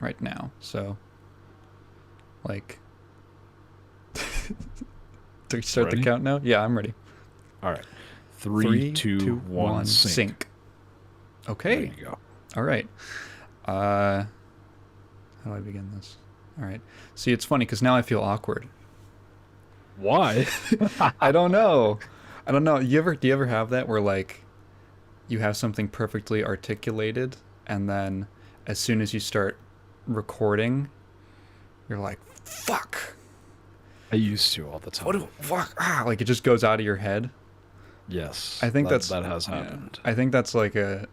right now. So, like, do we start the Ready? count now? Yeah, I'm ready. All right. Three, Three, two, two, one, one, sync. sync. There Okay. you go. All right. How do I begin this? All right. See, it's funny because now I feel awkward. Why? I don't know. I don't know. Do you ever have that where like you have something perfectly articulated and then as soon as you start recording, you're like, fuck. I used to all the time. Fuck like it just goes out of your head. Yes, I think that has yeah, happened. I think that's like I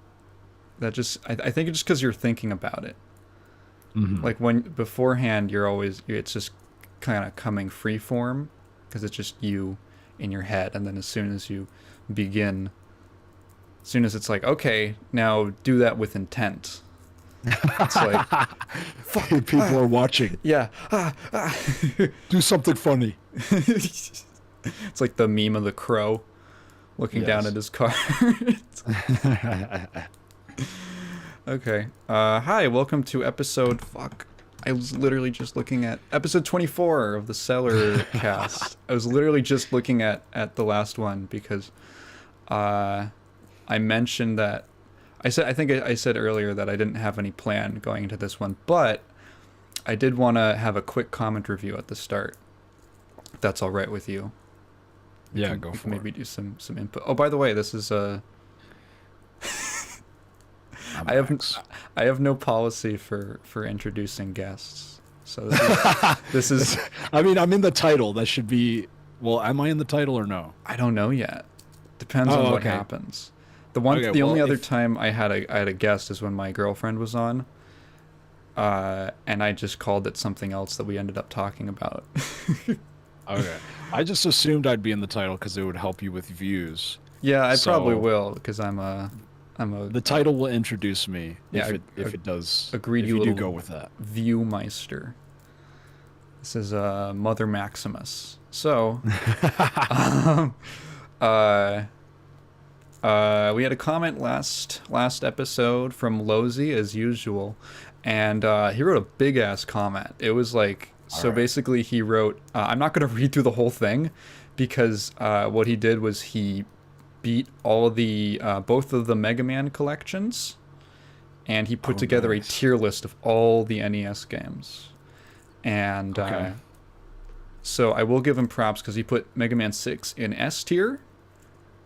think it's just because you're thinking about it. Mm-hmm. Like when beforehand it's just kind of coming free form because it's just you in your head, and then as soon as you begin, as soon as it's like, okay, now do that with intent, it's like, fuck, People are watching. yeah, Do something funny. it's like the meme of the crow looking down at Yes. his card. Okay. Hi, welcome to episode. Fuck. I was literally just looking at episode 24 of the Cellarcast. I was literally just looking at the last one because I mentioned that I said earlier that I didn't have any plan going into this one, but I did want to have a quick comment review at the start. If that's all right with you. Yeah, We go can for maybe it. do some input. Oh, by the way, this is I have MamaMax. I have no policy for introducing guests. So this is I mean, I'm in the title. That should be. Well, am I in the title or no? I don't know yet. Depends on Oh, what okay. happens. Okay, The well, only other if time I had a guest is when my girlfriend was on. And I just called it something else that we ended up talking about. okay, I just assumed I'd be in the title because it would help you with views. Yeah, I probably So will because I'm a the title will introduce me yeah, if it does. agreed, If you you do little go with that. viewmeister. This is Mother Maximus. So um, uh we had a comment last episode from Lozy as usual, and he wrote a big ass comment. It was like, so All right. basically he wrote, I'm not going to read through the whole thing because what he did was he beat all of the both of the Mega Man collections, and he put Oh, together a nice. tier list of all the NES games. And Okay. so I will give him props because he put Mega Man 6 in S tier,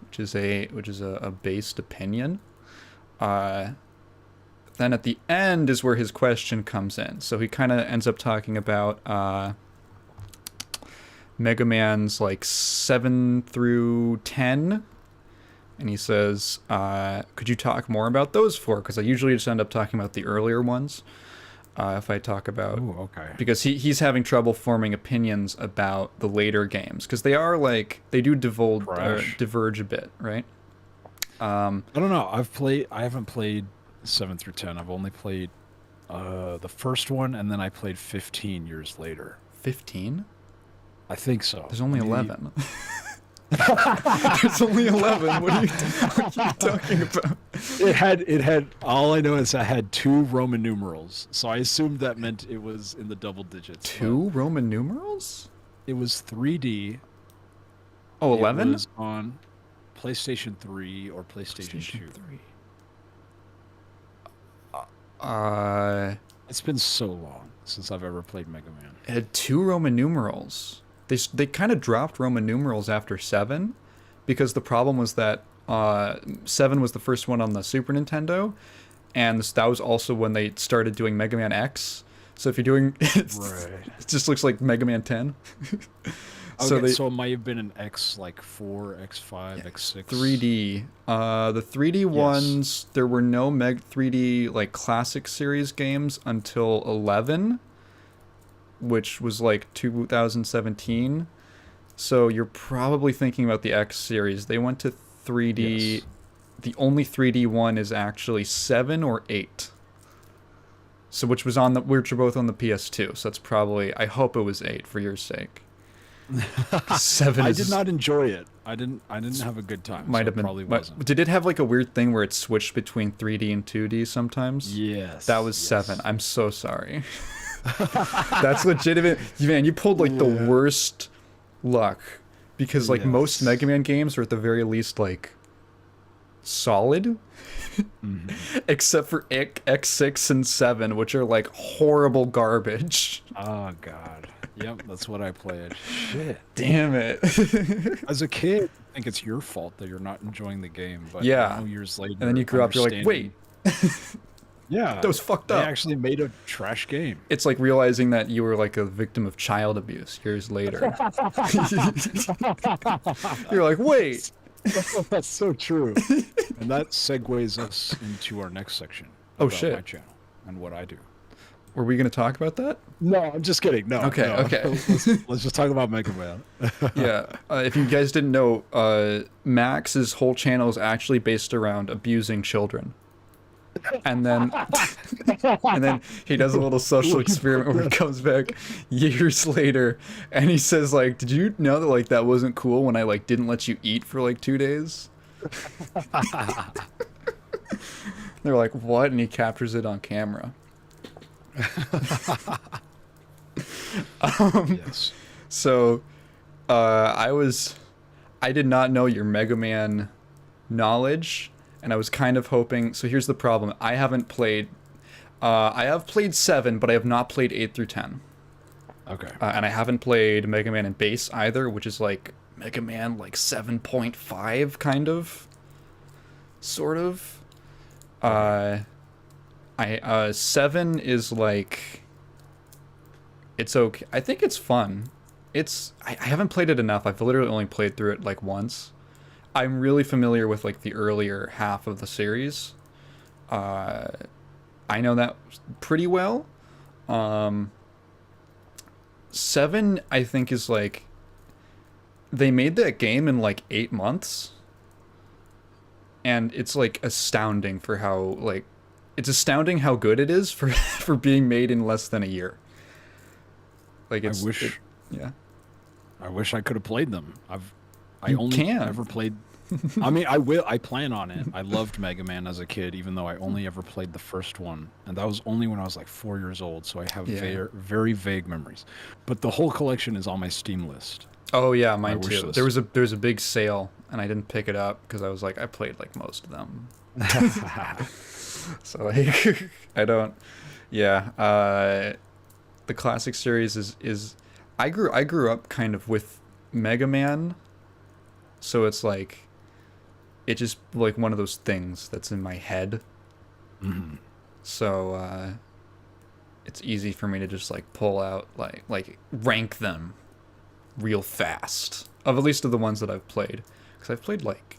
which is a based opinion. Uh, then at the end is where his question comes in. So he kind of ends up talking about Mega Man's like 7 through 10. And he says, could you talk more about those four? Because I usually just end up talking about the earlier ones. If I talk about, Ooh, okay. because he's having trouble forming opinions about the later games because they are like they do Crash. diverge a bit, right? I don't know. I haven't played 7 through 10. I've only played the first one, and then I played 15 years later. 15? I think so. There's only Maybe- 11. There's only 11. What are you talking about? It had all I know is I had 2 Roman numerals, so I assumed that meant it was in the double digits. but 2 Roman numerals? It was 3D. Oh, It 11? was on PlayStation 3 or PlayStation 2. 3. It's been so long since I've ever played Mega Man. It had 2 Roman numerals. They kind of dropped Roman numerals after 7 because the problem was that 7 was the first one on the Super Nintendo, and that was also when they started doing Mega Man X. So if you're doing Right. it just looks like Mega Man 10. Okay, so it might have been an X like 4, X5, X6. 3D. The 3D ones, there were no 3D like classic series games until 11, which was like 2017. So you're probably thinking about the X series. They went to 3D. Yes. The only 3D one is actually 7 or 8. So which are both on the PS2. So that's probably, I hope it was 8 for your sake. Seven I is did not enjoy it. I didn't have a good time. might So have it been. probably wasn't. Did it have like a weird thing where it switched between 3D and 2D sometimes? That Yes. was seven. Yes. I'm so sorry. That's legitimate. Man, you pulled like the Yeah. worst luck because like most Yes. Mega Man games are at the very least like solid, except for X6 and 7, which are like horrible garbage. Oh God. Yep, that's what I played. Shit. Damn it. As a kid, I think it's your fault that you're not enjoying the game, but Yeah. now years later, And then you grew up, you're like, wait, yeah, that was fucked they up. actually made a trash game. It's like realizing that you were like a victim of child abuse years later. You're like, wait. That's so true. And that segues us into our next section. Oh, about shit. My channel and what I do. Were we going to talk about that? No, I'm just kidding. No. Okay, no. okay. Let's just talk about Mega Man. Yeah. If you guys didn't know, Max's whole channel is actually based around abusing children. And then he does a little social experiment where he comes back years later and he says like, did you know that like that wasn't cool when I like didn't let you eat for like 2 days? They're like, what? And he captures it on camera. Yes. So I did not know your Mega Man knowledge, and I was kind of hoping. So here's the problem: I haven't played. I have played 7, but I have not played 8 through 10. Okay. And I haven't played Mega Man in base either, which is like Mega Man like 7.5 kind of, sort of. 7 is like, it's okay. I think it's fun. I haven't played it enough. I've literally only played through it like once. I'm really familiar with like the earlier half of the series. I know that pretty well. 7, I think, is like, they made that game in like 8 months. And it's like astounding for how like, it's astounding how good it is for for being made in less than a year. Like I wish I could have played them. I only ever played. I mean, I will. I plan on it. I loved Mega Man as a kid, even though I only ever played the first one, and that was only when I was like 4 years old. So I have very vague memories. But the whole collection is on my Steam list. Oh yeah, mine too. list. There was a big sale, and I didn't pick it up because I was like, I played like most of them. So like, I don't. Yeah, the classic series is. I grew up kind of with Mega Man, so it's like, it's just like one of those things that's in my head. Mm-hmm. So it's easy for me to just like pull out like rank them real fast, of at least of the ones that I've played, because I've played like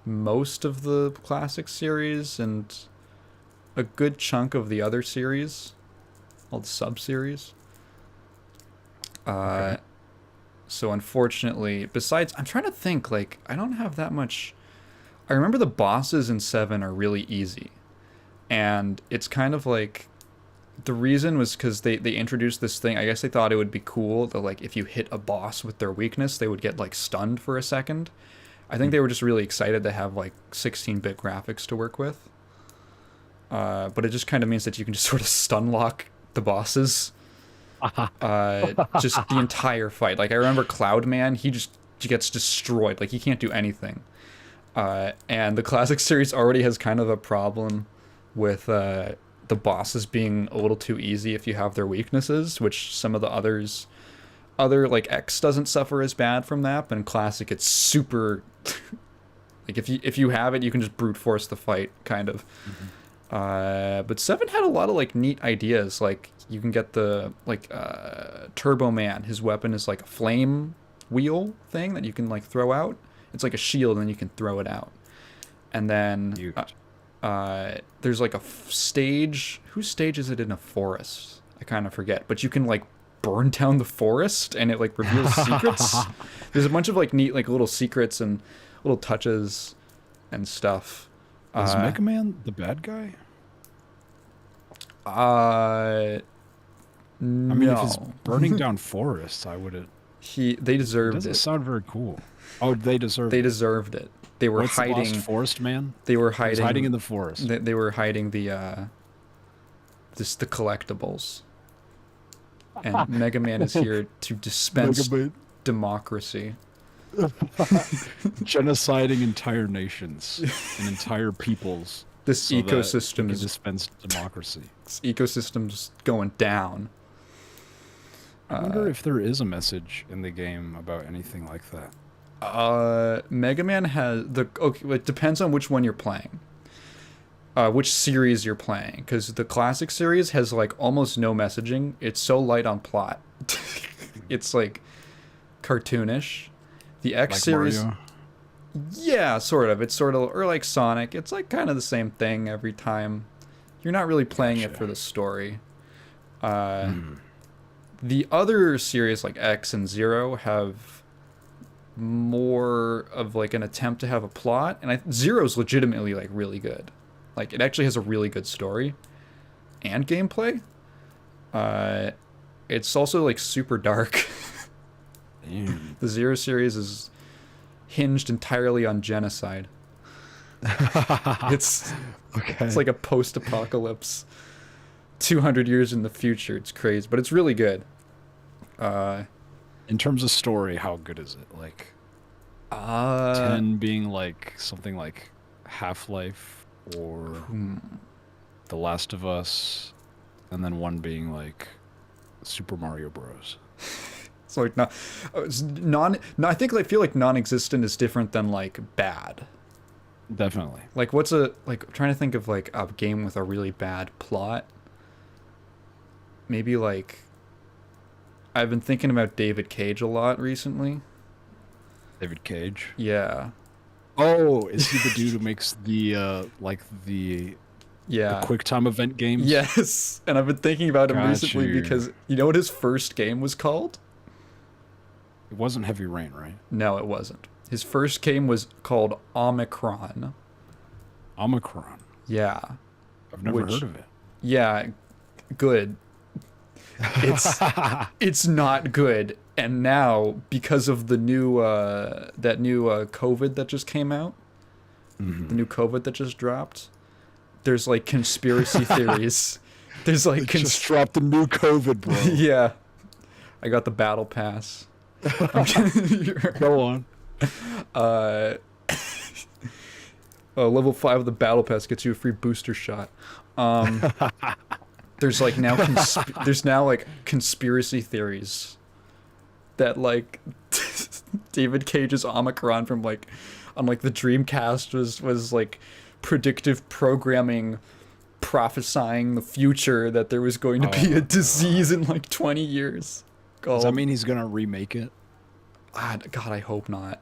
most of the classic series and a good chunk of the other series, all the sub-series. Okay. So unfortunately, besides, I'm trying to think, like, I don't have that much. I remember the bosses in 7 are really easy, and it's kind of like, the reason was because they introduced this thing. I guess they thought it would be cool that like if you hit a boss with their weakness, they would get like stunned for a second. I think they were just really excited to have like 16-bit graphics to work with. But it just kind of means that you can just sort of stun lock the bosses. Just the entire fight. Like I remember Cloudman, he gets destroyed. Like he can't do anything. And the classic series already has kind of a problem with the bosses being a little too easy if you have their weaknesses, which some of the other like X doesn't suffer as bad from that, but in classic it's super like if you have it, you can just brute force the fight kind of. But 7 had a lot of like neat ideas. Like you can get the like Turbo Man, his weapon is like a flame wheel thing that you can like throw out. It's like a shield and then you can throw it out. And then there's like a stage. Whose stage is it in a forest? I kind of forget. But you can like burn down the forest and it like reveals secrets. There's a bunch of like neat like little secrets and little touches and stuff. Is Mega Man the bad guy? No. I mean, if it's burning down forests, I would They deserved It doesn't it. sound very cool. Oh, they deserved They it. deserved it. They were What's hiding. The Lost Forest Man? They were He was hiding in the forest. They were hiding the the collectibles. And Mega Man is here to dispense democracy. Genociding entire nations and entire peoples. This ecosystem is dispense democracy. This ecosystem's going down. I wonder if there is a message in the game about anything like that. Mega Man has okay, it depends on which one you're playing. Which series you're playing, because the classic series has like almost no messaging. It's so light on plot. It's like cartoonish. The X like series, Mario? Yeah, sort of. It's sort of, or like Sonic. It's like kind of the same thing every time. You're not really playing it for the story. The other series like X and Zero have more of like an attempt to have a plot, and Zero's legitimately like really good. Like it actually has a really good story and gameplay. It's also like super dark. The Zero series is hinged entirely on genocide. It's like a post-apocalypse 200 years in the future. It's crazy, but it's really good. In terms of story, how good is it? Like 10 being like something like Half-Life or The Last of Us, and then 1 being like Super Mario Bros. So like I feel like non-existent is different than like bad. Definitely. Like I'm trying to think of like a game with a really bad plot. Maybe like I've been thinking about David Cage a lot recently. David Cage? Yeah. Oh, is he the dude who makes the the QuickTime event games? Yes. And I've been thinking about him recently because you know what his first game was called? It wasn't Heavy Rain, right? No, it wasn't. His first game was called Omicron. Omicron? Yeah. I've never heard of it. Yeah, good. It's not good. And now, because of the new COVID that just came out, the new COVID that just dropped, there's like conspiracy theories. There's like just dropped the new COVID, bro. Yeah, I got the battle pass. Go on. Level 5 of the battle pass gets you a free booster shot. There's like now there's now like conspiracy theories that like David Cage's Omicron from like on like the Dreamcast was like predictive programming prophesying the future, that there was going to be a disease in like 20 years. Does that mean he's gonna remake it? God, I hope not.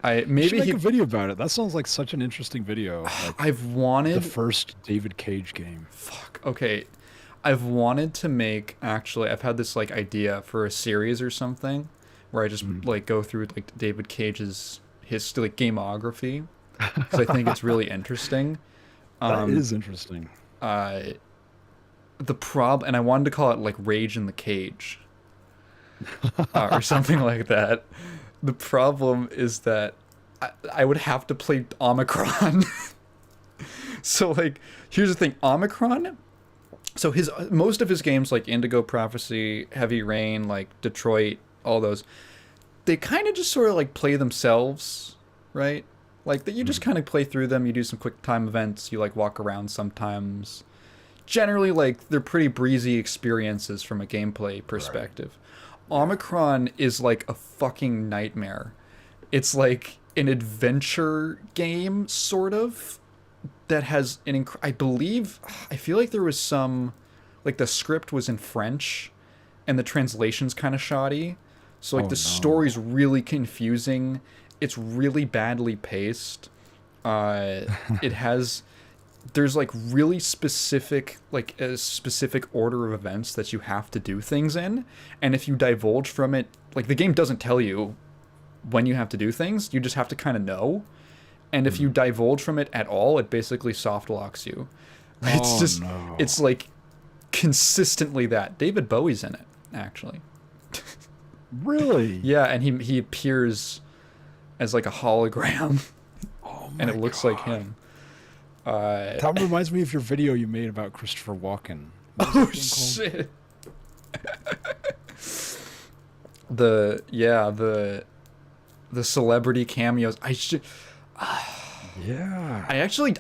Maybe he make a video about it. That sounds like such an interesting video. Like I've wanted the first David Cage game. Fuck. Okay, I've wanted to make. Actually, I've had this like idea for a series or something, where I just like go through like David Cage's like gamography, because I think it's really interesting. That is interesting. And I wanted to call it like Rage in the Cage, or something like that. The problem is that I would have to play Omicron. So like, here's the thing, Omicron. So most of his games like Indigo Prophecy, Heavy Rain, like Detroit, all those, they kind of just sort of like play themselves, right? Like that you just kind of play through them. You do some quick time events. You like walk around sometimes. Generally, like they're pretty breezy experiences from a gameplay perspective. Right. Omicron is like a fucking nightmare. It's like an adventure game, sort of, that has I feel like there was some, like the script was in French, and the translation's kind of shoddy. So like story's really confusing. It's really badly paced. There's like really specific, like a specific order of events that you have to do things in. And if you divulge from it, like the game doesn't tell you when you have to do things. You just have to kind of know. And if you divulge from it at all, it basically soft locks you. It's like consistently that. David Bowie's in it, actually. Really? Yeah, and he appears as like a hologram, Oh and my it looks God. like him. That reminds me of your video you made about Christopher Walken. What was Oh that thing called? shit! The celebrity cameos. Yeah.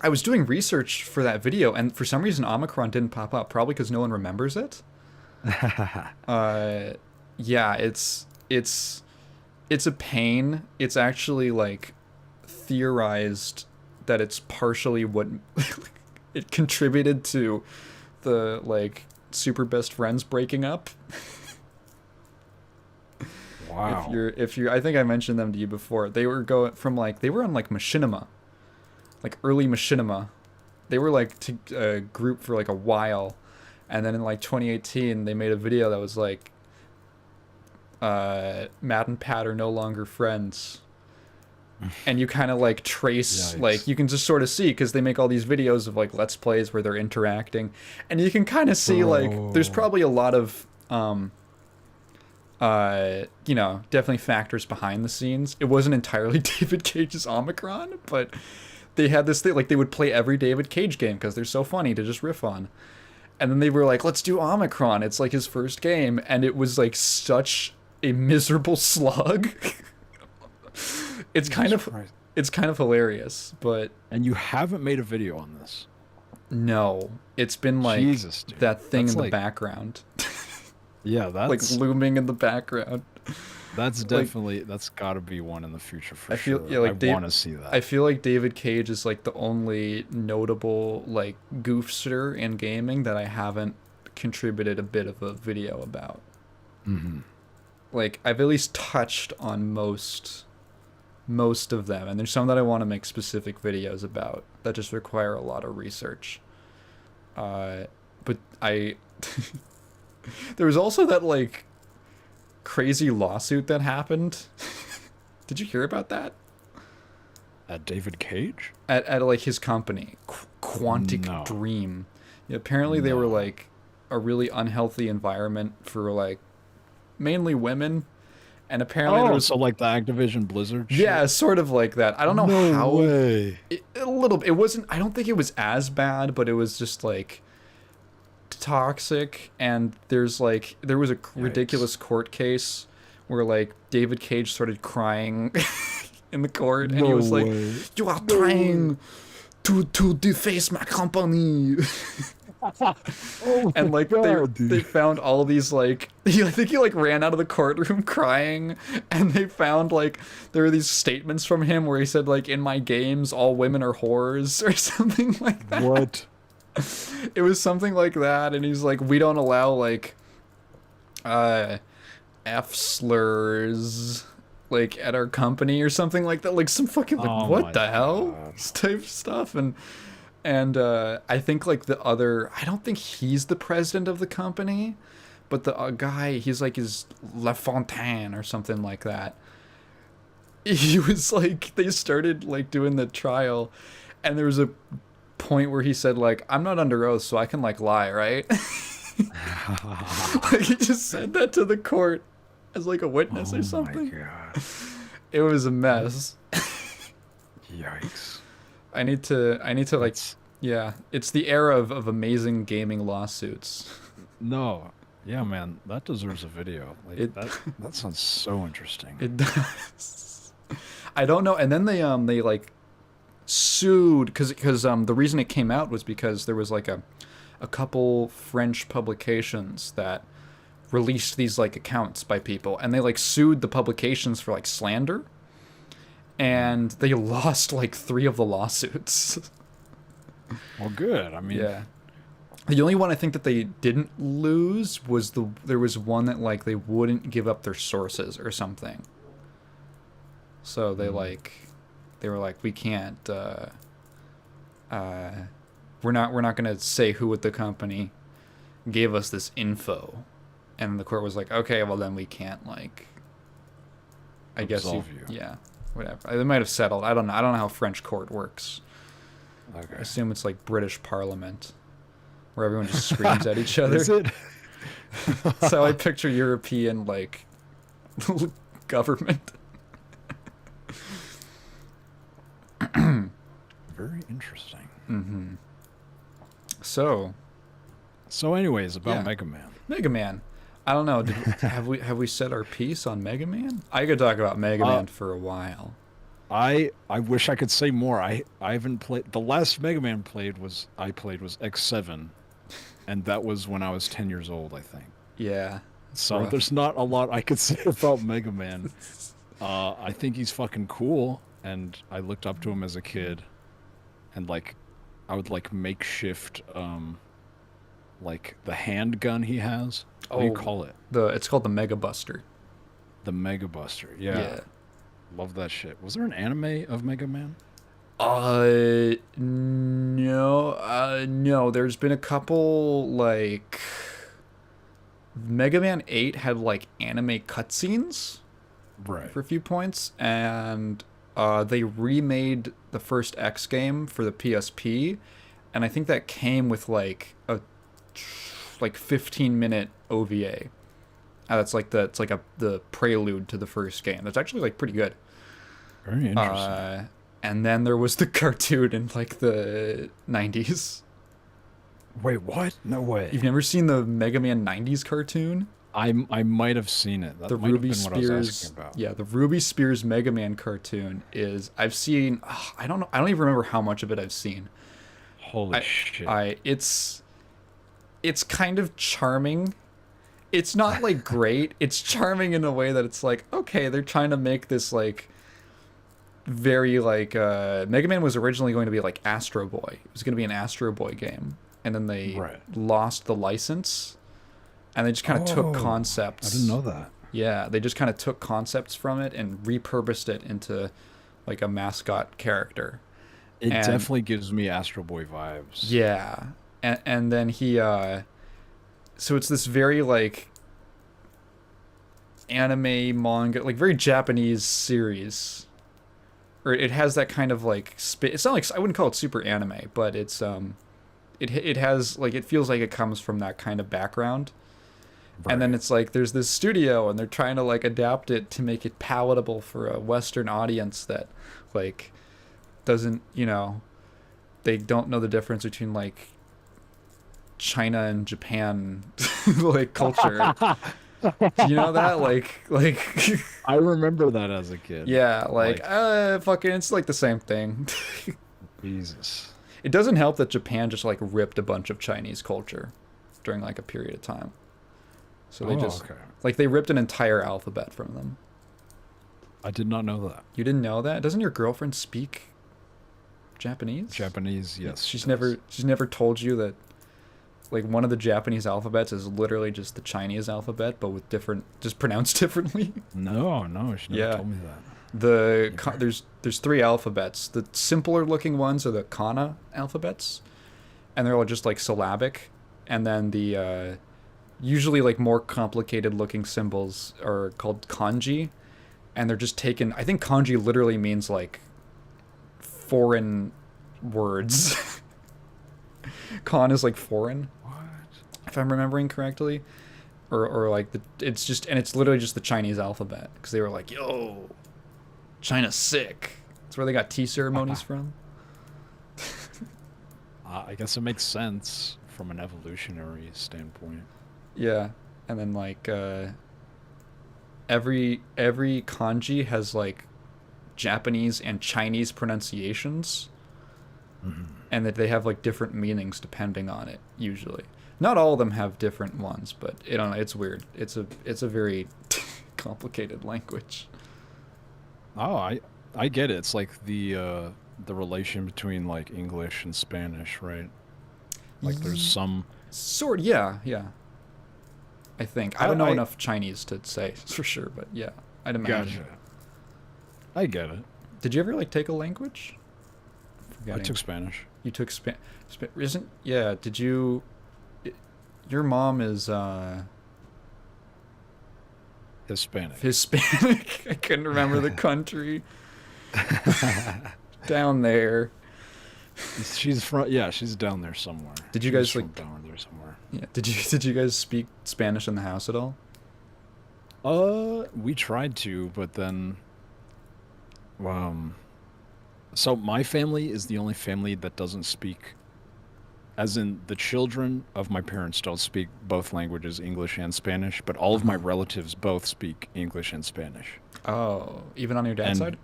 I was doing research for that video, and for some reason Omicron didn't pop up. Probably because no one remembers it. Yeah, it's a pain. It's actually like theorized that it's partially what it contributed to the like super best friends breaking up. Wow. If you're I think I mentioned them to you before. They were going from like they were on like machinima, like early machinima. They were like a group for like a while, and then in like 2018 they made a video that was like Matt and Pat are no longer friends. And you kind of like trace, Yikes. like you can just sort of see, because they make all these videos of like let's plays where they're interacting, and you can kind of see like there's probably a lot of you know, definitely factors behind the scenes. It wasn't entirely David Cage's Omicron, but they had this thing like they would play every David Cage game because they're so funny to just riff on. And then they were like, let's do Omicron. It's like his first game, and it was like such a miserable slug. It's kind of hilarious, but And you haven't made a video on this. no, it's been like Jesus, dude. that thing That's in the like- background, Yeah, that's like looming in the background. that's definitely that's got to be one in the future for I feel sure. yeah, like I want to see that. I feel like David Cage is like the only notable like goofster in gaming that I haven't contributed a bit of a video about. Mm-hmm. Like I've at least touched on most of them, and there's some that I want to make specific videos about that just require a lot of research. But I there was also that like crazy lawsuit that happened. Did you hear about that? At David Cage? At like his company, Quantic No. Dream. Yeah, apparently they were No. like a really unhealthy environment for like mainly women, and apparently there was so like the Activision Blizzard shit? yeah, sort of like that. I don't know No how way. a little. It wasn't. I don't think it was as bad, but it was just like toxic. And there was a ridiculous court case where like David Cage started crying in the court, and he was like, way. "You are trying to deface my company." Oh And like God, they found all these like I think he like ran out of the courtroom crying, and they found like there were these statements from him where he said like, in my games all women are whores or something like that. What? It was something like that, and he's like, we don't allow like F slurs like at our company or something like that, like some fucking like Oh what my the hell God. type stuff. And I think like the other, I don't think he's the president of the company, but the guy, he's like his La Fontaine or something like that. He was like, they started like doing the trial, and there was a point where he said like, I'm not under oath, so I can like lie, right? Like he just said that to the court as like a witness or something. Oh my God. It was a mess. Yikes. I need to like, That's- yeah, it's the era of amazing gaming lawsuits. No. Yeah, man, that deserves a video. Like It- that sounds so interesting. It does. I don't know. And then they like sued because the reason it came out was because there was like a couple French publications that released these like accounts by people, and they like sued the publications for like slander, and they lost like 3 of the lawsuits. Well, good. I mean, Yeah. The only one I think that they didn't lose was there was one that like they wouldn't give up their sources or something. So they were like, we can't we're not gonna say who at the company gave us this info. And the court was like, okay, well then we can't like I guess absolve you. yeah, whatever. They might have settled. I don't know how French court works. I Okay. assume it's like British Parliament, where everyone just screams at each other. Is it? So I picture European like government. Very interesting. Mm-hmm. So anyways, about Mega Man. Mega Man. I don't know. Have we said our piece on Mega Man? I could talk about Mega Man for a while. I wish I could say more. I haven't played. The last Mega Man I played was X7, and that was when I was 10 years old, I think. Yeah. So there's not a lot I could say about Mega Man. I think he's fucking cool, and I looked up to him as a kid, and like, I would like makeshift, like the handgun he has. What do you call it? It's called the Mega Buster. The Mega Buster. Yeah. Love that shit. Was there an anime of Mega Man? No. There's been a couple, like... Mega Man 8 had, like, anime cutscenes. Right. For a few points. And they remade the first X game for the PSP. And I think that came with, like, a 15-minute OVA. That's like the prelude to the first game. That's actually like pretty good. Very interesting. And then there was the cartoon in like the 90s. Wait, what? No way. You've never seen the Mega Man 90s cartoon? I might have seen it. That the might Ruby have been what I was Spears, asking about. yeah, the Ruby Spears Mega Man cartoon is I've seen. I don't know. I don't even remember how much of it I've seen. Holy shit! It's kind of charming. It's not like great. It's charming in a way that it's like, okay, they're trying to make this like very like Mega Man was originally going to be like Astro Boy. It was going to be an Astro Boy game, and then they lost the license, and they just kind of took concepts. I didn't know that. Yeah, they just kind of took concepts from it and repurposed it into like a mascot character. It definitely gives me Astro Boy vibes. Yeah, and then he so it's this very like anime manga, like very Japanese series, or it has that kind of like it's not like, I wouldn't call it super anime, but it's it has like, it feels like it comes from that kind of background. Right. And then it's like there's this studio and they're trying to like adapt it to make it palatable for a Western audience that like doesn't, you know, they don't know the difference between like China and Japan like culture. You know that like I remember that as a kid. Yeah, like fucking it's like the same thing. Jesus. It doesn't help that Japan just like ripped a bunch of Chinese culture during like a period of time. So they like they ripped an entire alphabet from them. I did not know that. You didn't know that? Doesn't your girlfriend speak Japanese? Japanese, yes. She's never told you that like one of the Japanese alphabets is literally just the Chinese alphabet, but with different, just pronounced differently. No, she never told me that. There's three alphabets. The simpler looking ones are the kana alphabets, and they're all just like syllabic, and then the usually like more complicated looking symbols are called kanji, and they're just taken. I think kanji literally means like foreign words. Kan is like foreign. What? If I'm remembering correctly, or like it's literally just the Chinese alphabet, because they were like, yo, China's sick. That's where they got tea ceremonies from. I guess it makes sense from an evolutionary standpoint. Yeah, and then like every kanji has like Japanese and Chinese pronunciations. Mm-hmm. And that they have like different meanings depending on it. Usually, not all of them have different ones, but it's weird. It's a very complicated language. Oh, I get it. It's like the relation between like English and Spanish, right? Like there's some sort. Yeah. I think I don't know enough Chinese to say for sure, but yeah, I'd imagine. Gotcha. I get it. Did you ever like take a language? I took Spanish. You took did you... Your mom is, Hispanic. I couldn't remember the country. Down there. She's down there somewhere. Did you guys like... down there somewhere. Yeah. Did you guys speak Spanish in the house at all? We tried to, but then, um, so my family is the only family that doesn't speak, as in the children of my parents don't speak both languages, English and Spanish, but all of my relatives both speak English and Spanish. Oh, even on your dad's And side?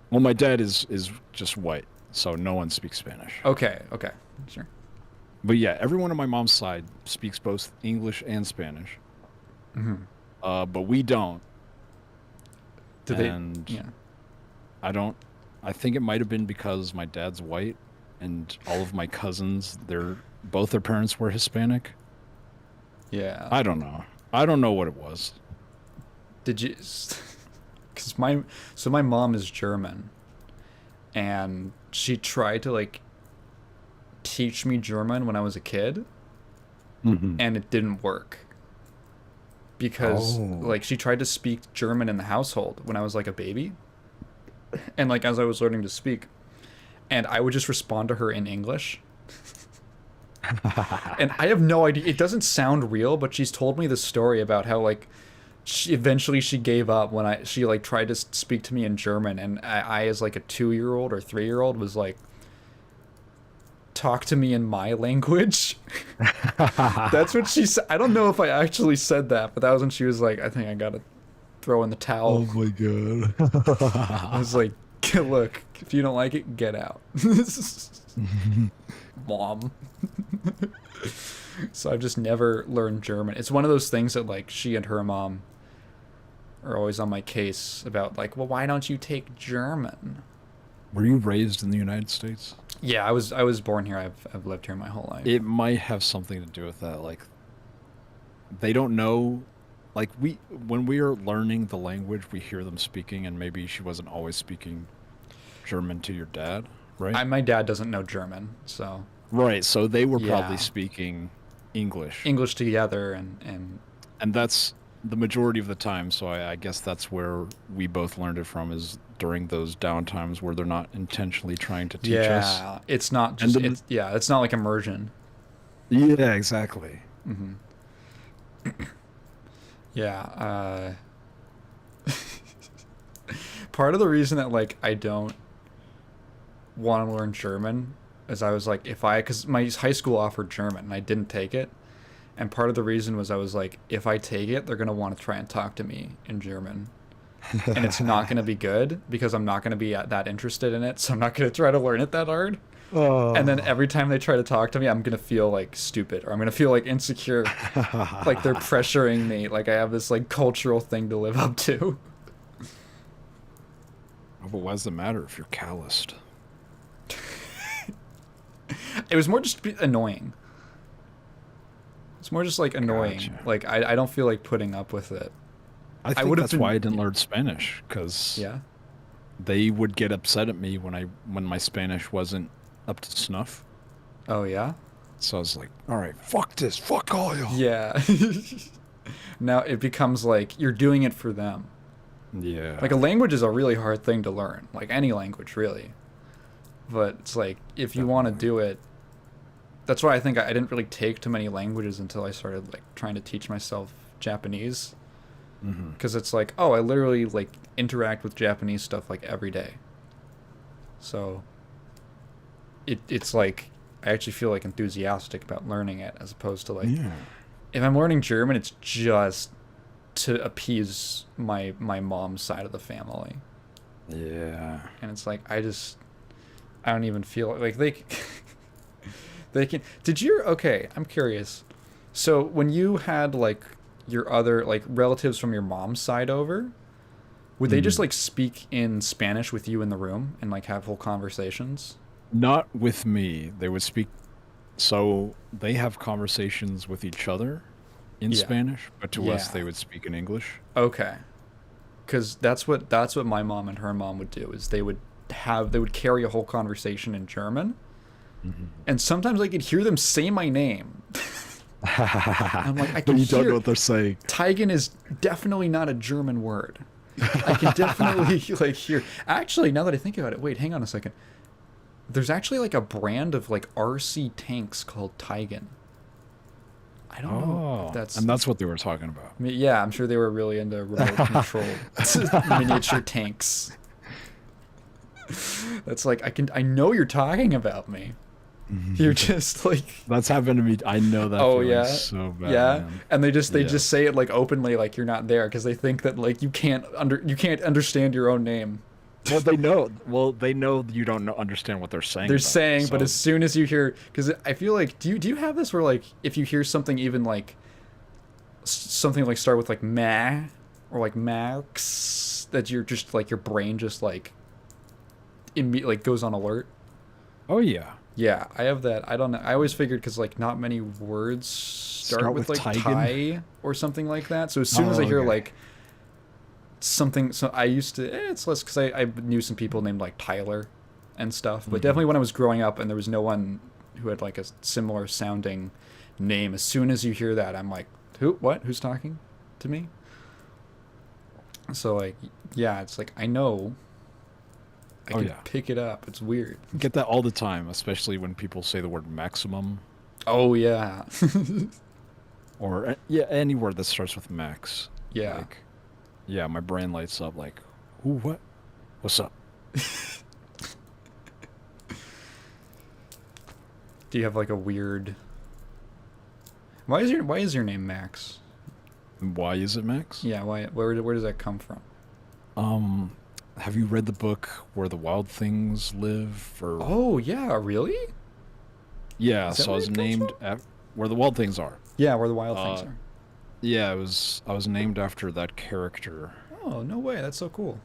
well, my dad is just white, so no one speaks Spanish. Okay, okay, sure. But yeah, everyone on my mom's side speaks both English and Spanish. Mm-hmm. But we don't. Do And they? Yeah. I don't. I think it might have been because my dad's white, and all of my cousins, both their parents were Hispanic. Yeah. I don't know. I don't know what it was. Did you? Because my mom is German, and she tried to like teach me German when I was a kid, and it didn't work. Because like she tried to speak German in the household when I was like a baby, and like as I was learning to speak, and I would just respond to her in English. And I have no idea. It doesn't sound real, but she's told me the story about how like she gave up when she like tried to speak to me in German, and I as like a 2-year-old or 3-year-old was like, talk to me in my language. That's what she said. I don't know if I actually said that, but that was when she was like, I think I gotta throw in the towel. Oh my god. I was like, look, if you don't like it, get out. Mom. So I've just never learned German. It's one of those things that like she and her mom are always on my case about, like, well, why don't you take German? Were you raised in the United States? Yeah, I was born here. I've lived here my whole life. It might have something to do with that. Like, they don't know. Like, when we are learning the language, we hear them speaking, and maybe she wasn't always speaking German to your dad, right? My dad doesn't know German, so Right, so they were probably yeah. speaking English. English together, And that's the majority of the time, so I guess that's where we both learned it from, is during those downtimes where they're not intentionally trying to teach us. Yeah, it's not just it's not like immersion. Yeah, exactly. Yeah, part of the reason that like I don't want to learn German is I was like, because my high school offered German and I didn't take it, and part of the reason was I was like, if I take it, they're gonna want to try and talk to me in German, and it's not gonna be good because I'm not gonna be that interested in it, so I'm not gonna try to learn it that hard. Oh. And then every time they try to talk to me, I'm gonna feel like stupid, or I'm gonna feel like insecure, like they're pressuring me, like I have this like cultural thing to live up to. Oh, but why does it matter if you're calloused? It was more just annoying. It's more just like annoying. Gotcha. Like I don't feel like putting up with it. I think that's why I didn't learn Spanish, because yeah, they would get upset at me when my Spanish wasn't up to snuff. Oh yeah. So I was like, all right, fuck this, fuck all y'all. Yeah. Now it becomes like you're doing it for them. Yeah. Like a language is a really hard thing to learn. Like any language, really. But it's like if you want to do it. That's why I think I didn't really take too many languages until I started like trying to teach myself Japanese. Because it's like, oh, I literally like interact with Japanese stuff like every day. So it's like I actually feel like enthusiastic about learning it, as opposed to like if I'm learning German, it's just to appease my mom's side of the family. Yeah. And it's like I don't even feel like they can. Okay, I'm curious. So when you had like your other like relatives from your mom's side over, would they just like speak in Spanish with you in the room and like have whole conversations? Not with me. They would speak. So they have conversations with each other in Spanish, but to us they would speak in English. Okay. Because that's what my mom and her mom would do, is they would carry a whole conversation in German. And sometimes I could hear them say my name. I'm like, I can But you don't hear know what they're saying. Taigen is definitely not a German word. I can definitely like hear. Actually, now that I think about it, wait, hang on a second. There's actually like a brand of like RC tanks called Taigen. I don't know. Oh, and that's what they were talking about. Yeah, I'm sure they were really into remote controlled miniature tanks. That's like, I know you're talking about me. You're just like, that's happened to me. I know that. Oh feeling yeah, so bad. yeah. Man. And they just say it like openly, like you're not there, because they think that like you can't understand your own name. Well, they know. Well, they know you don't understand what they're saying. They're saying, but as soon as you hear, because I feel like, do you have this where like if you hear something even like something like start with like ma or like max, that you're just like your brain just like like goes on alert. Oh yeah. Yeah, I have that. I don't know. I always figured because like not many words start with like Taigen? Tai or something like that. So as soon as I hear like something, so I used to. It's less because I knew some people named like Tyler and stuff. But definitely when I was growing up and there was no one who had like a similar sounding name. As soon as you hear that, I'm like, who? What? Who's talking to me? So like, yeah, it's like I know. I can pick it up. It's weird. I get that all the time, especially when people say the word maximum. Oh yeah. Or any word that starts with max. Yeah. Like, yeah, my brain lights up like, ooh, what? What's up? Do you have like a weird? Why is your name Max? Why is it Max? Yeah. Why? Where does that come from? Have you read the book Where the Wild Things Live? Or... Oh yeah, really? Yeah, so I was named Where the Wild Things Are. Yeah, Where the Wild Things Are. Yeah, I was named after that character. Oh no way! That's so cool.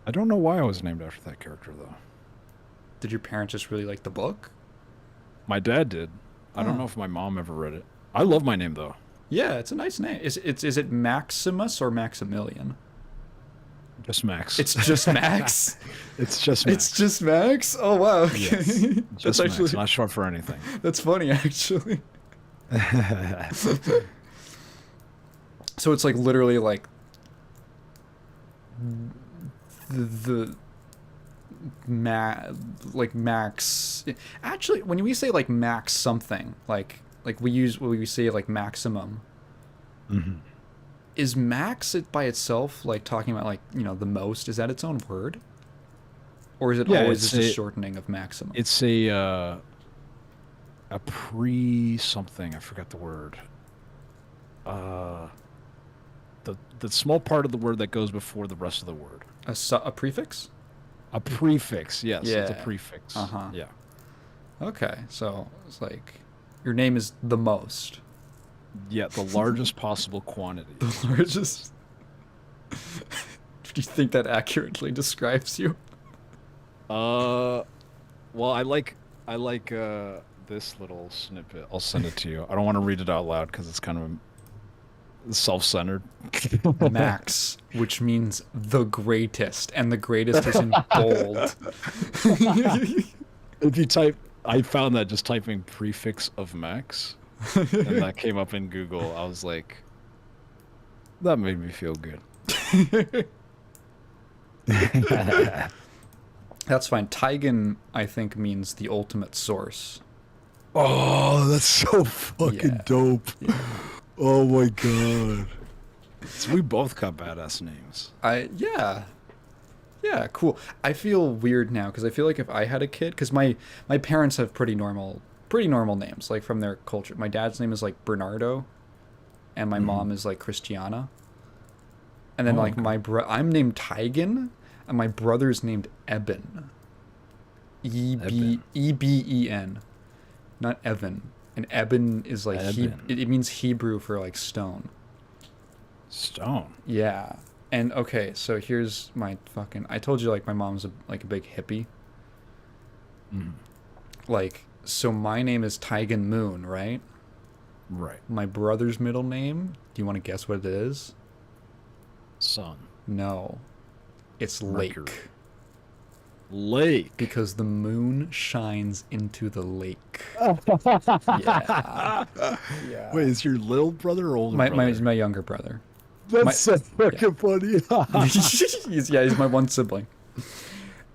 I don't know why I was named after that character though. Did your parents just really like the book? My dad did. I don't know if my mom ever read it. I love my name though. Yeah, it's a nice name. Is it Maximus or Maximilian? Just Max. It's just Max. It's just Max. It's just Max. Oh wow. Okay. Yes. Just That's Max, not short for anything. That's funny actually. So it's like literally like the max. Actually, when we say like max something, like we say like maximum. Mm-hmm. Is max it by itself like talking about like, you know, the most? Is that its own word, or is it always just a shortening of maximum? It's a pre something. I forgot the word. The small part of the word that goes before the rest of the word. A prefix. A prefix. Yes. Yeah. It's a prefix. Yeah. Okay, so it's like your name is the most. Yeah, the largest possible quantity. The largest. Do you think that accurately describes you? Well, I like this little snippet. I'll send it to you. I don't want to read it out loud because it's kind of self-centered. Max, which means the greatest, and the greatest is in bold. If you type, I found that just typing prefix of Max, and that came up in Google. I was like, that made me feel good. That's fine. Taigen, I think, means the ultimate source. Oh, that's so fucking dope. Yeah. Oh my god. So we both got badass names. Yeah, cool. I feel weird now because I feel like if I had a kid, because my parents have pretty normal names, like from their culture. My dad's name is like Bernardo, and my mom is like Christiana. And then I'm named Taigen, and my brother's named Eben. E-B-E-N, not Evan. And Eben is like it means Hebrew for like stone. Stone. Yeah. And okay, so here's my fucking. I told you like my mom's a big hippie. Like, so my name is Taigen Moon, right? Right. My brother's middle name. Do you want to guess what it is? Sun. No, it's Lake. Mercury. Lake. Because the moon shines into the lake. Yeah. Wait, is your little brother or older brother? My younger brother. That's so fucking funny. He's my one sibling.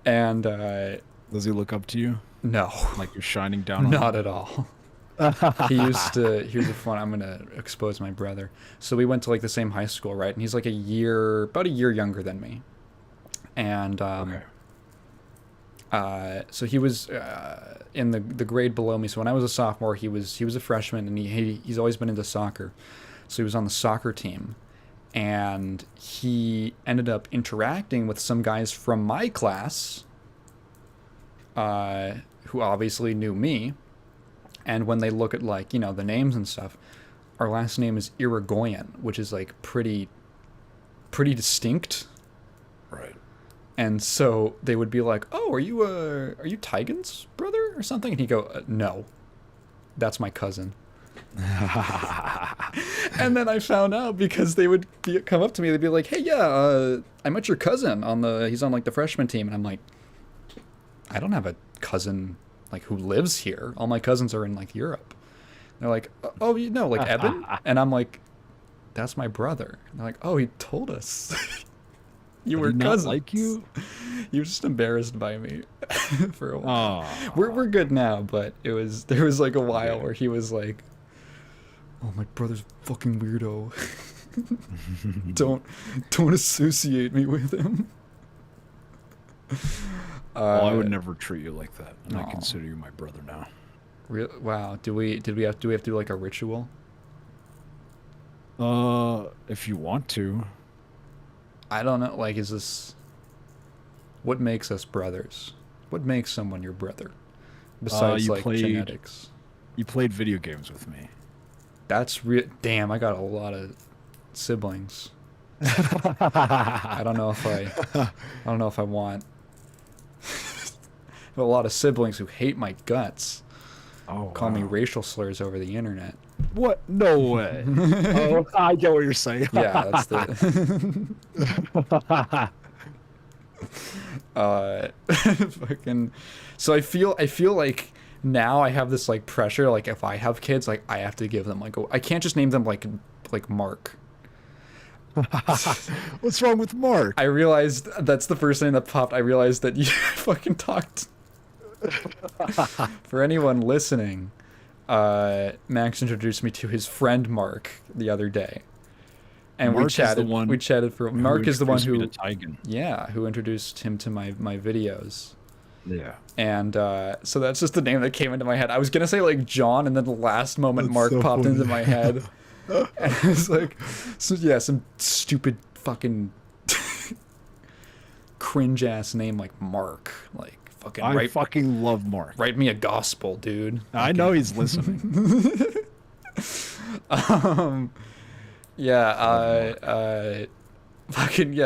And does he look up to you? No. Like you're shining down on Not him? at all. He used to. Here's a fun. I'm gonna expose my brother. So we went to like the same high school, right? And he's like about a year younger than me. And Okay. so he was in the grade below me. So when I was a sophomore, he was a freshman, and he's always been into soccer. So he was on the soccer team, and he ended up interacting with some guys from my class, who obviously knew me. And when they look at like the names and stuff, our last name is Irigoyen, which is like pretty distinct. Right. And so they would be like, "Oh, are you Taigen's brother or something?" And he'd go, "No, that's my cousin." And then I found out because they would come up to me. They'd be like, "Hey, yeah, I met your cousin he's on like the freshman team." And I'm like, "I don't have a cousin like who lives here. All my cousins are in like Europe." They're like, "Oh, like Eben?" And I'm like, "That's my brother." And they're like, "Oh, he told us." You were cousins. Like you? You were just embarrassed by me for a while. Oh. We're good now, but there was like a while where he was like, "Oh, my brother's a fucking weirdo. don't associate me with him." Well, I would never treat you like that, and I consider you my brother now. Wow. Do we have to do like a ritual? If you want to. I don't know. Like, is this what makes us brothers? What makes someone your brother? Besides genetics. You played video games with me. That's damn. I got a lot of siblings. I don't know if I want. I have a lot of siblings who hate my guts. Oh, call me racial slurs over the internet. What? No way. Oh, I get what you're saying. Yeah, that's the. Fucking. So I feel like now I have this like pressure. Like if I have kids, like I have to give them like I can't just name them like Mark. What's wrong with Mark? I realized that's the first name that popped. I realized that you fucking talked. For anyone listening, Max introduced me to his friend Mark the other day, and Mark we chatted. We chatted for Mark is the one who who introduced him to my videos. Yeah. And so that's just the name that came into my head. I was gonna say like John, and then the last moment Mark popped into my head, and I was like, some stupid fucking cringe ass name like Mark, like. I fucking love Mark. Write me a gospel, dude. I know he's listening. Fucking yeah.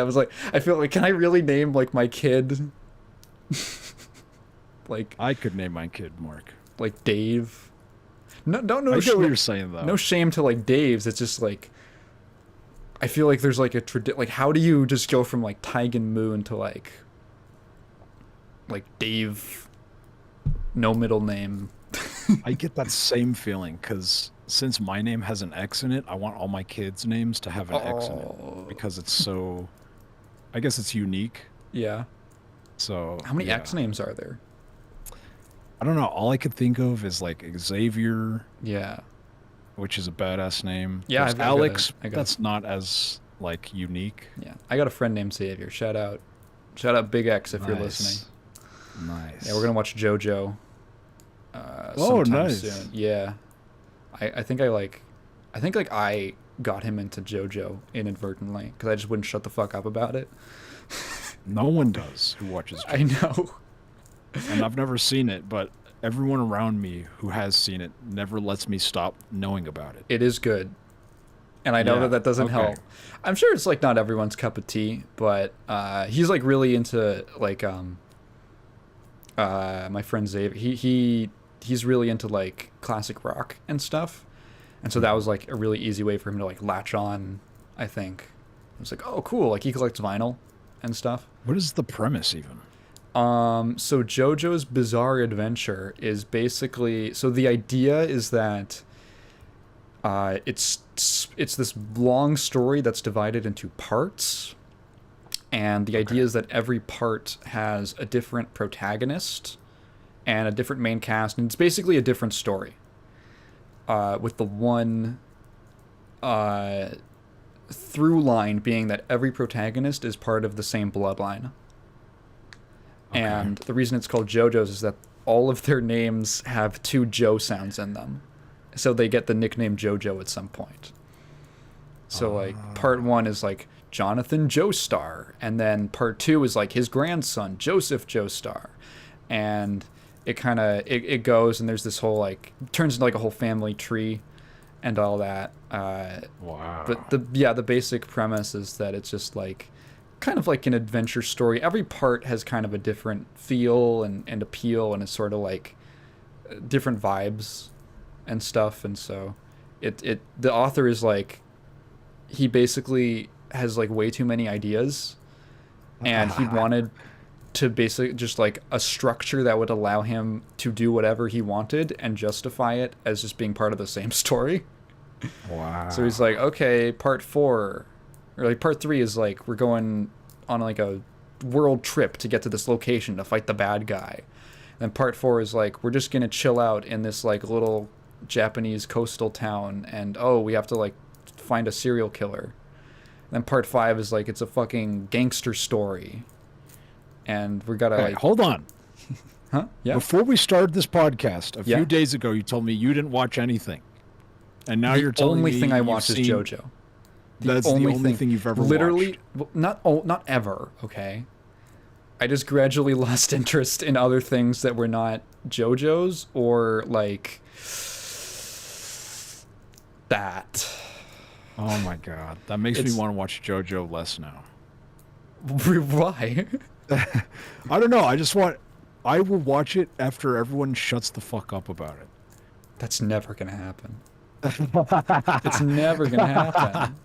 I was like, I feel like, can I really name like my kid? Like I could name my kid Mark. Like Dave. No, don't know. I get what you're saying though. No shame to like Dave's. It's just like I feel like there's like like how do you just go from like Taigen Moon to like Dave, no middle name. I get that same feeling because since my name has an X in it, I want all my kids' names to have an X in it because it's so. I guess it's unique. Yeah. So. How many X names are there? I don't know. All I could think of is like Xavier. Yeah. Which is a badass name. Yeah. Alex. That's not as like unique. Yeah. I got a friend named Xavier. Shout out Big X if you're listening. Nice. Yeah, we're gonna watch JoJo. Sometime soon. Yeah, I think I got him into JoJo inadvertently because I just wouldn't shut the fuck up about it. No one does who watches JoJo. I know. And I've never seen it, but everyone around me who has seen it never lets me stop knowing about it. It is good, and I know that doesn't help. I'm sure it's like not everyone's cup of tea, but he's like really into like my friend Xavier, he's really into like classic rock and stuff, and so that was like a really easy way for him to like latch on. I think it was like, oh cool, like he collects vinyl and stuff. What is the premise even? So JoJo's Bizarre Adventure is basically, so the idea is that it's this long story that's divided into parts. And the idea is that every part has a different protagonist and a different main cast, and it's basically a different story. with the one through line being that every protagonist is part of the same bloodline. Okay. And the reason it's called JoJo's is that all of their names have 2 Joe sounds in them. So they get the nickname JoJo at some point. So, like, part 1 is, like, Jonathan Joestar. And then part 2 is, like, his grandson, Joseph Joestar. And it kind of, it goes, and there's this whole, like, turns into, like, a whole family tree and all that. Wow. But, the basic premise is that it's just, like, kind of like an adventure story. Every part has kind of a different feel and appeal, and it's sort of, like, different vibes and stuff. And so the author is, like, he basically has, like, way too many ideas, and he wanted to basically just, like, a structure that would allow him to do whatever he wanted and justify it as just being part of the same story. Wow. So he's like, okay, part 4 or, like, part 3 is, like, we're going on, like, a world trip to get to this location to fight the bad guy. And part 4 is, like, we're just gonna chill out in this, like, little Japanese coastal town, and we have to, like, find a serial killer. And then part 5 is, like, it's a fucking gangster story, and we gotta, like, hold on. Huh? Yeah. Before we started this podcast, a few days ago, you told me you didn't watch anything, and now you're telling me the only thing I watched is JoJo. That's the only thing you've ever watched. Not ever. Okay. I just gradually lost interest in other things that were not JoJo's or, like, that. Oh my god, that makes me want to watch JoJo less now. Why? I don't know. I will watch it after everyone shuts the fuck up about it. That's never gonna happen. It's never gonna happen.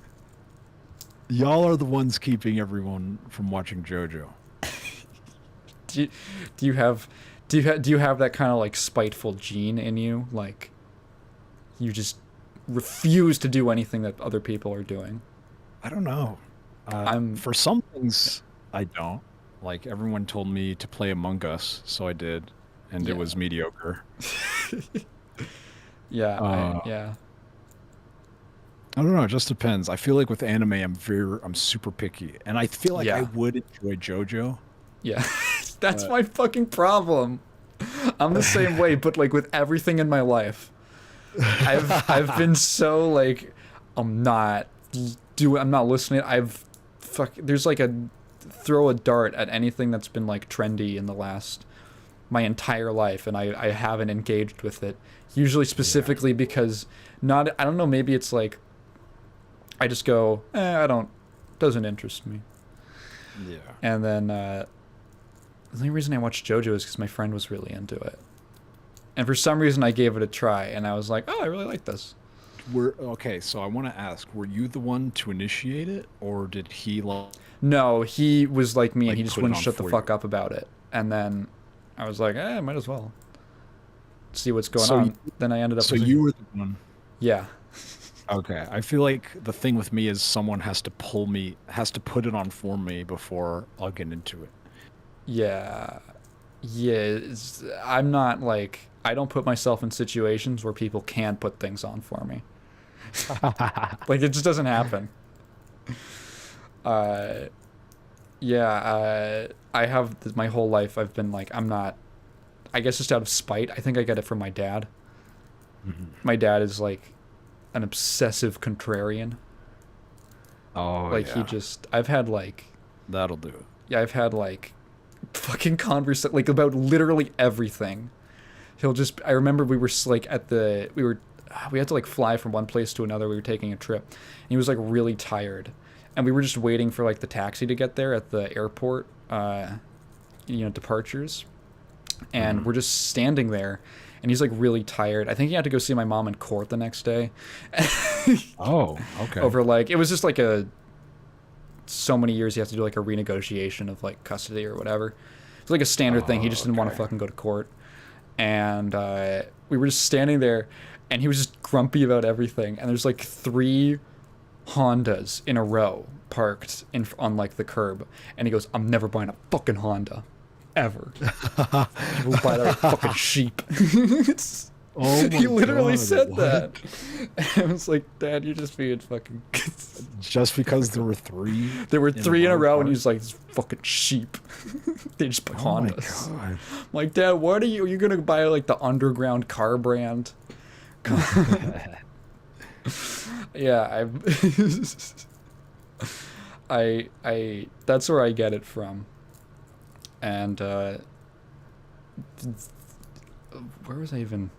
Y'all are the ones keeping everyone from watching JoJo. Do you have that kind of, like, spiteful gene in you? Like, you just refuse to do anything that other people are doing? I don't know. For some things, I don't. Like, everyone told me to play Among Us, so I did, and it was mediocre. Yeah. I don't know. It just depends. I feel like with anime, I'm super picky, and I feel like I would enjoy JoJo. Yeah, that's my fucking problem. I'm the same way, but, like, with everything in my life. I've been so, like, I'm not listening. There's, like, throw a dart at anything that's been, like, trendy in my entire life, and I haven't engaged with it. Usually specifically because I don't know, maybe it's like I just go, doesn't interest me. Yeah. And then the only reason I watched JoJo is because my friend was really into it. And for some reason I gave it a try, and I was like, I really like this. Okay, so I want to ask, were you the one to initiate it, or did he No, he was like me, and he just wouldn't shut the fuck up about it. And then I was like, might as well see what's going on. Then I ended up... So you were the one... Yeah. Okay, I feel like the thing with me is someone has to put it on for me before I'll get into it. Yeah. I'm not, like... I don't put myself in situations where people can put things on for me. Like, it just doesn't happen. I have my whole life I've been like, I'm not, I guess just out of spite. I think I get it from my dad. Mm-hmm. My dad is, like, an obsessive contrarian. Oh, like, I've had, like... That'll do it. Yeah, I've had, like, fucking like, about literally everything. I remember we were, like, we had to, like, fly from one place to another. We were taking a trip. And he was, like, really tired. And we were just waiting for, like, the taxi to get there at the airport, departures. And we're just standing there. And he's, like, really tired. I think he had to go see my mom in court the next day. Oh, okay. Over, like, it was just, like, so many years he has to do, like, a renegotiation of, like, custody or whatever. It's like a standard thing. He just didn't want to fucking go to court. And we were just standing there, and he was just grumpy about everything. And there's, like, 3 Hondas in a row parked on, like, the curb. And he goes, I'm never buying a fucking Honda. Ever. People buy that fucking sheep. Oh my He literally God, said what? that. And I was like, Dad, you're just being fucking. Just because there were 3? There were 3 in a row, and he cars? was like, "This fucking sheep." They just Oh pawned my us. God. I'm like, Dad, what are you? Are you gonna buy like the underground car brand? Yeah, I that's where I get it from. And where was I even?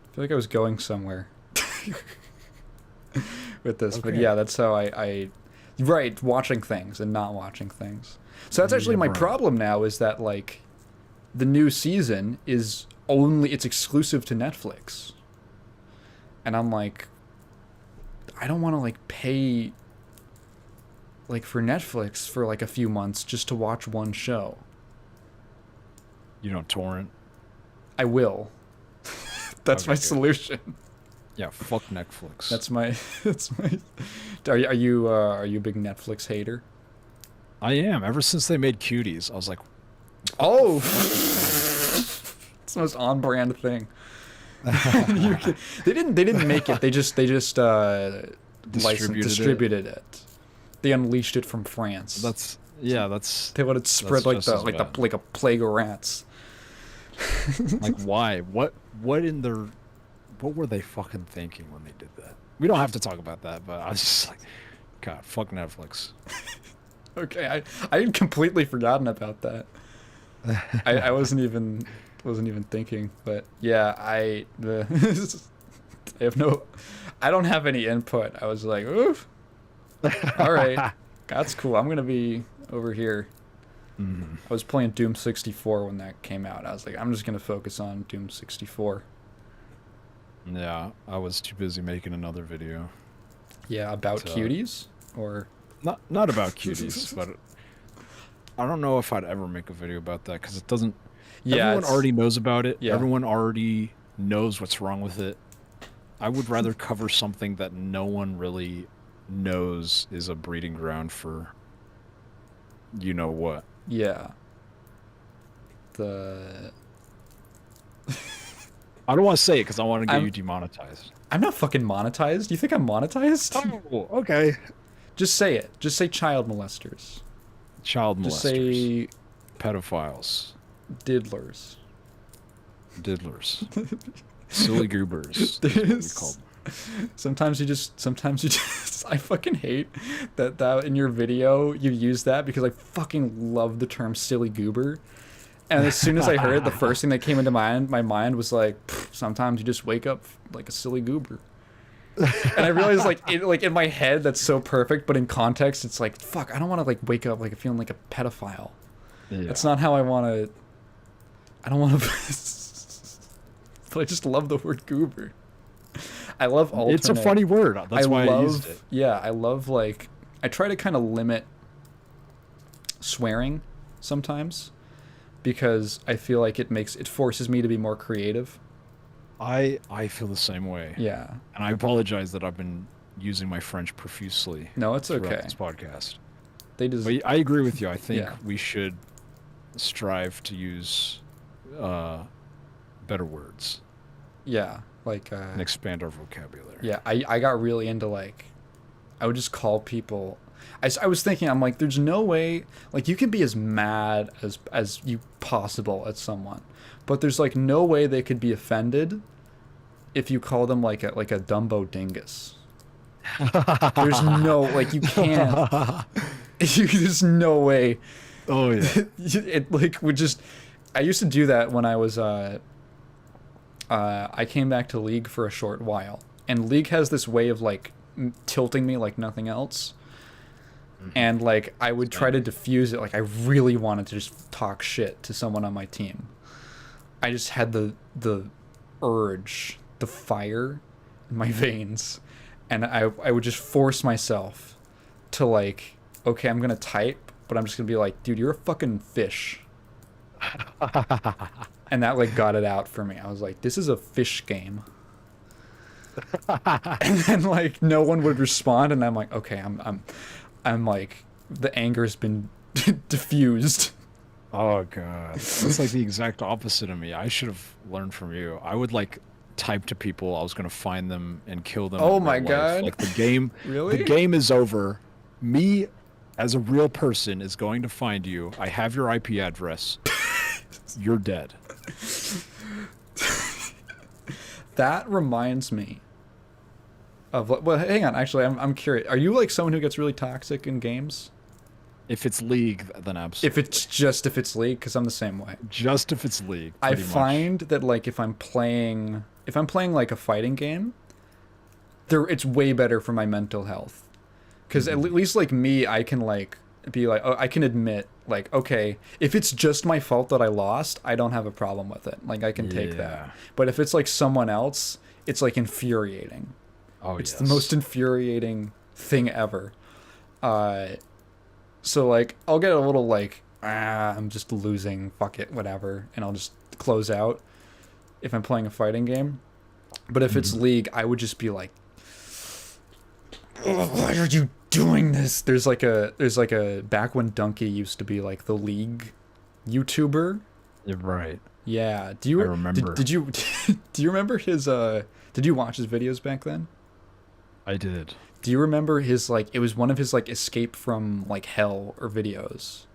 I feel like I was going somewhere with this, but Okay. yeah, that's how I right, watching things and not watching things. So that's actually Yeah, my right. problem now, is that like the new season is only, it's exclusive to Netflix. And I'm like, I don't want to like pay like for Netflix for like a few months just to watch one show. You don't torrent? I will. That's Okay, my good. solution. Yeah, fuck Netflix. That's my that's my are you a big Netflix hater? I am. Ever since they made Cuties, I was like, Oh. It's the most on brand thing. They didn't make it. They just distributed it. They unleashed it from France. that's They let it spread like just as bad. like a plague of rats. Like, why? What were they fucking thinking when they did that? We don't have to talk about that, but I was just like, God, fuck Netflix. Okay, I had completely forgotten about that. I wasn't even thinking, but yeah, I don't have any input. I was like, oof. All right, that's cool. I'm gonna be over here. Mm-hmm. I was playing Doom 64 when that came out. I was like, I'm just gonna focus on Doom 64. Yeah, I was too busy making another video. Yeah, about cuties, or Not about Cuties, but I don't know if I'd ever make a video about that because it doesn't. yeah, Everyone already knows about it. Yeah. Everyone already knows what's wrong with it. I would rather cover something that no one really knows is a breeding ground for you know what. Yeah. The I don't want to say it because I want to get you demonetized. I'm not fucking monetized. You think I'm monetized? Oh, okay. Just say it. Just say child molesters. Child molesters. Just say pedophiles. diddlers. Diddlers. Silly goobers. Is what we call them. Sometimes you just I fucking hate that in your video you use that, because I fucking love the term silly goober. And as soon as I heard it, the first thing that came into my mind was like, sometimes you just wake up like a silly goober. And I realized like in my head that's so perfect, but in context it's like, fuck, I don't want to like wake up like feeling like a pedophile. Yeah. That's not how I want to. I don't want to. But I just love the word goober. I love alternate. It's a funny word. That's why I used it. Yeah, I love, like, I try to kind of limit swearing sometimes, because I feel like it forces me to be more creative. I feel the same way. Yeah. And I apologize that I've been using my French profusely. No, it's throughout okay. This podcast. They just. But I agree with you. I think Yeah. we should strive to use better words. Yeah, like. And expand our vocabulary. Yeah, I got really into, like, I would just call people. I was thinking, I'm like, there's no way, like, you can be as mad as you possible at someone, but there's like no way they could be offended if you call them like a Dumbo dingus. There's no, like, you can't. There's no way. Oh yeah. It like would just. I used to do that when I was I came back to League for a short while, and League has this way of like tilting me like nothing else. And like I would try to diffuse it. Like I really wanted to just talk shit to someone on my team. I just had the urge, the fire in my veins, and I would just force myself to like, okay, I'm gonna type, but I'm just gonna be like, dude, you're a fucking fish. And that like got it out for me. I was like, this is a fish game. And then like no one would respond, and I'm like, okay, I'm like, the anger's been diffused. Oh god, that's like the exact opposite of me. I should have learned from you. I would like type to people I was gonna find them and kill them Oh in my real life. god. Like the Really? game is over. Me as a real person is going to find you. I have your IP address. You're dead. That reminds me of, well, hang on, actually, I'm curious. Are you like someone who gets really toxic in games? If it's League, then absolutely. If it's League, because I'm the same way. Just if it's League, I pretty find much. that like if I'm playing like a fighting game, it's way better for my mental health. Because at least like me, I can like be like, oh, I can admit like, okay, if it's just my fault that I lost, I don't have a problem with it. Like I can take that. But if it's like someone else, it's like infuriating. Oh, It's yes. the most infuriating thing ever. So like I'll get a little like, I'm just losing, fuck it, whatever, and I'll just close out if I'm playing a fighting game. But if it's League, I would just be like, oh, why are you doing this? There's like a back when Donkey used to be like the League YouTuber. You're right. Yeah. I remember. Did you do you remember his did you watch his videos back then? I did. Do you remember his like it was one of his like escape from like hell or videos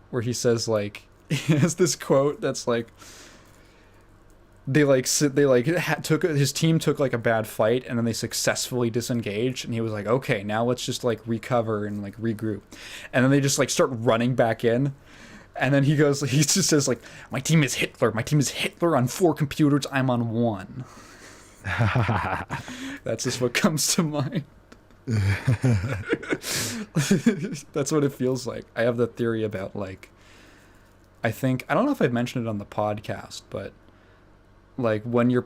where he says like he has this quote that's like took his team took like a bad fight and then they successfully disengaged and he was like, okay, now let's just like recover and like regroup, and then they just like start running back in, and then he just says like, my team is Hitler on 4 computers, I'm on 1. That's just what comes to mind. That's what it feels like. I have the theory about like, I don't know if I've mentioned it on the podcast, but like when you're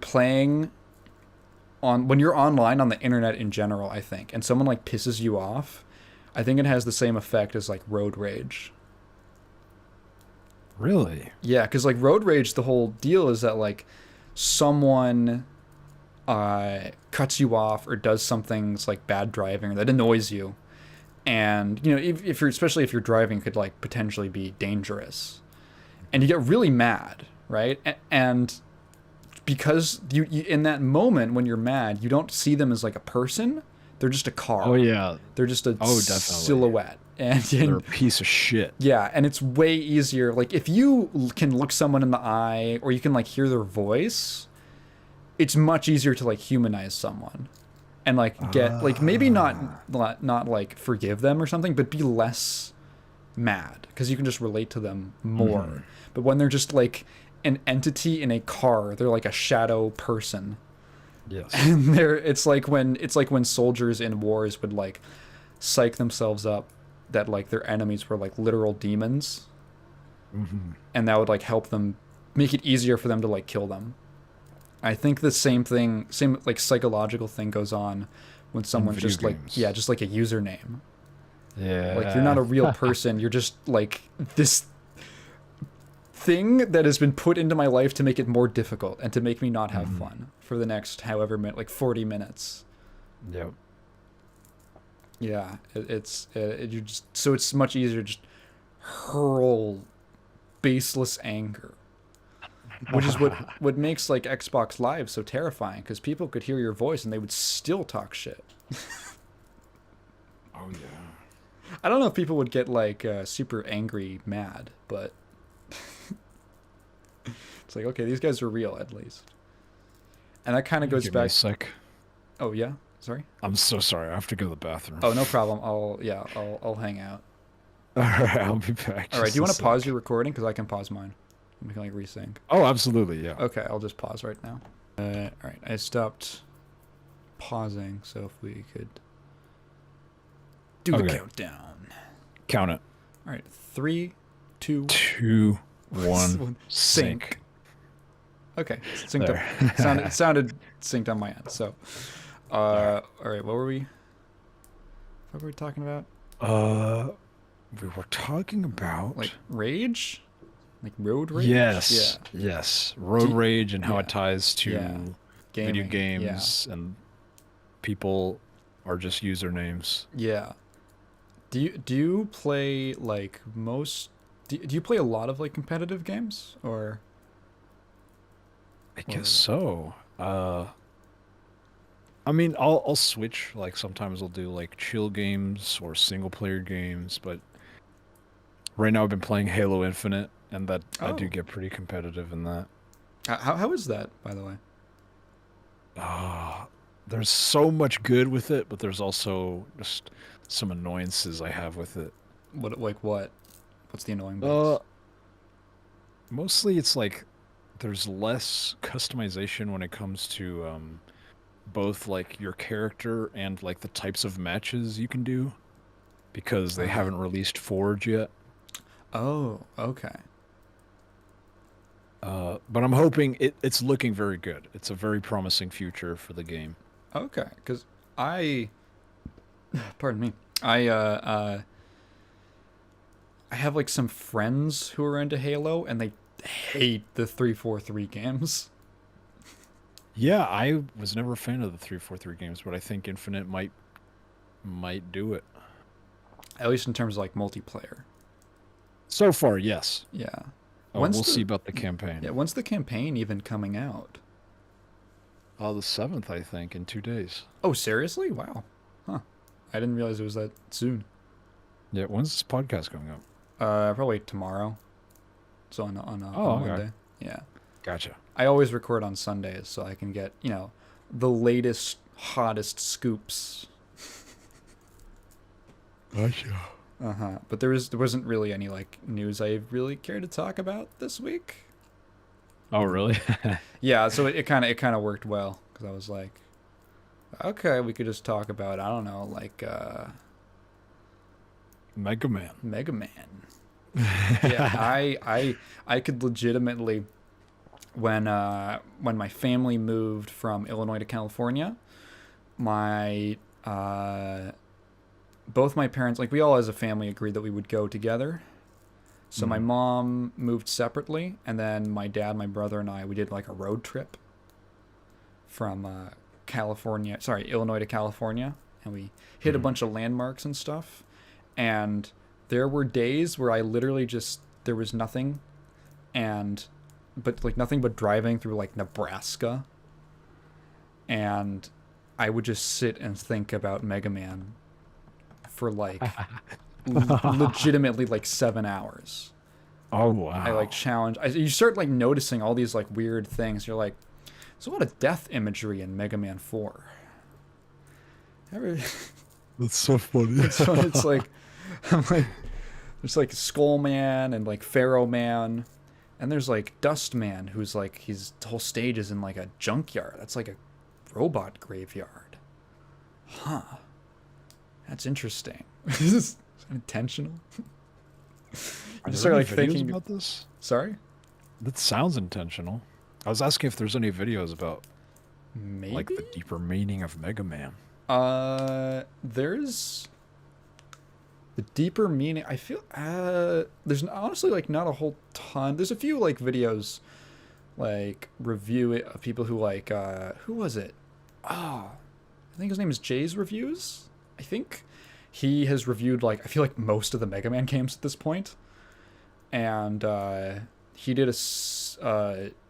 online on the internet in general, I think, and someone like pisses you off, I think it has the same effect as like road rage. Really? Yeah, because like road rage, the whole deal is that like someone cuts you off or does something like bad driving that annoys you, and you know if you're especially if you're driving, could like potentially be dangerous, and you get really mad, right? And because you in that moment when you're mad, you don't see them as like a person. They're just a car. Oh yeah. They're just a Oh, definitely. silhouette. And They're a piece of shit. yeah, and it's way easier. Like if you can look someone in the eye or you can like hear their voice, it's much easier to like humanize someone and like get like maybe not like forgive them or something, but be less mad because you can just relate to them more. But when they're just like an entity in a car, they're like a shadow person. Yes. And it's like when soldiers in wars would like psych themselves up that like their enemies were like literal demons, and that would like help them make it easier for them to like kill them. I think the same like psychological thing goes on when someone's just like just like a username. Yeah. Like you're not a real person, you're just like this thing that has been put into my life to make it more difficult and to make me not have fun for the next however minute, like 40 minutes. Yep. Yeah, you just so it's much easier to just hurl baseless anger, which is what makes like Xbox Live so terrifying, because people could hear your voice and they would still talk shit. Oh yeah. I don't know if people would get like super angry mad, but it's like, okay, these guys are real at least. And that kind of goes back. Sick. Oh yeah, sorry. I'm so sorry. I have to go to the bathroom. Oh, no problem. I'll hang out. All right, I'll be back. All right, do you want to pause your recording? Because I can pause mine. We can like resync. Oh, absolutely, yeah. Okay, I'll just pause right now. All right, I stopped pausing, so if we could do the countdown. Count it. All right, 3, 2, 2, 1, sync. Okay, synced up. It sounded synced on my end. So, all right, what were we talking about? We were talking about like rage, like road rage. Yes, yes, road rage and how it ties to video games and people are just usernames. Yeah. Do you play like most Do you play a lot of like competitive games I or guess so. I mean, I'll switch. Like sometimes I'll do like chill games or single player games, but right now I've been playing Halo Infinite, and that I do oh, get pretty competitive in that. how is that, by the way? Ah, there's so much good with it, but there's also just some annoyances I have with it. What? What's the annoying Uh, bits? Mostly it's like there's less customization when it comes to both like your character and like the types of matches you can do because they Uh, haven't released Forge yet. oh, okay. But I'm hoping it's looking very good. It's a very promising future for the game. Okay, because I, pardon me, I I have like some friends who are into Halo, and they hate the 343 games. Yeah, I was never a fan of the 343 games, but I think Infinite might do it. At least in terms of like multiplayer. So far, yes. Yeah. When's We'll see the about the campaign. yeah? When's the campaign even coming out? The 7th, I think, in 2 days. Oh, seriously? Wow. Huh. I didn't realize it was that soon. Yeah, when's this podcast going up? Probably tomorrow. So on Oh, okay. Monday. Yeah. Gotcha. I always record on Sundays so I can get, the latest hottest scoops. Gotcha. Uh-huh. But there wasn't really any like news I really care to talk about this week. Oh, really? Yeah, so it kind of worked well cuz I was like, okay, we could just talk about, I don't know, like Mega Man. Mega Man. Yeah, I could legitimately when my family moved from Illinois to California, my both my parents, like we all as a family agreed that we would go together. So my Mhm. mom moved separately, and then my dad, my brother, and we did like a road trip from Illinois to California, and we hit a Mhm. bunch of landmarks and stuff. And there were days where I literally just there was nothing, and but like nothing but driving through like Nebraska, and I would just sit and think about Mega Man for like legitimately like 7 hours. Oh, I like wow. you start like noticing all these like weird things. You're like, there's a lot of death imagery in Mega Man 4. Ever, That's so funny. it's like, I'm like, there's like Skull Man and like Pharaoh Man, and there's like Dust Man, who's like his whole stage is in like a junkyard. That's like a robot graveyard. Huh. That's interesting. Is this intentional? Are You just there start any like videos thinking. about this? Sorry. That sounds intentional. I was asking if there's any videos about like Maybe. the deeper meaning of Mega Man. There's the deeper meaning. I feel there's honestly like not a whole ton. There's a few like videos, like review it of people who like who was it? Oh, I think his name is Jay's Reviews. I think he has reviewed like I feel like most of the Mega Man games at this point, and he did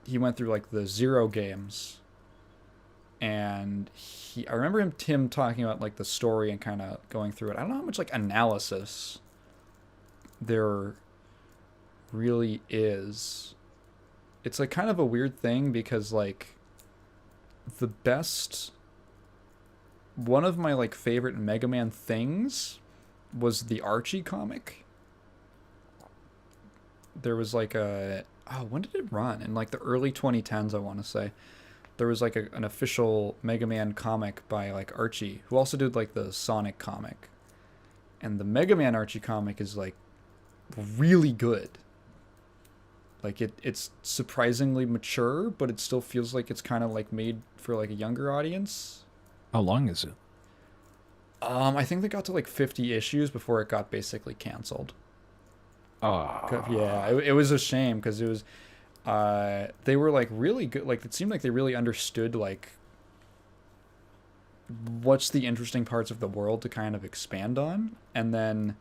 he went through like the Zero games, and I remember him talking about like the story and kind of going through it. I don't know how much like analysis there really is. It's like kind of a weird thing because like the best one of my like favorite Mega Man things was the Archie comic. There was like when did it run? In like the early 2010s, I want to say. There was like an official Mega Man comic by like Archie, who also did like the Sonic comic. And the Mega Man Archie comic is like really good. Like it's surprisingly mature, but it still feels like it's kind of like made for like a younger audience. How long is it? I think they got to like 50 issues before it got basically canceled. Yeah, Ah, it was a shame because it was they were like really good. Like it seemed like they really understood like what's the interesting parts of the world to kind of expand on, and then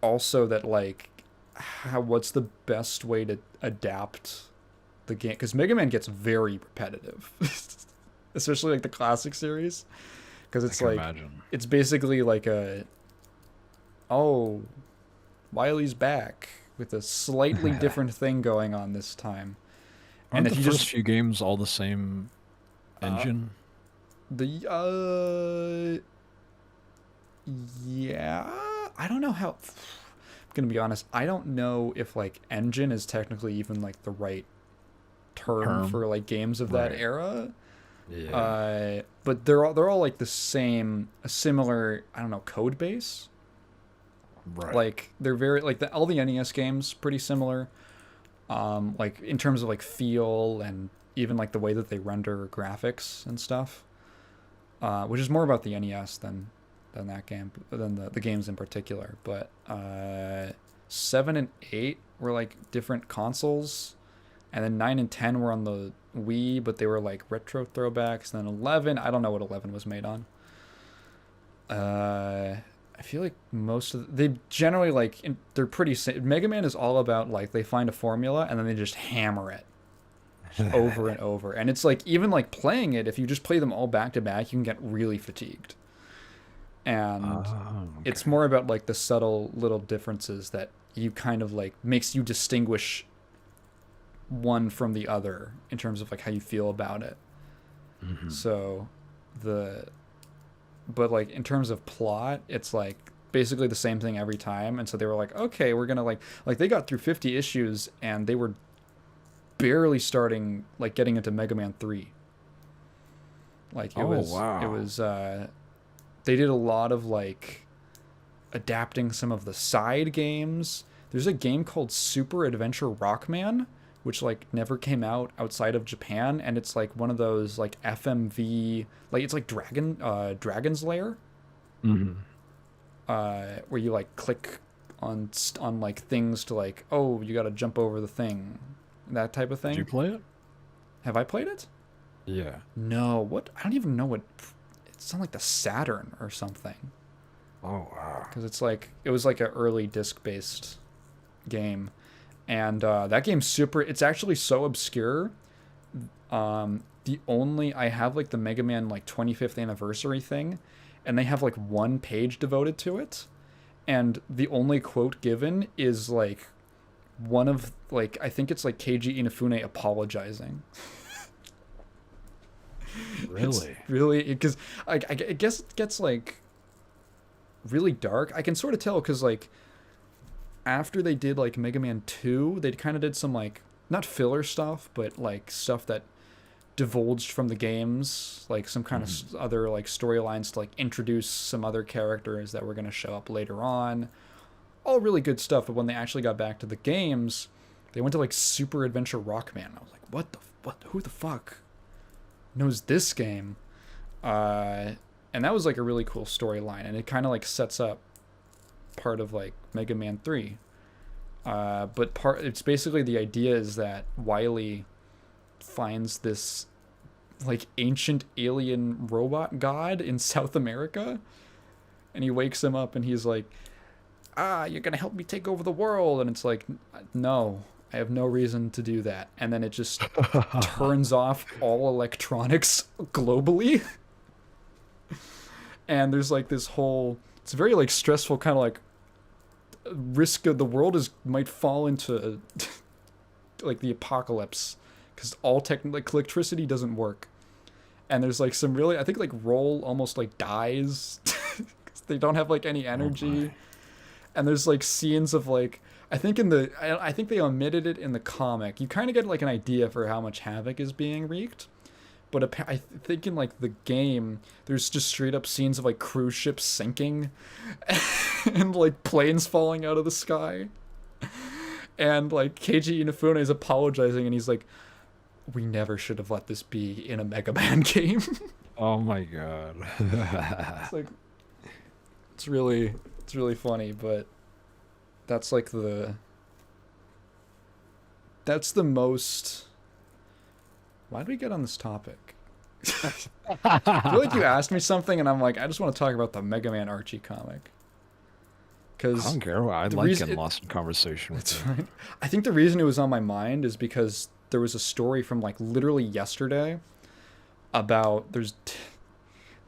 also that like what's the best way to adapt the game, because Mega Man gets very repetitive, especially like the classic series, because it's like imagine. it's basically like a oh, Wily's back with a slightly different thing going on this time. And Aren't if the you first just few games all the same uh, engine? the yeah, I don't know how. I'm gonna be honest. I don't know if like engine is technically even like the right term Term? for like games of that Right. era. Yeah. But they're all like the same, a similar, I don't know, code base. Right. Like they're very like all the NES games pretty similar. Like in terms of like feel and even like the way that they render graphics and stuff. Which is more about the NES than that game, than the games in particular. But 7 and 8 were like different consoles, and then 9 and 10 were on the Wii, but they were like retro throwbacks. And then 11, I don't know what 11 was made on. I feel like most of they generally like they're pretty. Mega Man is all about like they find a formula and then they just hammer it over and over. And it's like even like playing it, if you just play them all back to back, you can get really fatigued. And Okay. it's more about like the subtle little differences that you kind of like makes you distinguish one from the other in terms of like how you feel about it. Mm-hmm. So the but like in terms of plot, it's like basically the same thing every time. And so they were like, okay, we're gonna like they got through 50 issues and they were barely starting like getting into Mega Man 3. Like it was wow. it was they did a lot of like adapting some of the side games. There's a game called Super Adventure Rockman, which like never came out outside of Japan, and it's like one of those like FMV, like it's like Dragon's Lair, Mm-hmm. where you like click on like things to like, oh, you got to jump over the thing, that type of Did you thing. play it? Have I played it? Yeah. No. What? I don't even know what. It's on like the Saturn or something. Oh wow. Because it's like it was like an early disc based game, and that game's super. It's actually so obscure. The only I have like the Mega Man like 25th anniversary thing, and they have like one page devoted to it, and the only quote given is like one of like I think it's like Keiji Inafune apologizing. It's Really? really because I guess it gets like really dark. I can sort of tell because like after they did like Mega Man 2, they kind of did some like not filler stuff, but like stuff that divulged from the games, like some kind Mm-hmm. of other like storylines to like introduce some other characters that were going to show up later on. All really good stuff, but when they actually got back to the games, they went to like Super Adventure Rockman. I was like, what who the fuck knows this game? And that was like a really cool storyline, and it kind of like sets up part of like Mega Man 3. But it's basically the idea is that Wily finds this like ancient alien robot god in South America, and he wakes him up and he's like, you're gonna help me take over the world. And it's like, no, I have no reason to do that. And then it just turns off all electronics globally. And there's like this whole, it's very like stressful kind of like risk of the world is might fall into like the apocalypse because all like electricity doesn't work. And there's like some really, I think like Roll almost like dies because they don't have like any Oh energy. my. And there's like scenes of like, I think I think they omitted it in the comic. You kind of get like an idea for how much havoc is being wreaked. But I think in like the game, there's just straight up scenes of like cruise ships sinking and like planes falling out of the sky. And like Keiji Inafune is apologizing and he's like, we never should have let this be in a Mega Man game. Oh my god. It's like, it's really funny, but that's like that's the most. Why did we get on this topic? I feel like you asked me something and I'm like, I just want to talk about the Mega Man Archie comic. Because I don't care. I like getting lost in conversation with you. Fine. I think the reason it was on my mind is because there was a story from like literally yesterday about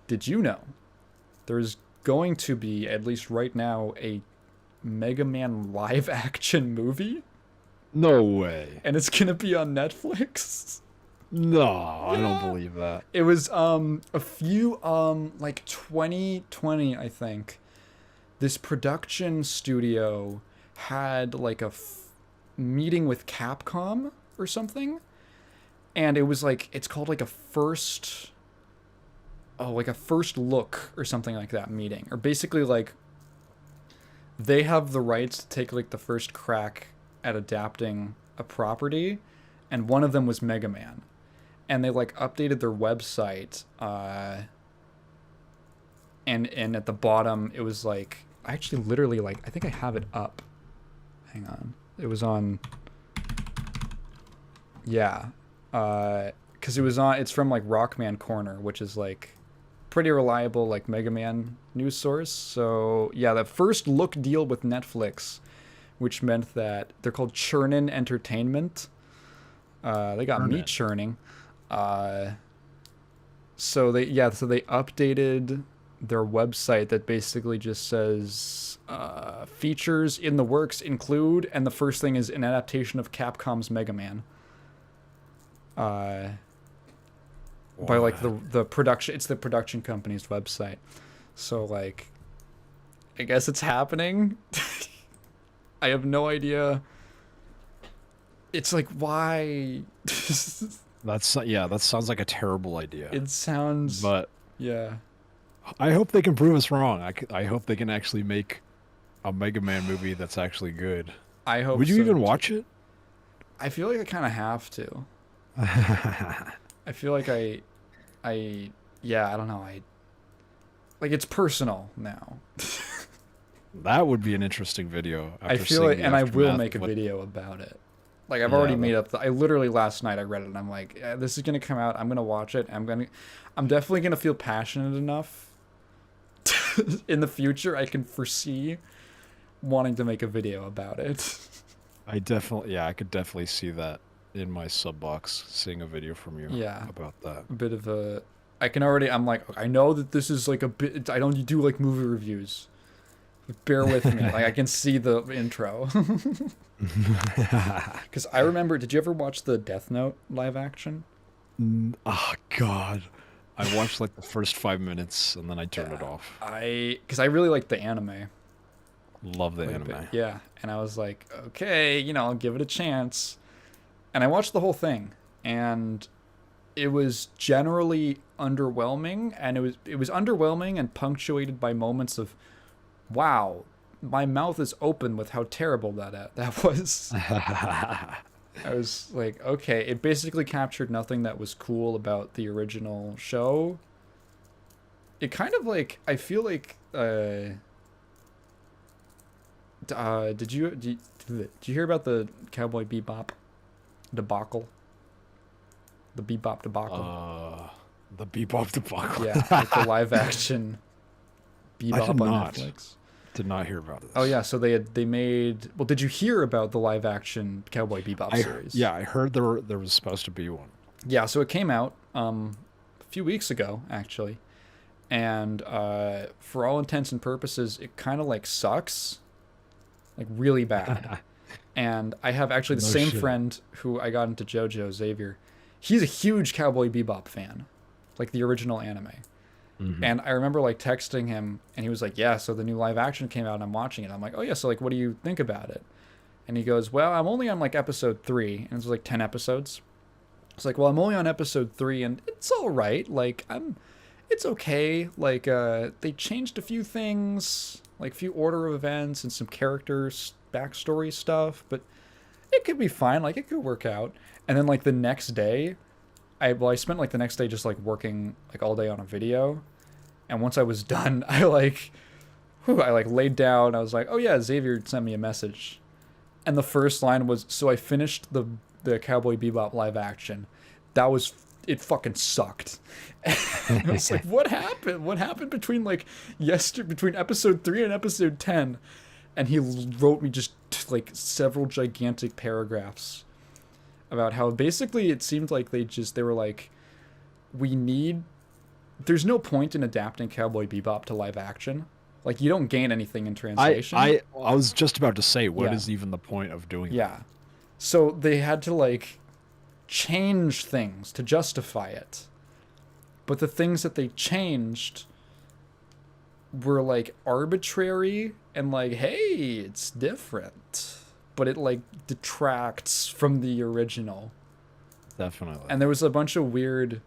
did you know there's going to be, at least right now, a Mega Man live action movie? No way. And it's gonna be on Netflix. No, yeah. I don't believe that. It was a few like 2020, I think. This production studio had like a meeting with Capcom or something, and it was like, it's called like a first look or something like that meeting, or basically like they have the rights to take like the first crack at adapting a property, and one of them was Mega Man, and they like updated their website, and at the bottom it was like, I actually literally, like, I think I have it up. Hang on. It was on, yeah, because it's from like Rockman Corner, which is like pretty reliable like Mega Man news source. So yeah, the first look deal with Netflix, which meant that they're called Churnin Entertainment. They got me churning. So they updated their website that basically just says features in the works include, and the first thing is an adaptation of Capcom's Mega Man. By like the production, it's the production company's website. So like, I guess it's happening. I have no idea. It's like, why? That sounds like a terrible idea. It sounds, but yeah. I hope they can prove us wrong. I hope they can actually make a Mega Man movie that's actually good. I hope. Would you even watch it? I feel like I kind of have to. I feel like I don't know. Like, it's personal now. That would be an interesting video. I feel like, and I will make a video about it. Like, I've already made up. I literally last night I read it and I'm like, this is gonna come out. I'm gonna watch it. I'm definitely gonna feel passionate enough. In the future, I can foresee wanting to make a video about it. I could definitely see that in my sub box, seeing a video from you. Yeah, about that. A bit of a. I'm like, I know that this is like a bit. I don't do like movie reviews. Bear with me. Like, I can see the intro. Because I remember, did you ever watch the Death Note live action? Oh, God. I watched like the first 5 minutes and then I turned it off. Because I really liked the anime. Love the anime. Yeah. And I was like, okay, I'll give it a chance. And I watched the whole thing. And it was generally underwhelming. And it was underwhelming and punctuated by moments of, wow, my mouth is open with how terrible that was. I was like, okay, it basically captured nothing that was cool about the original show. It kind of like, I feel like, did you hear about the Cowboy Bebop debacle? The Bebop debacle. The Bebop debacle. Yeah, like the live action Bebop on Netflix. Did not hear about this. Oh yeah, so they made. Well, did you hear about the live action Cowboy Bebop series? Yeah, I heard there was supposed to be one. Yeah, so it came out a few weeks ago actually, and for all intents and purposes, it kind of like sucks, like really bad. And I have actually the same friend who I got into JoJo, Xavier. He's a huge Cowboy Bebop fan, like the original anime. Mm-hmm. And I remember like texting him and he was like, yeah, so the new live action came out and I'm watching it. I'm like, oh yeah, so like what do you think about it? And he goes, well, I'm only on like episode 3, and it's like 10 episodes. It's like, well, I'm only on episode 3 and it's all right. Like it's okay. Like they changed a few things, like a few order of events and some characters backstory stuff, but it could be fine. Like it could work out. And then like the next day, I spent like the next day just like working like all day on a video, and once I was done, I laid down. I was like, oh yeah, Xavier sent me a message, and the first line was, so I finished the Cowboy Bebop live action. It fucking sucked. And I was like, what happened? What happened between like between episode 3 and episode 10? and he wrote me just like several gigantic paragraphs about how basically it seemed like they were like, there's no point in adapting Cowboy Bebop to live action. Like, you don't gain anything in translation. I was just about to say, what Yeah. is even the point of doing that? Yeah. So they had to like change things to justify it. But the things that they changed were like arbitrary and like, hey, it's different. But it like detracts from the original. Definitely. And there was a bunch of weird.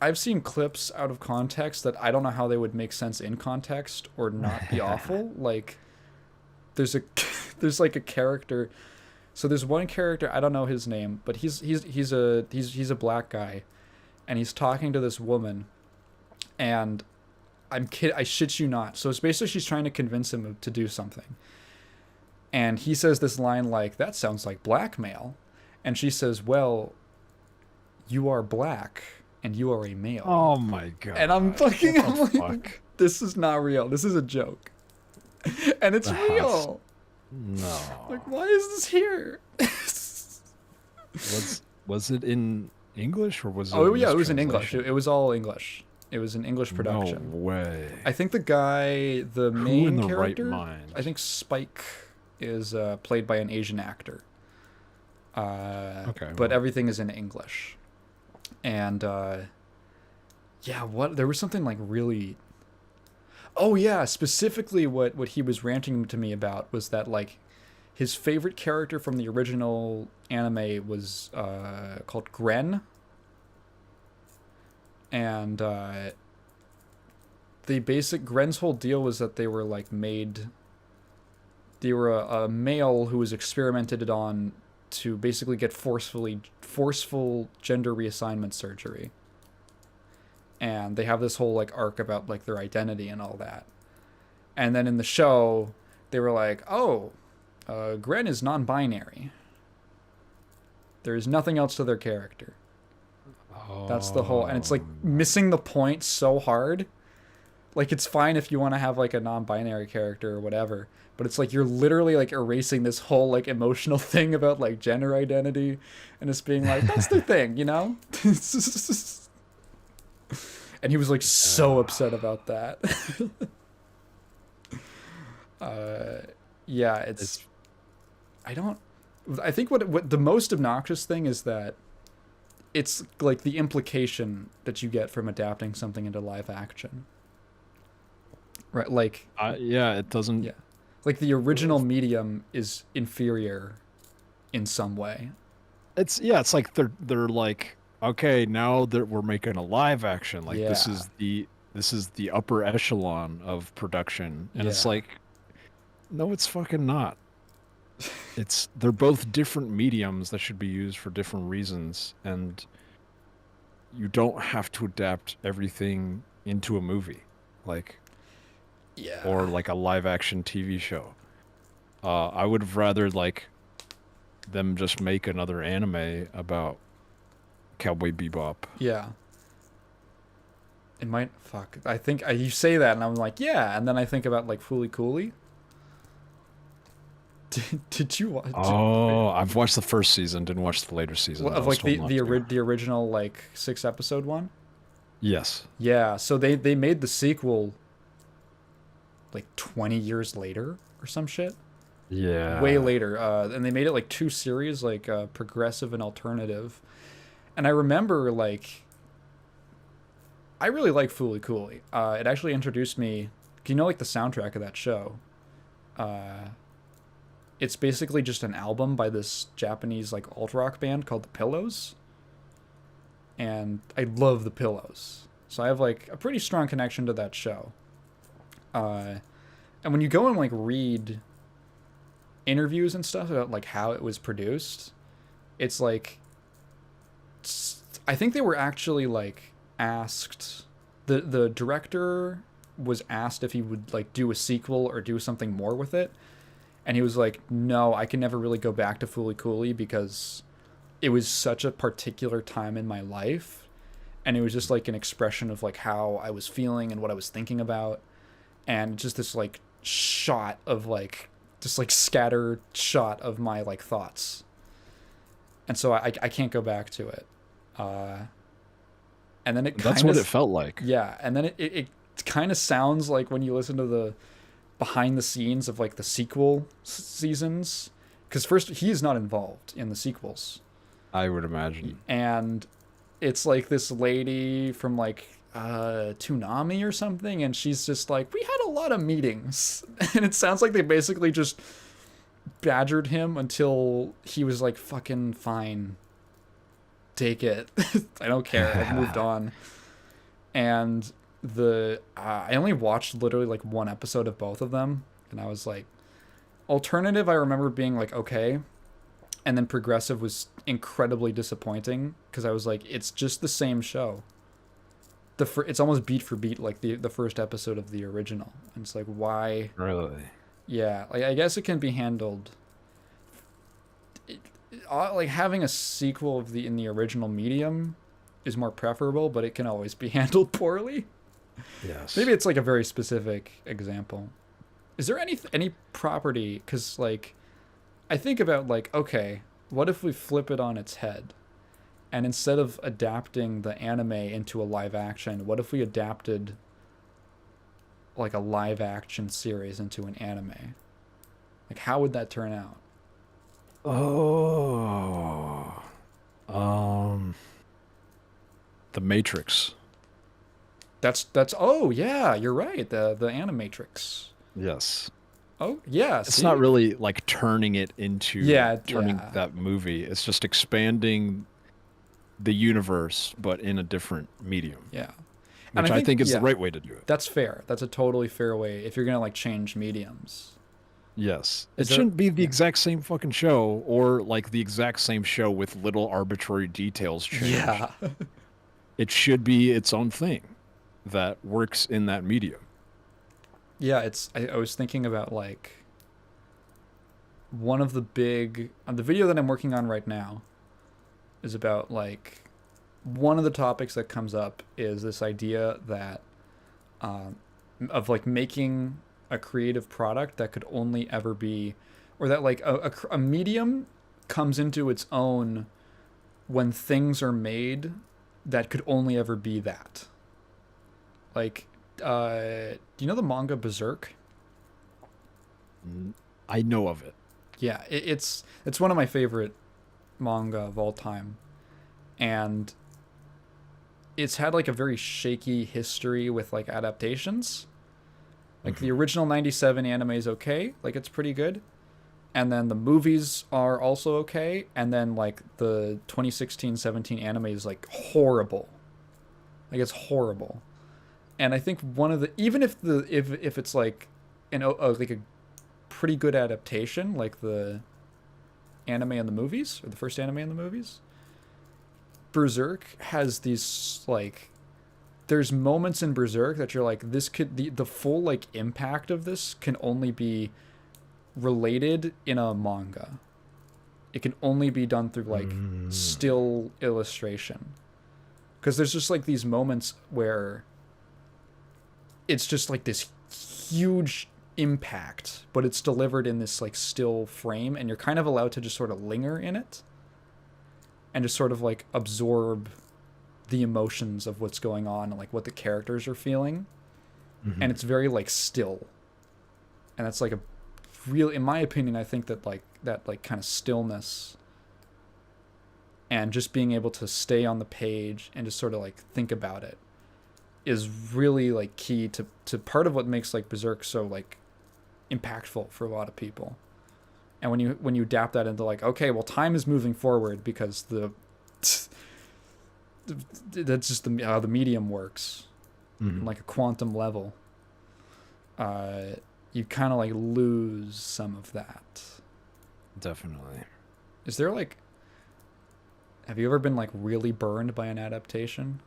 I've seen clips out of context that I don't know how they would make sense in context or not be awful. Like, there's like a character. So there's one character, I don't know his name, but he's a black guy, and he's talking to this woman, and I shit you not. So it's basically she's trying to convince him to do something, and he says this line like, "That sounds like blackmail," and she says, "Well, you are black and you are a male." Oh my god! And I'm like, this is not real. This is a joke, and it's real. No. Like, why is this here? Was it in English or was it? Oh yeah, it was in English. It was all English. It was an English production. No way. I think the guy, the main in the character, right mind? I think Spike, is played by an Asian actor. Okay. But everything is in English. And yeah, there was something like really. Oh yeah, specifically what he was ranting to me about was that like his favorite character from the original anime was called Gren. And Gren's whole deal was that they were like they were a male who was experimented on to basically get forceful gender reassignment surgery. And they have this whole like arc about like their identity and all that. And then in the show, they were like, "Oh, Gren is non-binary. There's nothing else to their character." That's the whole, and it's like missing the point so hard. Like, it's fine if you want to have like a non-binary character or whatever, but it's like you're literally like erasing this whole like emotional thing about like gender identity, and it's being like, that's their thing, you know? And he was like so upset about that. Yeah, I think what the most obnoxious thing is that it's like the implication that you get from adapting something into live action. Right, like yeah, it doesn't. Yeah, like the original medium is inferior in some way. It's like they're like, okay, now that we're making a live action, like this is the upper echelon of production, and it's like, no, it's fucking not. They're both different mediums that should be used for different reasons, and you don't have to adapt everything into a movie, like, or like a live action TV show. I would have rather like them just make another anime about Cowboy Bebop. Yeah. It might I think you say that and I'm like, yeah, and then I think about like Fooly Cooly. Did you watch? I've watched the first season, didn't watch the later season. Of like the original like 6-episode one? Yes. Yeah, so they made the sequel like 20 years later or some shit. Yeah. Way later. And they made it like 2 series, like progressive and alternative. And I remember like I really like Fooly Cooly. It actually introduced me, you know, like the soundtrack of that show. It's basically just an album by this Japanese like alt rock band called The Pillows. And I love The Pillows. So I have like a pretty strong connection to that show. And when you go and like read interviews and stuff about like how it was produced, it's like, I think they were actually like asked, the director was asked if he would like do a sequel or do something more with it. And he was like, no, I can never really go back to Fooly Cooly because it was such a particular time in my life. And it was just like an expression of like how I was feeling and what I was thinking about. And just this like shot of like just like scatter shot of my like thoughts, and so I can't go back to it. And then that's what it felt like. Yeah, and then it kind of sounds like when you listen to the behind the scenes of like the sequel seasons, because first he's not involved in the sequels, I would imagine, and it's like this lady from like Toonami or something, and she's just like, we had a lot of meetings, and it sounds like they basically just badgered him until he was like, fucking fine, take it. I don't care, I've moved on. And I only watched literally like one episode of both of them, and I was like, alternative I remember being like okay, and then progressive was incredibly disappointing because I was like, it's just the same show. It's almost beat for beat like the first episode of the original, and it's like, why? Really? Yeah, like I guess it can be handled. Like having a sequel of in the original medium is more preferable, but it can always be handled poorly. Yes. Maybe it's like a very specific example. Is there any property? Because like, I think about like, okay, what if we flip it on its head? And instead of adapting the anime into a live action, what if we adapted like a live action series into an anime? Like, how would that turn out? Oh, The Matrix. That's oh yeah, you're right. The Animatrix. Yes. Oh yeah. It's not really like turning it into turning yeah. that movie. It's just expanding the universe, but in a different medium. Yeah. Which I think is the right way to do it. That's fair. That's a totally fair way if you're gonna like change mediums. Yes. It shouldn't be the exact same fucking show or like the exact same show with little arbitrary details changed. Yeah. It should be its own thing that works in that medium. Yeah, I was thinking about like one of the big the video that I'm working on right now is about like one of the topics that comes up is this idea that of like making a creative product that could only ever be, or that like a medium comes into its own when things are made that could only ever be that. Like, do you know the manga Berserk? I know of it. Yeah, it's one of my favorite manga of all time, and it's had like a very shaky history with like adaptations. Like the original 97 anime is okay, like it's pretty good, and then the movies are also okay, and then like the 2016-17 anime is like horrible. Like it's horrible. And I think one of the, even if it's like like a pretty good adaptation, like the anime and the movies, or the first anime and the movies, Berserk has these like, there's moments in Berserk that you're like, this could, the full like impact of this can only be related in a manga. It can only be done through like still illustration, because there's just like these moments where it's just like this huge impact, but it's delivered in this like still frame, and you're kind of allowed to just sort of linger in it and just sort of like absorb the emotions of what's going on and like what the characters are feeling. And it's very like still, and that's like a real, in my opinion, I think that like kind of stillness and just being able to stay on the page and just sort of like think about it is really like key to part of what makes like Berserk so like impactful for a lot of people. And when you adapt that into like, okay, well, time is moving forward because that's just how the medium works, like a quantum level. You kind of like lose some of that. Definitely. Is there like, have you ever been like really burned by an adaptation?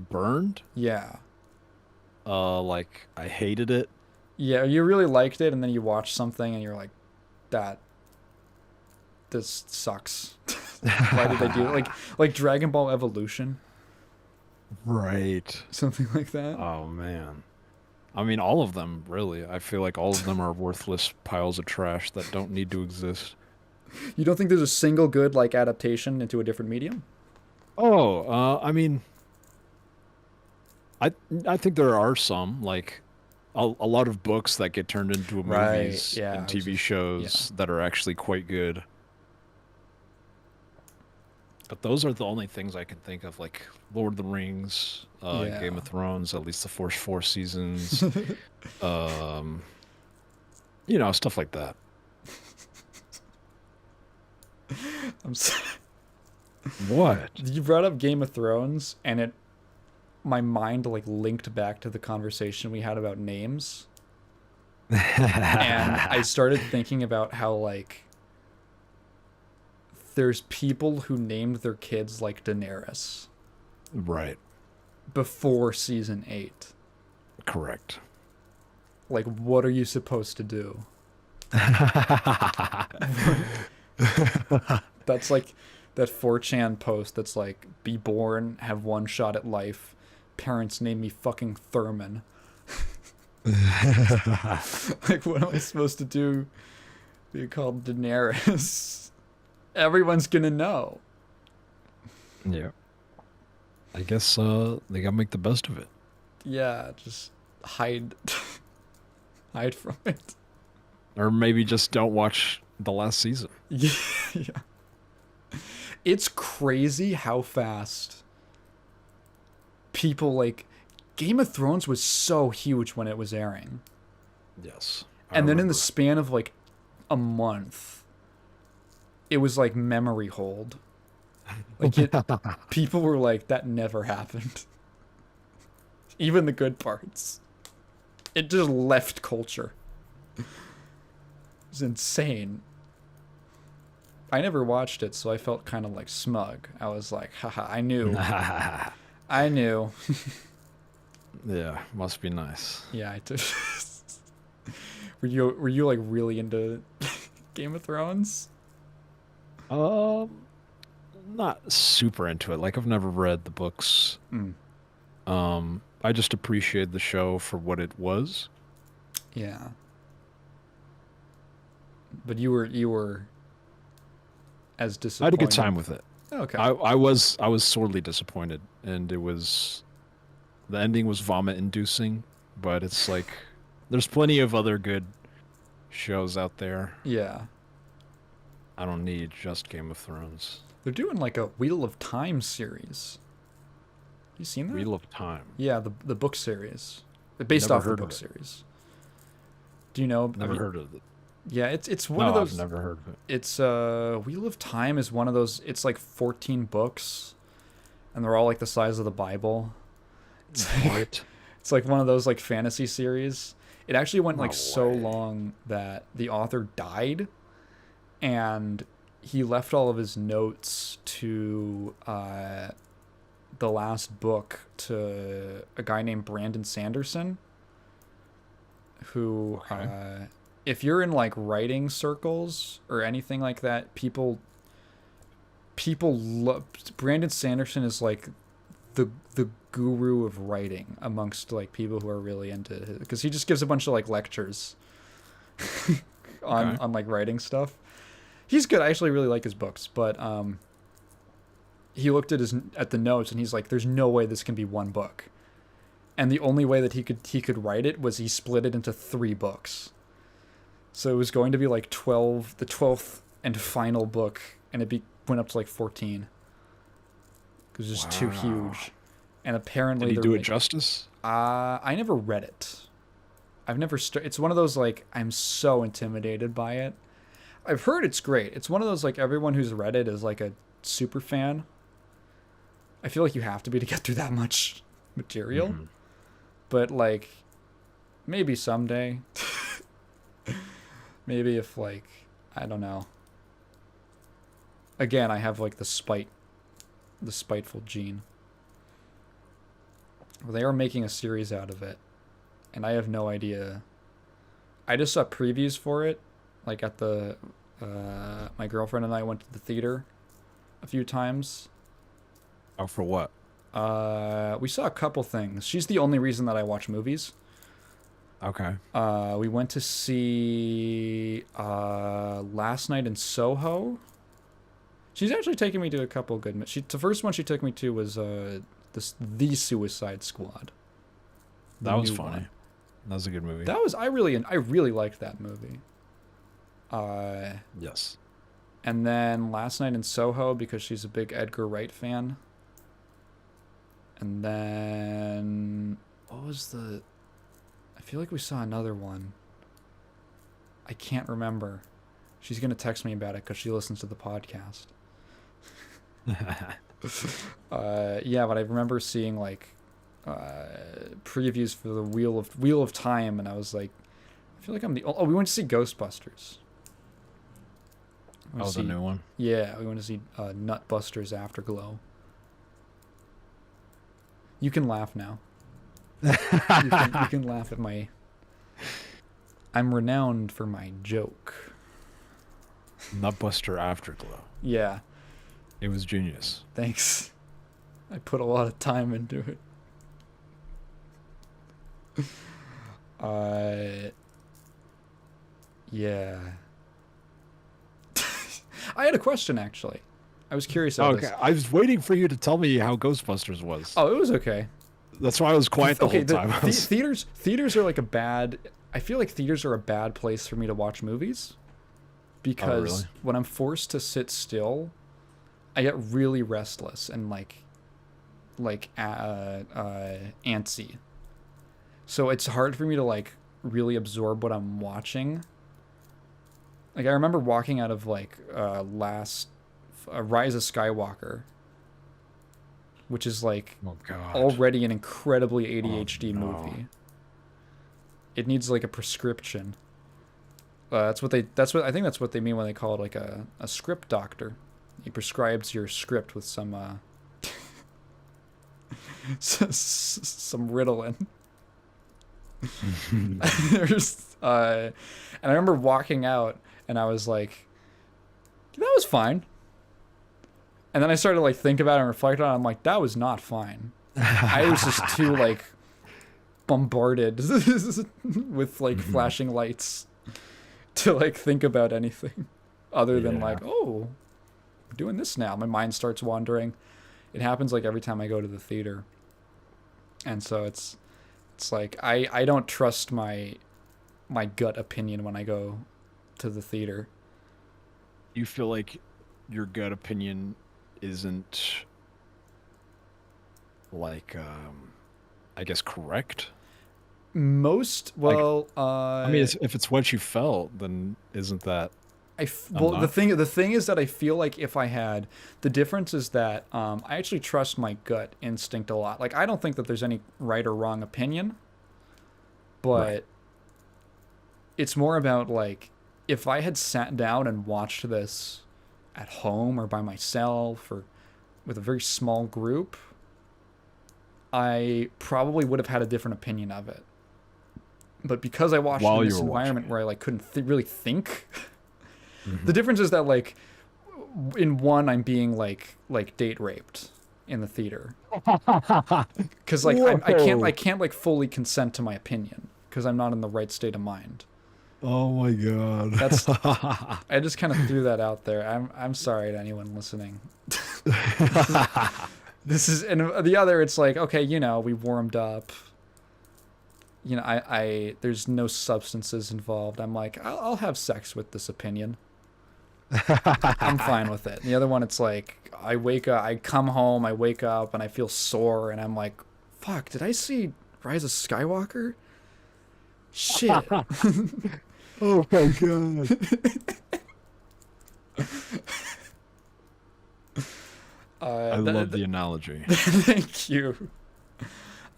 Burned? Yeah. Like I hated it. Yeah, you really liked it, and then you watch something and you're like, this sucks. Why did they do it? Like Dragon Ball Evolution. Right. Something like that. Oh man. I mean, all of them, really. I feel like all of them are worthless piles of trash that don't need to exist. You don't think there's a single good like adaptation into a different medium? Oh, I mean, I I think there are some like a lot of books that get turned into Right. movies Yeah. and I was TV just. Yeah. shows that are actually quite good. But those are the only things I can think of, like Lord of the Rings, Yeah. Game of Thrones, at least the first four seasons, um, stuff like that. I'm. So, What? you brought up Game of Thrones, and my mind like linked back to the conversation we had about names, and I started thinking about how like there's people who named their kids like Daenerys Right. before season 8. Correct. Like, what are you supposed to do? That's like that 4chan post that's like, be born, have one shot at life. Parents name me fucking Thurman. Like, what am I supposed to do? Be called Daenerys. Everyone's gonna know. Yeah. I guess they gotta make the best of it. Yeah, just hide, hide from it. Or maybe just don't watch the last season. Yeah, yeah. It's crazy how fast people like Game of Thrones was so huge when it was airing. Yes. I And then in the remember. span of like a month, it was like memory hold. Like people were like, that never happened. Even the good parts. It just left culture. It was insane. I never watched it, so I felt kind of like smug. I was like, haha, I knew. I knew. Yeah, must be nice. Yeah, I did. Were you like really into Game of Thrones? Um, Not super into it. Like I've never read the books. Mm, I just appreciated the show for what it was. yeah. But you were as I had a good disappointed. time with it. Okay. I was sorely disappointed, and the ending was vomit inducing, but it's like there's plenty of other good shows out there. Yeah. I don't need just Game of Thrones. They're doing like a Wheel of Time series. You seen that? Wheel of Time. Yeah, the book series. Based Never off the heard of book it. series. Do you know? Never heard of it. Yeah, it's one of No, I've those. never heard of it. It's Wheel of Time is one of those. It's like 14 books, and they're all like the size of the Bible. It's like, What? it's like one of those like fantasy series. It actually went like No so way. long that the author died, and he left all of his notes to the last book to a guy named Brandon Sanderson, who Okay. if you're in like writing circles or anything like that, people love Brandon Sanderson is like the guru of writing amongst like people who are really into it because he just gives a bunch of like lectures on Okay. on like writing stuff. He's good. I actually really like his books, but he looked at the notes and he's like, "There's no way this can be one book." And the only way that he could write it was he split it into 3 books. So it was going to be like 12, the 12th and final book, and went up to like 14. It was just too Wow. huge. And apparently Did he they're do it justice? I never read it. I've never it's one of those like I'm so intimidated by it. I've heard it's great. It's one of those like everyone who's read it is like a super fan. I feel like you have to be to get through that much material. Hmm. But like maybe someday. Maybe if like I don't know. Again, I have like the spiteful gene. Well, they are making a series out of it, and I have no idea. I just saw previews for it, like at the. My girlfriend and I went to the theater a few times. Oh, for what? We saw a couple things. She's the only reason that I watch movies. Okay. We went to see Last Night in Soho. She's actually taken me to a couple good. The first one she took me to was The Suicide Squad. That was funny. That was a good movie. I really liked that movie. Yes. And then Last Night in Soho because she's a big Edgar Wright fan. And then what was the? I feel like we saw another one. I can't remember. She's gonna text me about it because she listens to the podcast. Yeah, but I remember seeing like previews for the Wheel of Time, and I was like, I feel like I'm the. Oh, we went to see Ghostbusters. The new one. Yeah, we went to see Nutbusters Afterglow. You can laugh now. you can laugh at my. I'm renowned for my joke. Nutbuster Afterglow. Yeah. It was genius. Thanks. I put a lot of time into it. Yeah. I had a question actually. I was curious about this. I was waiting for you to tell me how Ghostbusters was. Oh, it was okay. That's why I was quiet the whole time. Theaters are like a bad. I feel like theaters are a bad place for me to watch movies, because when I'm forced to sit still, I get really restless and antsy. So it's hard for me to like really absorb what I'm watching. Like I remember walking out of like Rise of Skywalker, which is like already an incredibly ADHD movie. It needs like a prescription. I think that's what they mean when they call it like a script doctor. He prescribes your script with some some Ritalin. And I remember walking out and I was like, that was fine. And then I started to like think about it and reflect on it. I'm like, that was not fine. I was just too like bombarded with like flashing lights to like think about anything other than like, oh, I'm doing this now. My mind starts wandering. It happens like every time I go to the theater. And so it's like I don't trust my gut opinion when I go to the theater. You feel like your gut opinion isn't like I guess correct? I mean, if it's what you felt, then isn't that the thing is that I feel like if I had, the difference is that I actually trust my gut instinct a lot. Like I don't think that there's any right or wrong opinion, but it's more about like if I had sat down and watched this at home or by myself or with a very small group, I probably would have had a different opinion of it. But because I watched it in this environment where I like couldn't really think, the difference is that like in one I'm being like date raped in the theater because like I can't like fully consent to my opinion because I'm not in the right state of mind. Oh my god. I just kind of threw that out there. I'm sorry to anyone listening. This is, and the other, it's like, okay, we warmed up. I there's no substances involved. I'm like, I'll have sex with this opinion. I'm fine with it. And the other one, it's like, I come home, I wake up, and I feel sore, and I'm like, fuck, did I see Rise of Skywalker? Shit. Oh my god. I love the analogy. Thank you.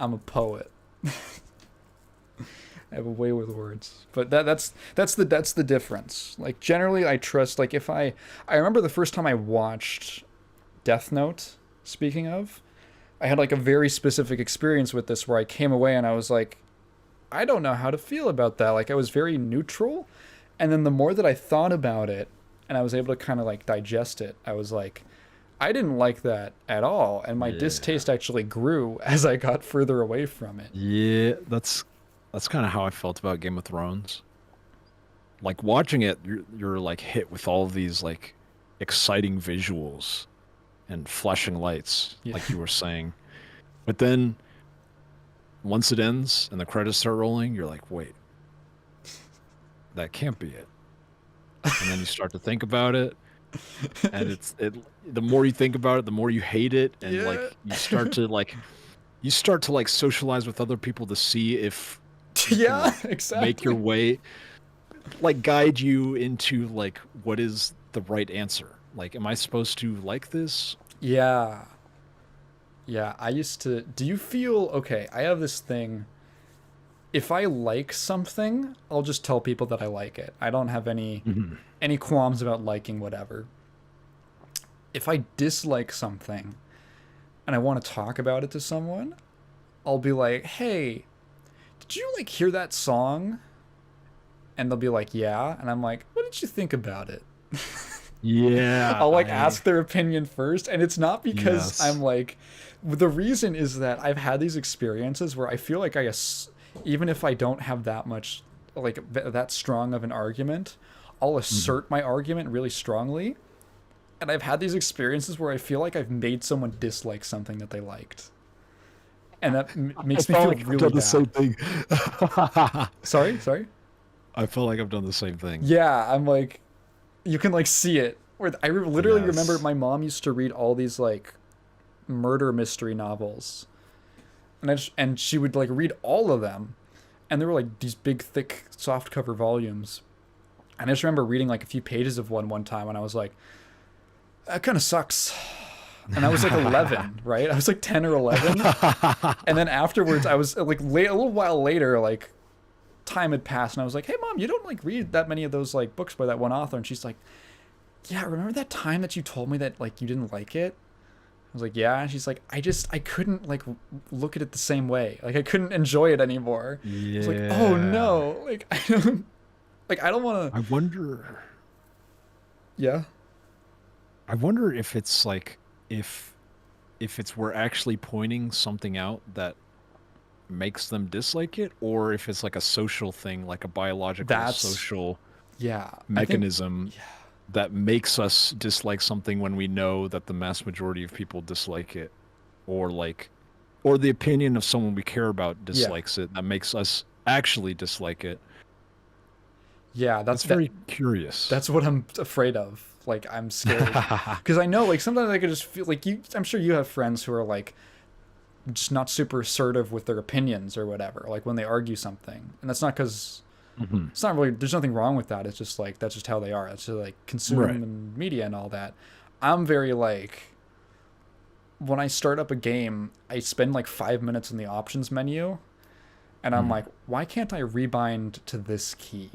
I'm a poet. I have a way with words, but that's the difference. Like generally, I trust. Like if I remember the first time I watched Death Note. Speaking of, I had like a very specific experience with this where I came away and I was like, I don't know how to feel about that. Like I was very neutral, and then the more that I thought about it, and I was able to kind of like digest it, I was like, I didn't like that at all, and my distaste actually grew as I got further away from it. Yeah, that's That's kind of how I felt about Game of Thrones. Like watching it, you're like hit with all of these like exciting visuals and flashing lights, Yeah. like you were saying. But then once it ends and the credits start rolling, you're like, wait, that can't be it. And then you start to think about it, and the more you think about it, the more you hate it, and Yeah. like you start to like socialize with other people to see if Yeah, exactly. make your way, like guide you into like what is the right answer. Like, am I supposed to like this? Yeah. Yeah, I used to. Do you feel okay? I have this thing. If I like something, I'll just tell people that I like it. I don't have Mhm. any qualms about liking whatever. If I dislike something and I want to talk about it to someone, I'll be like, "Hey, did you like hear that song?" And they'll be like, "Yeah." And I'm like, "What did you think about it?" Yeah, I'll like ask their opinion first, and it's not because Yes. I'm like, the reason is that I've had these experiences where I feel like even if I don't have that much like that strong of an argument, I'll assert my argument really strongly. And I've had these experiences where I feel like I've made someone dislike something that they liked, and that makes me I feel feel like I've really done the bad. same thing. Sorry. I feel like I've done the same thing. Yeah, I'm like, you can like see it. Where literally remember Yes. my mom used to read all these like murder mystery novels, and she would like read all of them, and they were like these big thick softcover volumes. And I just remember reading like a few pages of one time, and I was like, that kind of sucks. And I was like 11, right? I was like 10 or 11. And then afterwards, I was like a little while later, like time had passed, and I was like, hey mom, you don't like read that many of those like books by that one author. And she's like, yeah, remember that time that you told me that like you didn't like it? I was like, yeah. And she's like, I couldn't like look at it the same way. Like I couldn't enjoy it anymore. Yeah. I was like, oh no, like I don't want to. I wonder. Yeah. I wonder if it's like if it's we're actually pointing something out that makes them dislike it, or if it's like a social thing, like a biological social yeah mechanism yeah. that makes us dislike something when we know that the mass majority of people dislike it, or the opinion of someone we care about dislikes it, that makes us actually dislike it. Yeah, that's very curious. That's what I'm afraid of. Like I'm scared because I know like sometimes I could just feel like I'm sure you have friends who are like just not super assertive with their opinions or whatever, like when they argue something, and that's not because it's not really, there's nothing wrong with that. It's just like that's just how they are. It's just like consume and media and all that. I'm very like, when I start up a game, I spend like 5 minutes in the options menu, and I'm like, why can't I rebind to this key?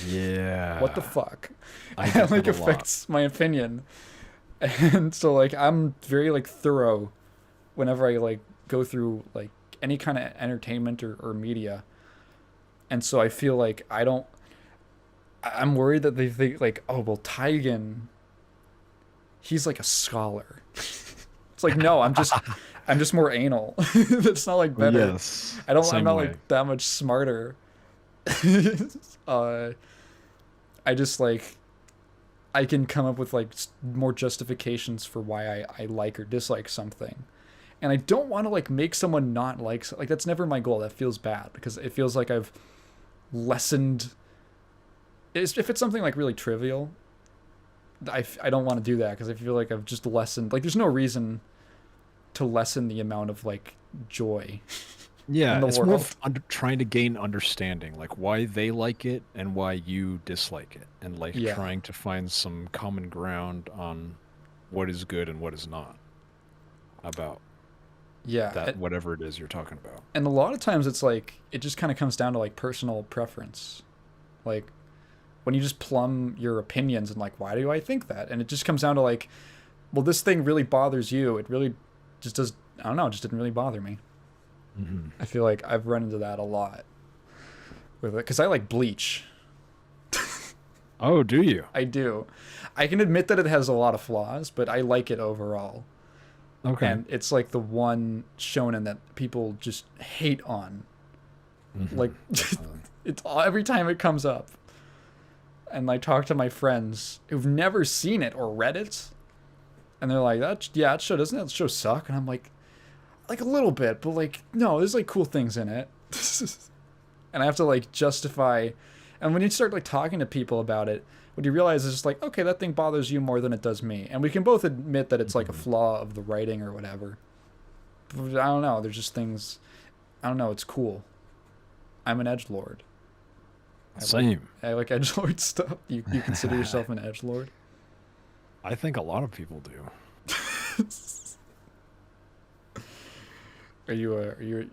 Yeah. What the fuck? It like affects my opinion. And so like I'm very like thorough whenever I like go through like any kind of entertainment or media. And so I feel like I'm worried that they think like, oh well, Taigen, he's like a scholar. It's like, no, I'm just more anal. It's not like better. Yes. I'm not like that much smarter. I just like, I can come up with like more justifications for why I like or dislike something, and I don't want to like make someone not like that's never my goal. That feels bad because it feels like I've lessened. If it's something like really trivial, I don't want to do that because I feel like I've just lessened. Like there's no reason to lessen the amount of like joy. Yeah, it's more of trying to gain understanding, like why they like it and why you dislike it, and like trying to find some common ground on what is good and what is not about that whatever it is you're talking about. And a lot of times it's like it just kind of comes down to like personal preference, like when you just plumb your opinions and like, why do I think that? And it just comes down to like, well, this thing really bothers you. It really just does. I don't know. It just didn't really bother me. I feel like I've run into that a lot with it because I like Bleach. Oh, do you? I do. I can admit that it has a lot of flaws, but I like it overall. Okay. And it's like the one shonen that people just hate on. Like, it's every time it comes up, and I talk to my friends who've never seen it or read it, and they're like, "That yeah, it show doesn't that show suck?" And I'm like a little bit, but like no, there's like cool things in it, and I have to like justify. And when you start like talking to people about it, what you realize is just like, okay, that thing bothers you more than it does me, and we can both admit that it's like a flaw of the writing or whatever. But I don't know. There's just things. I don't know. It's cool. I'm an edgelord. Same. I like edgelord stuff. You consider yourself an edgelord? I think a lot of people do. Are you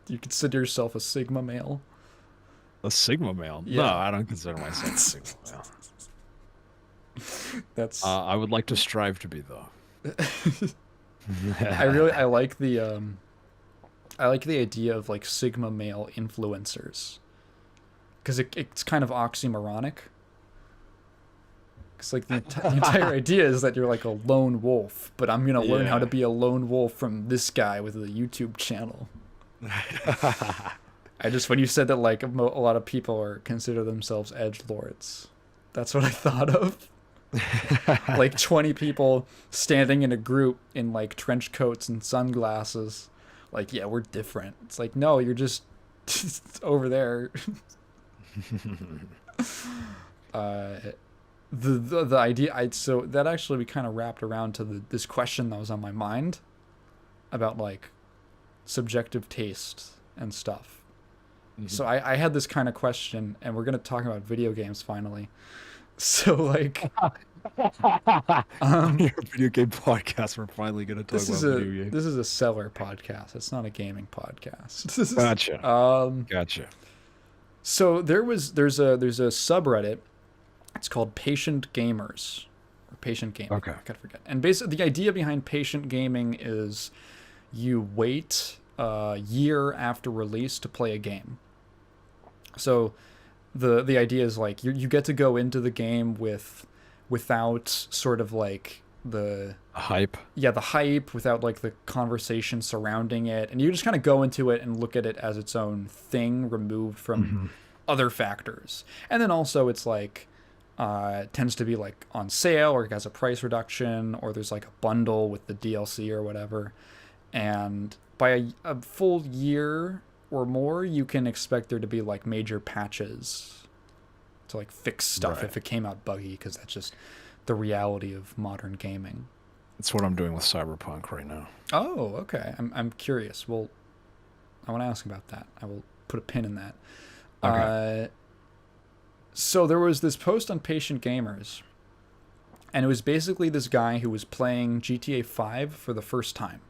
you consider yourself a Sigma male? A Sigma male? Yeah. No, I don't consider myself a Sigma male. That's. I would like to strive to be though. I like the idea of like Sigma male influencers, because it's kind of oxymoronic. Because like the entire idea is that you're like a lone wolf, but I'm gonna learn how to be a lone wolf from this guy with a YouTube channel. When you said that like a lot of people consider themselves edgelords, that's what I thought of. Like 20 people standing in a group in like trench coats and sunglasses, like, yeah, we're different. It's like, no, you're just over there. The idea, so that actually we kind of wrapped around to this question that was on my mind about like subjective taste and stuff. So I had this kind of question, and we're going to talk about video games finally. So like, your video game podcast, we're finally going to talk about video games. This is a Cellar podcast. It's not a gaming podcast. Gotcha. Gotcha. So there's a subreddit. It's called Patient Gamers, or Patient Gaming. Okay. I gotta forget. And basically, the idea behind patient gaming is you wait a year after release to play a game. So the idea is like you get to go into the game without sort of like the hype. Yeah, the hype, without like the conversation surrounding it, and you just kind of go into it and look at it as its own thing, removed from other factors. And then also it's like tends to be like on sale, or it has a price reduction, or there's like a bundle with the DLC or whatever. And by a full year or more, you can expect there to be like major patches to like fix stuff if it came out buggy, because that's just the reality of modern gaming. That's what I'm doing with Cyberpunk right now. Oh, okay. I'm curious. Well, I want to ask about that. I will put a pin in that. Okay. So there was this post on Patient Gamers, and it was basically this guy who was playing GTA 5 for the first time.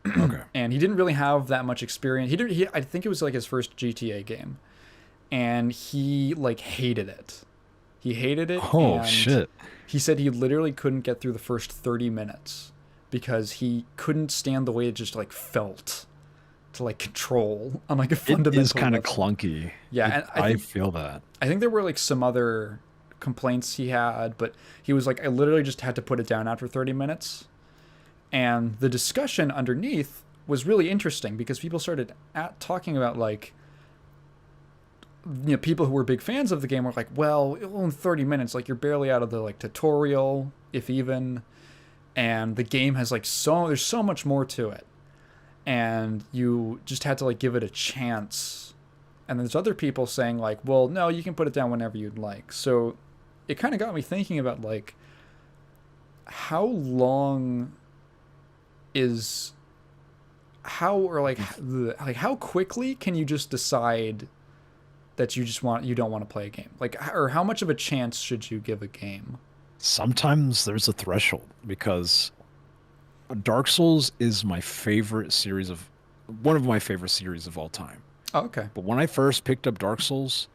Okay. And he didn't really have that much experience. I think it was like his first GTA game, and he like hated it. He hated it. Oh, and shit. He said he literally couldn't get through the first 30 minutes because he couldn't stand the way it just like felt to like control on like a fundamental level. It is kind of clunky. Yeah, and I feel that. I think there were like some other complaints he had, but he was like, I literally just had to put it down after 30 minutes. And the discussion underneath was really interesting, because people started talking about like, you know, people who were big fans of the game were like, well, in 30 minutes, like you're barely out of the like tutorial, if even, and the game has like there's so much more to it, and you just had to like give it a chance. And there's other people saying like, well, no, you can put it down whenever you'd like. So it kind of got me thinking about like, how long is how quickly can you just decide that you don't want to play a game? Like, or how much of a chance should you give a game? Sometimes there's a threshold, because Dark Souls is one of my favorite series of all time. Oh, okay. But when I first picked up Dark Souls,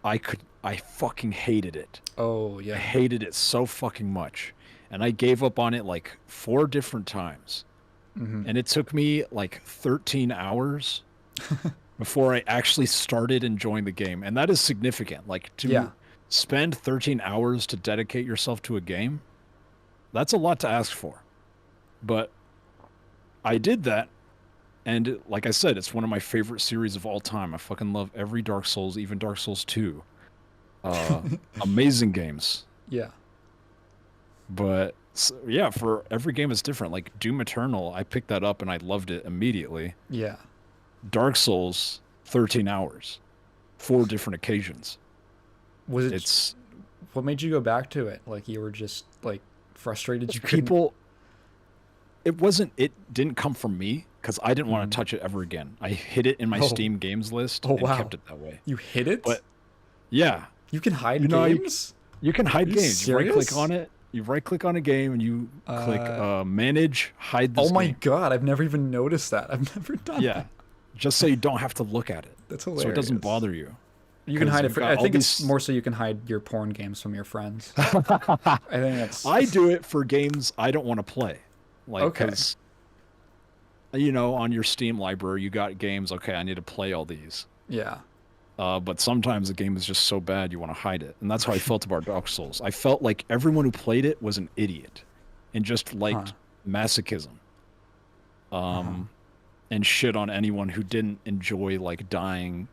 I fucking hated it. Oh, yeah. I hated it so fucking much. And I gave up on it like 4 different times. And it took me like 13 hours before I actually started enjoying the game. And that is significant. Like, to spend 13 hours to dedicate yourself to a game, that's a lot to ask for. But I did that, And like I said, it's one of my favorite series of all time. I fucking love every Dark Souls, even Dark Souls 2. Uh, Amazing games. Yeah. But yeah, for every game it's different. Like Doom Eternal, I picked that up and I loved it immediately. Yeah. Dark Souls, 13 hours, 4 different occasions. Was it? It's What made you go back to it? Like you were just like frustrated you couldn't. people. It didn't come from me because I didn't want to touch it ever again. I hid it in my Steam games list and kept it that way. You hid it? But yeah, you can hide games. You can hide games. Serious? You right click on it. You right click on a game and you click manage, hide this Oh my game. God, I've never even noticed that. I've never done that. Just so you don't have to look at it. That's hilarious. So it doesn't bother you. You can hide it. I think it's more so you can hide your porn games from your friends. I think that's. I do it for games I don't want to play. Like, because, on your Steam library, you got games, okay, I need to play all these. Yeah. But sometimes the game is just so bad you want to hide it. And that's how I felt about Dark Souls. I felt like everyone who played it was an idiot and just liked masochism. And shit on anyone who didn't enjoy, like, dying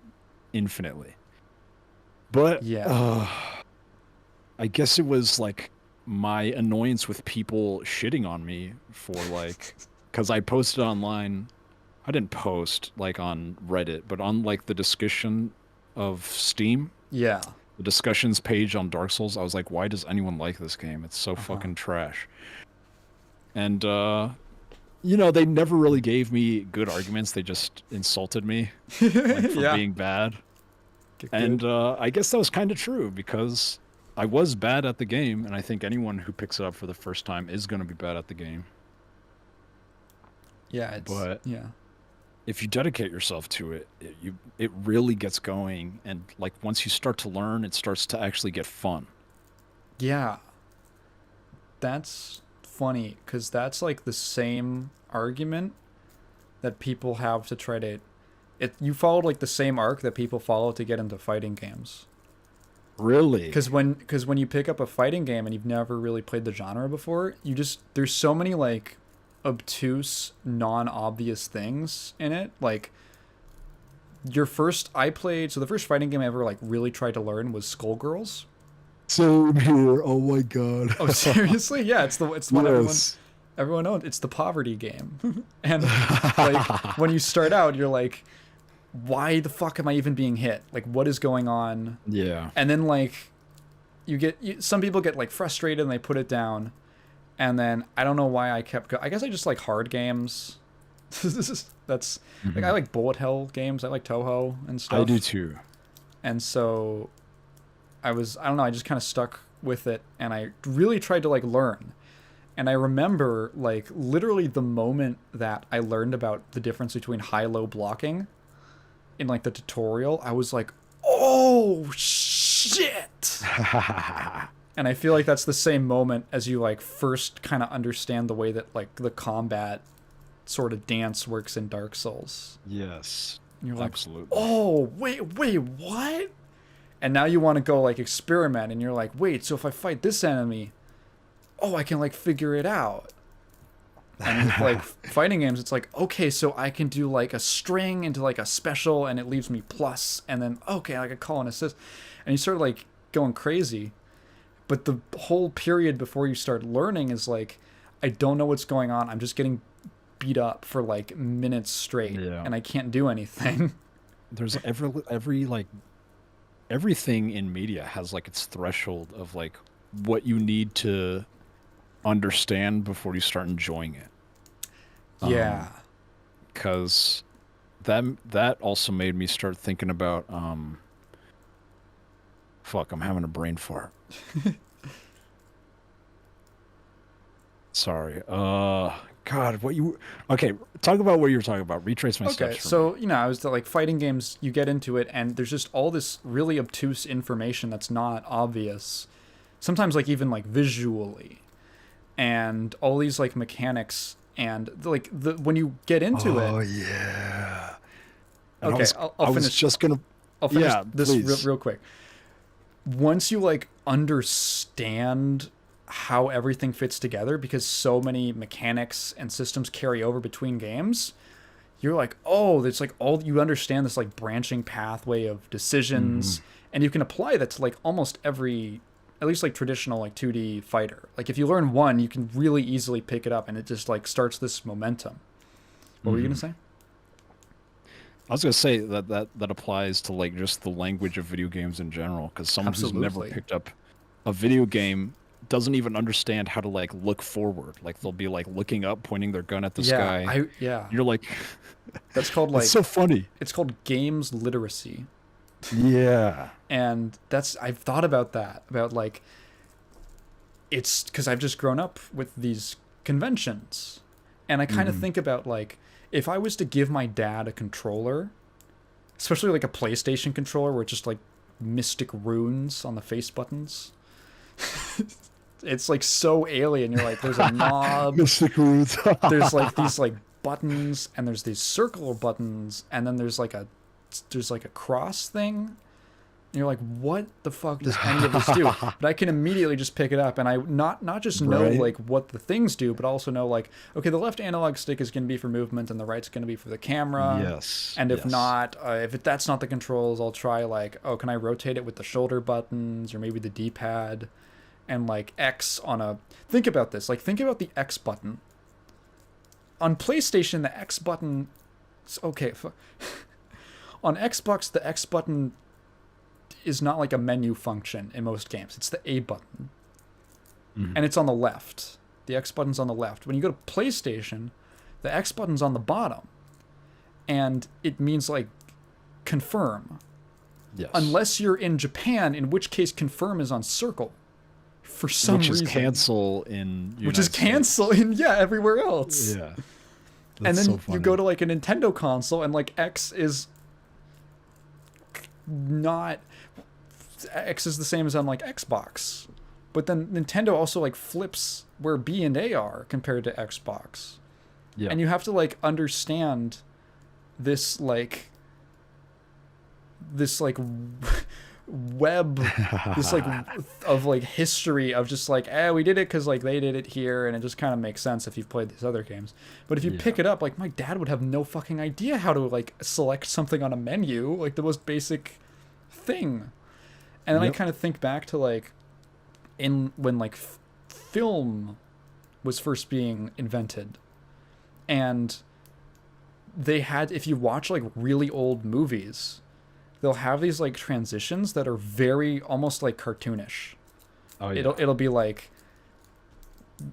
infinitely. But, I guess it was, like, my annoyance with people shitting on me for, like, because I posted online. I didn't post, like, on Reddit, but on, like, the discussion of Steam. Yeah. The discussions page on Dark Souls, I was like, why does anyone like this game? It's so fucking trash. And, they never really gave me good arguments. They just insulted me like, for being bad. And I guess that was kind of true because I was bad at the game, and I think anyone who picks it up for the first time is going to be bad at the game. Yeah, if you dedicate yourself to it, it really gets going, and like once you start to learn, it starts to actually get fun. Yeah. That's funny because that's like the same argument that people have to try to you followed like the same arc that people follow to get into fighting games. Really? Because when you pick up a fighting game and you've never really played the genre before, there's so many like obtuse, non-obvious things in it. Like the first fighting game I ever like really tried to learn was Skullgirls. So here, oh my God. Oh seriously? Yeah, it's the one everyone owns. It's the poverty game. And like when you start out, you're like, why the fuck am I even being hit? Like, what is going on? Yeah. And then like some people get like frustrated and they put it down. And then I don't know why I kept going. I guess I just like hard games. Like I like bullet hell games. I like Toho and stuff. I do too. And so I don't know, I just kind of stuck with it and I really tried to like learn. And I remember like literally the moment that I learned about the difference between high-low blocking in like the tutorial, I was like, oh shit. And I feel like that's the same moment as you like first kind of understand the way that like the combat sort of dance works in Dark Souls. Yes. And you're like, absolutely. Oh, wait, what? And now you want to go like experiment and you're like, wait, so if I fight this enemy, I can like figure it out. And with like fighting games, it's like, okay, so I can do like a string into like a special and it leaves me plus, and then okay, I can call an assist. And you start like going crazy. But the whole period before you start learning is like, I don't know what's going on. I'm just getting beat up for like minutes straight, and I can't do anything. There's every like everything in media has like its threshold of like what you need to understand before you start enjoying it. Yeah. Because that also made me start thinking about fuck, I'm having a brain fart. Sorry. God, okay, talk about what you were talking about. Retrace my steps. Okay, so, I was like fighting games, you get into it and there's just all this really obtuse information that's not obvious. Sometimes like even like visually. And all these like mechanics and like when you get into it. Oh yeah. Okay, I'll finish. I'll finish this real quick. Once you like understand how everything fits together, because so many mechanics and systems carry over between games, you're like, oh, it's like all you understand this like branching pathway of decisions, and you can apply that to like almost every, at least like traditional like 2D fighter. Like if you learn one, you can really easily pick it up, and it just like starts this momentum. What were you gonna say? I was gonna say that applies to like just the language of video games in general, because someone who's never picked up a video game doesn't even understand how to like look forward. Like they'll be like looking up, pointing their gun at the sky. You're like, that's called like, it's so funny. It's called games literacy. Yeah. And I've thought about that, about like, it's because I've just grown up with these conventions, and I kind of think about like, if I was to give my dad a controller, especially like a PlayStation controller where it's just like mystic runes on the face buttons, it's like so alien. You're like, there's a knob, mystic runes. There's like these like buttons, and there's these circular buttons, and then there's like a cross thing. And you're like, what the fuck does any of this do? But I can immediately just pick it up, and I not just know like what the things do, but also know like, okay, the left analog stick is going to be for movement, and the right's going to be for the camera. Yes. And if not, that's not the controls, I'll try like, oh, can I rotate it with the shoulder buttons or maybe the D-pad, and like X on a. Think about this. Like think about the X button. On PlayStation, the X button. Okay. On Xbox, the X button is not like a menu function in most games. It's the A button. And it's on the left. The X button's on the left. When you go to PlayStation, the X button's on the bottom. And it means like confirm. Yes. Unless you're in Japan, in which case confirm is on circle. For some reason. Which is cancel in United Which is cancel in, everywhere else. Yeah. And then you go to like a Nintendo console, and like X is not, X is the same as on like Xbox, but then Nintendo also like flips where B and A are compared to Xbox. Yeah. And you have to like understand this like web, this like of like history of just like, we did it because like they did it here, and it just kind of makes sense if you've played these other games. But if you pick it up, like my dad would have no fucking idea how to like select something on a menu, like the most basic thing. And then I kind of think back to like when like film was first being invented, and they had, if you watch like really old movies, they'll have these like transitions that are very almost like cartoonish. Oh yeah. It'll be like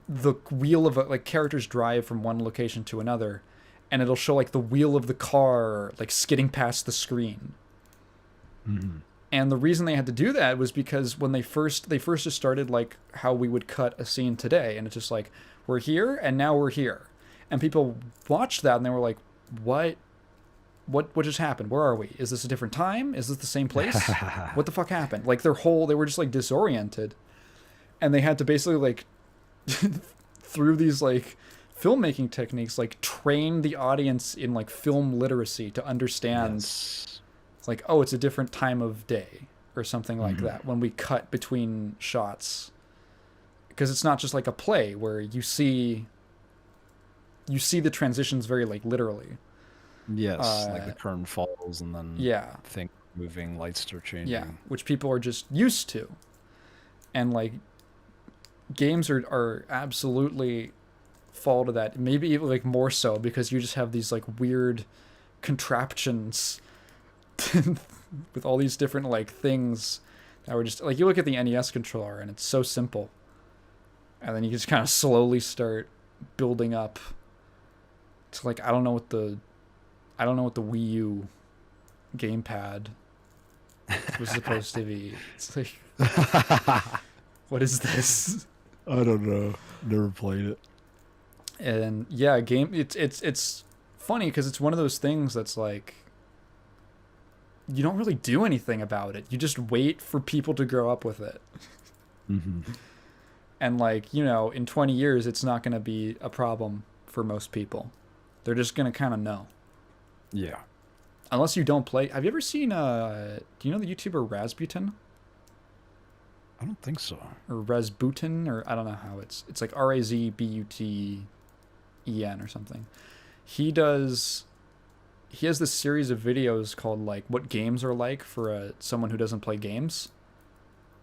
the wheel of like characters drive from one location to another, and it'll show like the wheel of the car like skidding past the screen. And the reason they had to do that was because when they first just started like how we would cut a scene today, and it's just like, we're here and now we're here, and people watched that and they were like, what just happened? Where are we? Is this a different time? Is this the same place? What the fuck happened? Like they were just like disoriented, and they had to basically like through these like filmmaking techniques like train the audience in like film literacy to understand like, oh, it's a different time of day or something like that when we cut between shots, because it's not just like a play where you see the transitions very like literally. Yes, like the curtain falls and then things moving, lights start changing. Yeah, which people are just used to. And like games are absolutely fall to that. Maybe even like more so because you just have these like weird contraptions with all these different like things that were just like, you look at the NES controller and it's so simple. And then you just kind of slowly start building up to like, I don't know what the Wii U gamepad was supposed to be. It's like, what is this? I don't know. Never played it. And yeah, it's funny because it's one of those things that's like, you don't really do anything about it. You just wait for people to grow up with it. And like, in 20 years, it's not going to be a problem for most people. They're just going to kind of know. Yeah. Unless you don't play. Have you ever seen, do you know the YouTuber Rasputin? I don't think so. Or Rasputin, or I don't know how it's like Razbuten or something. He does he has this series of videos called like what games are like for someone who doesn't play games.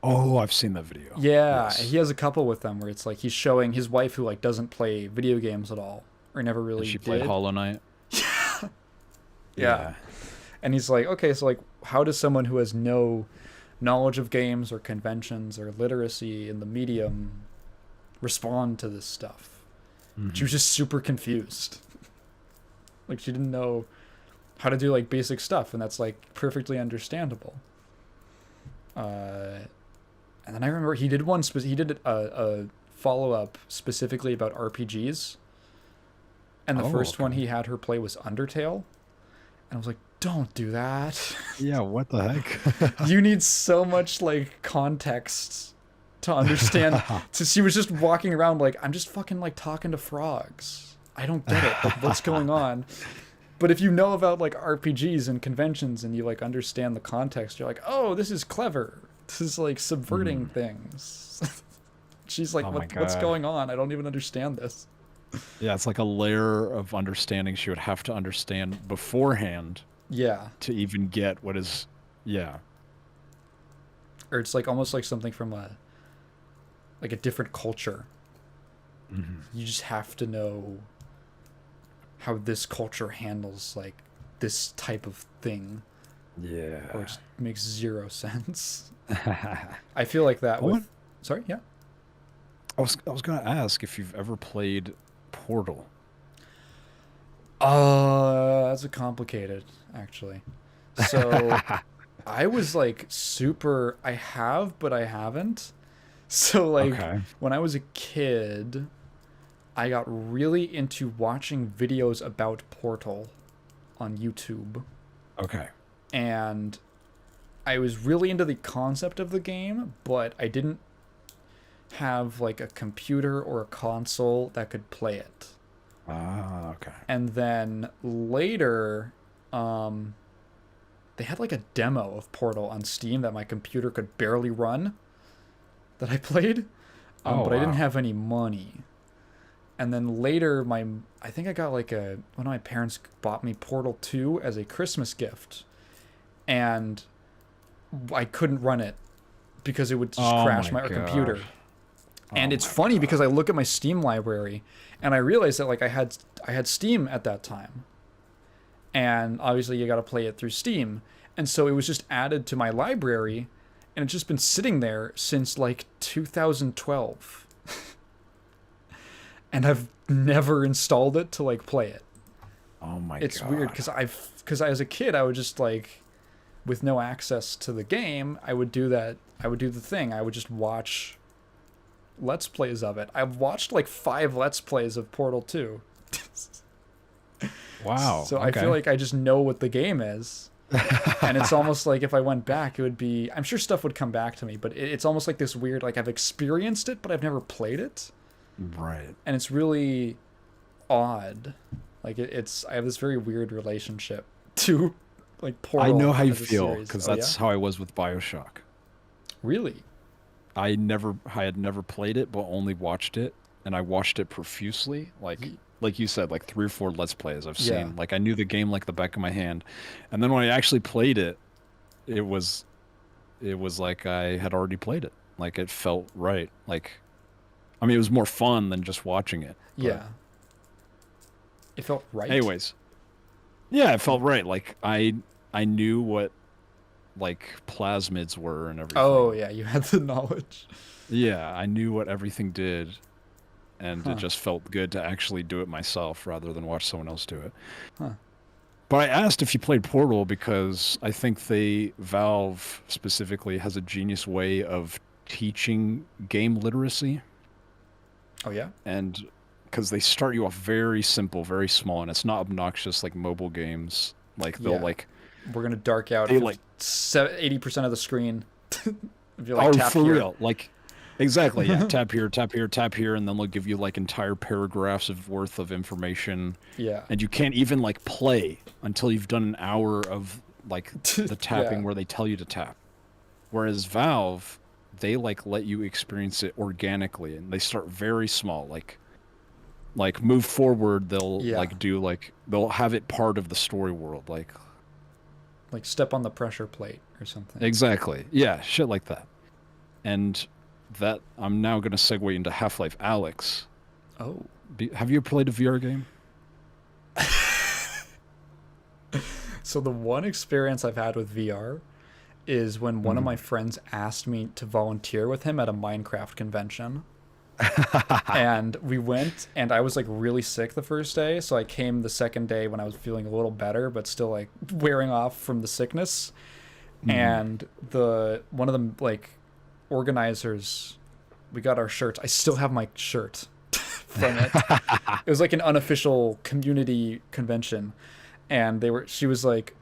Oh, I've seen that video. Yeah, Yes. he has a couple with them where it's like he's showing his wife who like doesn't play video games at all or never really And she did. played Hollow Knight. Yeah. And he's like, okay, so like how does someone who has no knowledge of games or conventions or literacy in the medium respond to this stuff? She was just super confused. Like she didn't know how to do like basic stuff, and that's like perfectly understandable. And then I remember he did he did a follow-up specifically about RPGs, and the first one he had her play was Undertale, and I was like, don't do that. Yeah, what the heck? You need so much like context to understand. So she was just walking around like, I'm just fucking like talking to frogs. I don't get it. Like, what's going on? But if you know about like RPGs and conventions and you like understand the context, you're like, oh, this is clever. This is like subverting things. She's like, what's going on? I don't even understand this. Yeah, it's like a layer of understanding she would have to understand beforehand. Yeah. To even get what is, yeah. Or it's like almost like something from a different culture. You just have to know how this culture handles like this type of thing. Yeah. Or it just makes zero sense. I feel like that with... Sorry, yeah? I was going to ask if you've ever played Portal. That's a complicated, actually. So I was like super... I have, but I haven't. So like when I was a kid, I got really into watching videos about Portal on YouTube. Okay. And I was really into the concept of the game, but I didn't have like a computer or a console that could play it. Ah, okay. And then later, they had like a demo of Portal on Steam that my computer could barely run that I played, but I didn't have any money. And then later, I think I got like one of my parents bought me Portal 2 as a Christmas gift, and I couldn't run it because it would just crash my computer. And it's funny because I look at my Steam library and I realize that like I had Steam at that time. And obviously you got to play it through Steam. And so it was just added to my library and it's just been sitting there since like 2012. And I've never installed it to like play it. Oh my god. It's weird because as a kid I would just like, with no access to the game, I would do that. I would do the thing. I would just watch Let's Plays of it. I've watched like 5 Let's Plays of Portal 2. Wow. So I feel like I just know what the game is. And it's almost like if I went back, it would be... I'm sure stuff would come back to me, but it's almost like this weird... Like I've experienced it, but I've never played it. Right. And it's really odd. Like it's... I have this very weird relationship to like Portal. I know how you feel, because that's how I was with BioShock. Really? I had never played it, but only watched it, and I watched it profusely. Like you said, like 3 or 4 Let's Plays I've seen. Yeah. Like I knew the game like the back of my hand, and then when I actually played it, it was like I had already played it. Like it felt right. Like, I mean, it was more fun than just watching it. Yeah. It felt right. Anyways, yeah, it felt right. Like I knew what like plasmids were and everything. Oh yeah, you had the knowledge. Yeah, I knew what everything did, and it just felt good to actually do it myself rather than watch someone else do it. But I asked if you played Portal because I think Valve specifically has a genius way of teaching game literacy. Oh yeah? And because they start you off very simple, very small, and it's not obnoxious like mobile games. Like they'll like... We're going to dark out 80% of the screen. If you're like, tap for here. Real. Like, exactly, yeah. Tap here, tap here, tap here, and then they'll give you like entire paragraphs worth of information. Yeah. And you can't even like play until you've done an hour of like the tapping where they tell you to tap. Whereas Valve, they like let you experience it organically, and they start very small. Like Like move forward, they'll Yeah. like do like they'll have it part of the story world, Like step on the pressure plate or something. exactly. Yeah, shit like that. And that I'm now gonna segue into Half-Life Alyx. Oh. Have you ever played a VR game? So the one experience I've had with VR is when one of my Mm. friends asked me to volunteer with him at a Minecraft convention. And we went, and I was like really sick the first day, so I came the second day when I was feeling a little better but still like wearing off from the sickness. Mm. And the one of the like organizers, we got our shirts. I still have my shirt from it. It was like an unofficial community convention, and she was like,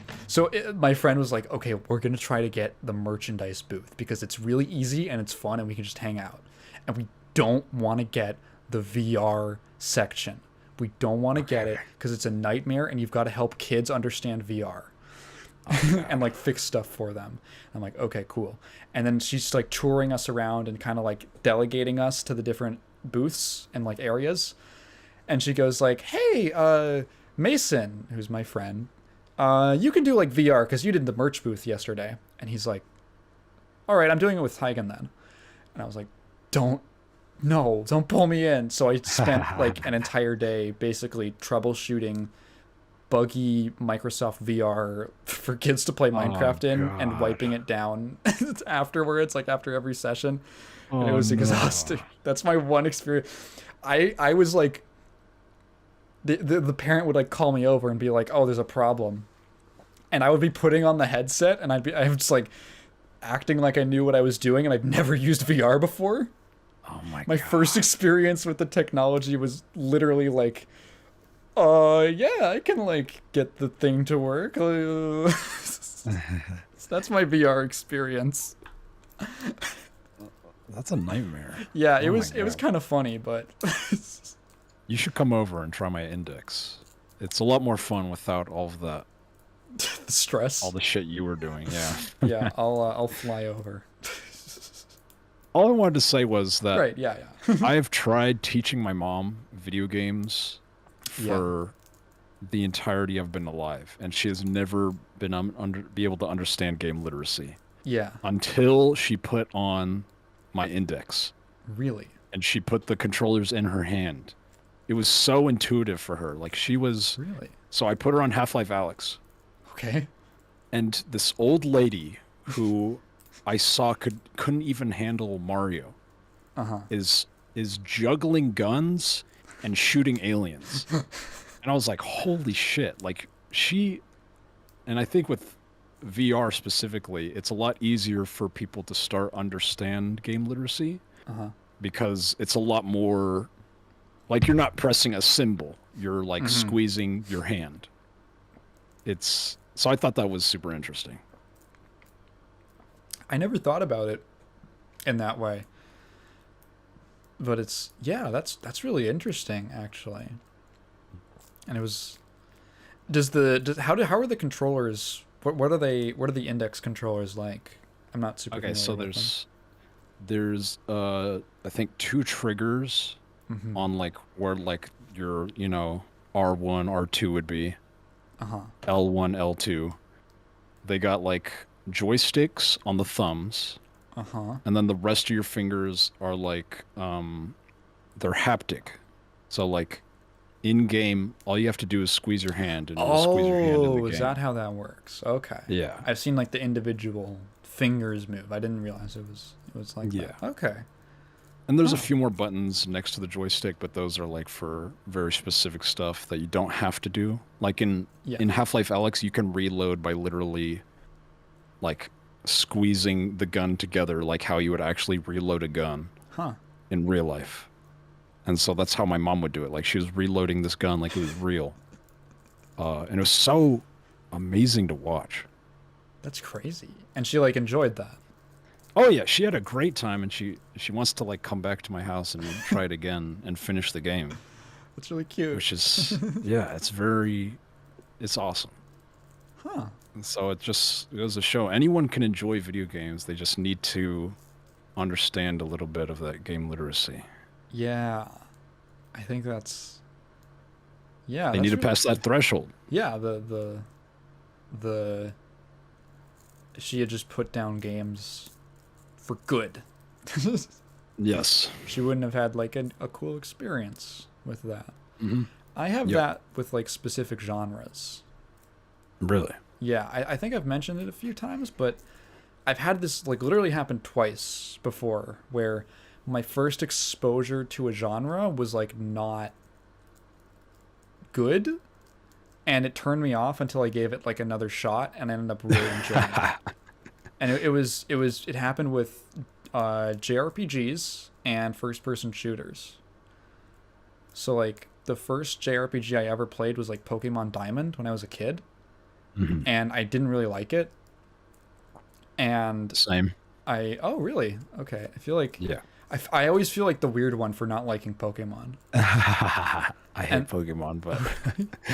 my friend was like, okay, we're gonna try to get the merchandise booth because it's really easy and it's fun and we can just hang out, and we don't want to get the VR section. We don't want to get it because it's a nightmare and you've got to help kids understand VR. And like fix stuff for them. I'm like, okay, cool. And then she's like touring us around and kind of like delegating us to the different booths and like areas. And she goes like, hey, Mason, who's my friend, you can do like VR because you did the merch booth yesterday. And he's like, all right, I'm doing it with Taigen then. And I was like, don't pull me in. So I spent like an entire day basically troubleshooting buggy Microsoft VR for kids to play Minecraft in and wiping it down afterwards, like after every session. And it was exhausting. That's my one experience. I was like, the parent would like call me over and be like, oh, there's a problem. And I would be putting on the headset and I was just like acting like I knew what I was doing and I'd never used VR before. Oh my My God. first experience with the technology was literally like, yeah, I can like get the thing to work. That's my VR experience. That's a nightmare. Yeah, Oh it my was God. kind of funny, but You should come over and try my index. It's a lot more fun without all of that, the stress. all the shit you were doing. Yeah. Yeah, I'll fly over. All I wanted to say was that Right, yeah, yeah. I have tried teaching my mom video games for the entirety I've been alive, and she has never been be able to understand game literacy Yeah, until she put on my index really. and she put the controllers in her hand. It was so intuitive for her. Like she was. Really? So I put her on Half-Life Alyx, Okay. and this old lady who I saw couldn't even handle Mario Uh-huh. is juggling guns and shooting aliens. And I was like, holy shit. Like and I think with VR specifically, it's a lot easier for people to start understand game literacy Uh-huh. because it's a lot more like you're not pressing a symbol. You're like squeezing your hand. So I thought that was super interesting. I never thought about it in that way. But that's really interesting actually. And it was how are the controllers, what are the index controllers like? I'm not super Okay, familiar so with there's I think 2 triggers them. on like where like your, R1, R2 would be. Uh-huh. L1, L2. They got like joysticks on the thumbs, Uh-huh. and then the rest of your fingers are like they're haptic. So like in game, all you have to do is squeeze your hand and it'll squeeze your hand in the Oh, game. is that how that works? Okay. Yeah. I've seen like the individual fingers move. I didn't realize it was like Yeah. that. Okay. And there's a few more buttons next to the joystick, but those are like for very specific stuff that you don't have to do. Like in Half-Life Alyx, you can reload by literally like squeezing the gun together like how you would actually reload a gun in real life. And so that's how my mom would do it. Like she was reloading this gun like it was real. And it was so amazing to watch. That's crazy. And she like enjoyed that. Oh yeah, she had a great time, and she wants to like come back to my house and try it again and finish the game. That's really cute. Which is it's awesome. Huh. And so it goes to show anyone can enjoy video games. They just need to understand a little bit of that game literacy. Yeah. I think that's yeah. They need That's to really pass that threshold. yeah. The she had just put down games for good. Yes. She wouldn't have had like a cool experience with that. Mm-hmm. I have Yep. that with like specific genres. Really? Yeah, I think I've mentioned it a few times, but I've had this like literally happen twice before where my first exposure to a genre was like not good, and it turned me off until I gave it like another shot and I ended up really enjoying it. And it happened with JRPGs and first person shooters. So like the first JRPG I ever played was like Pokemon Diamond when I was a kid, Mm-hmm. and I didn't really like it. And Same. oh really? Okay. I feel like Yeah. I always feel like the weird one for not liking Pokemon. I hate And- Pokemon, but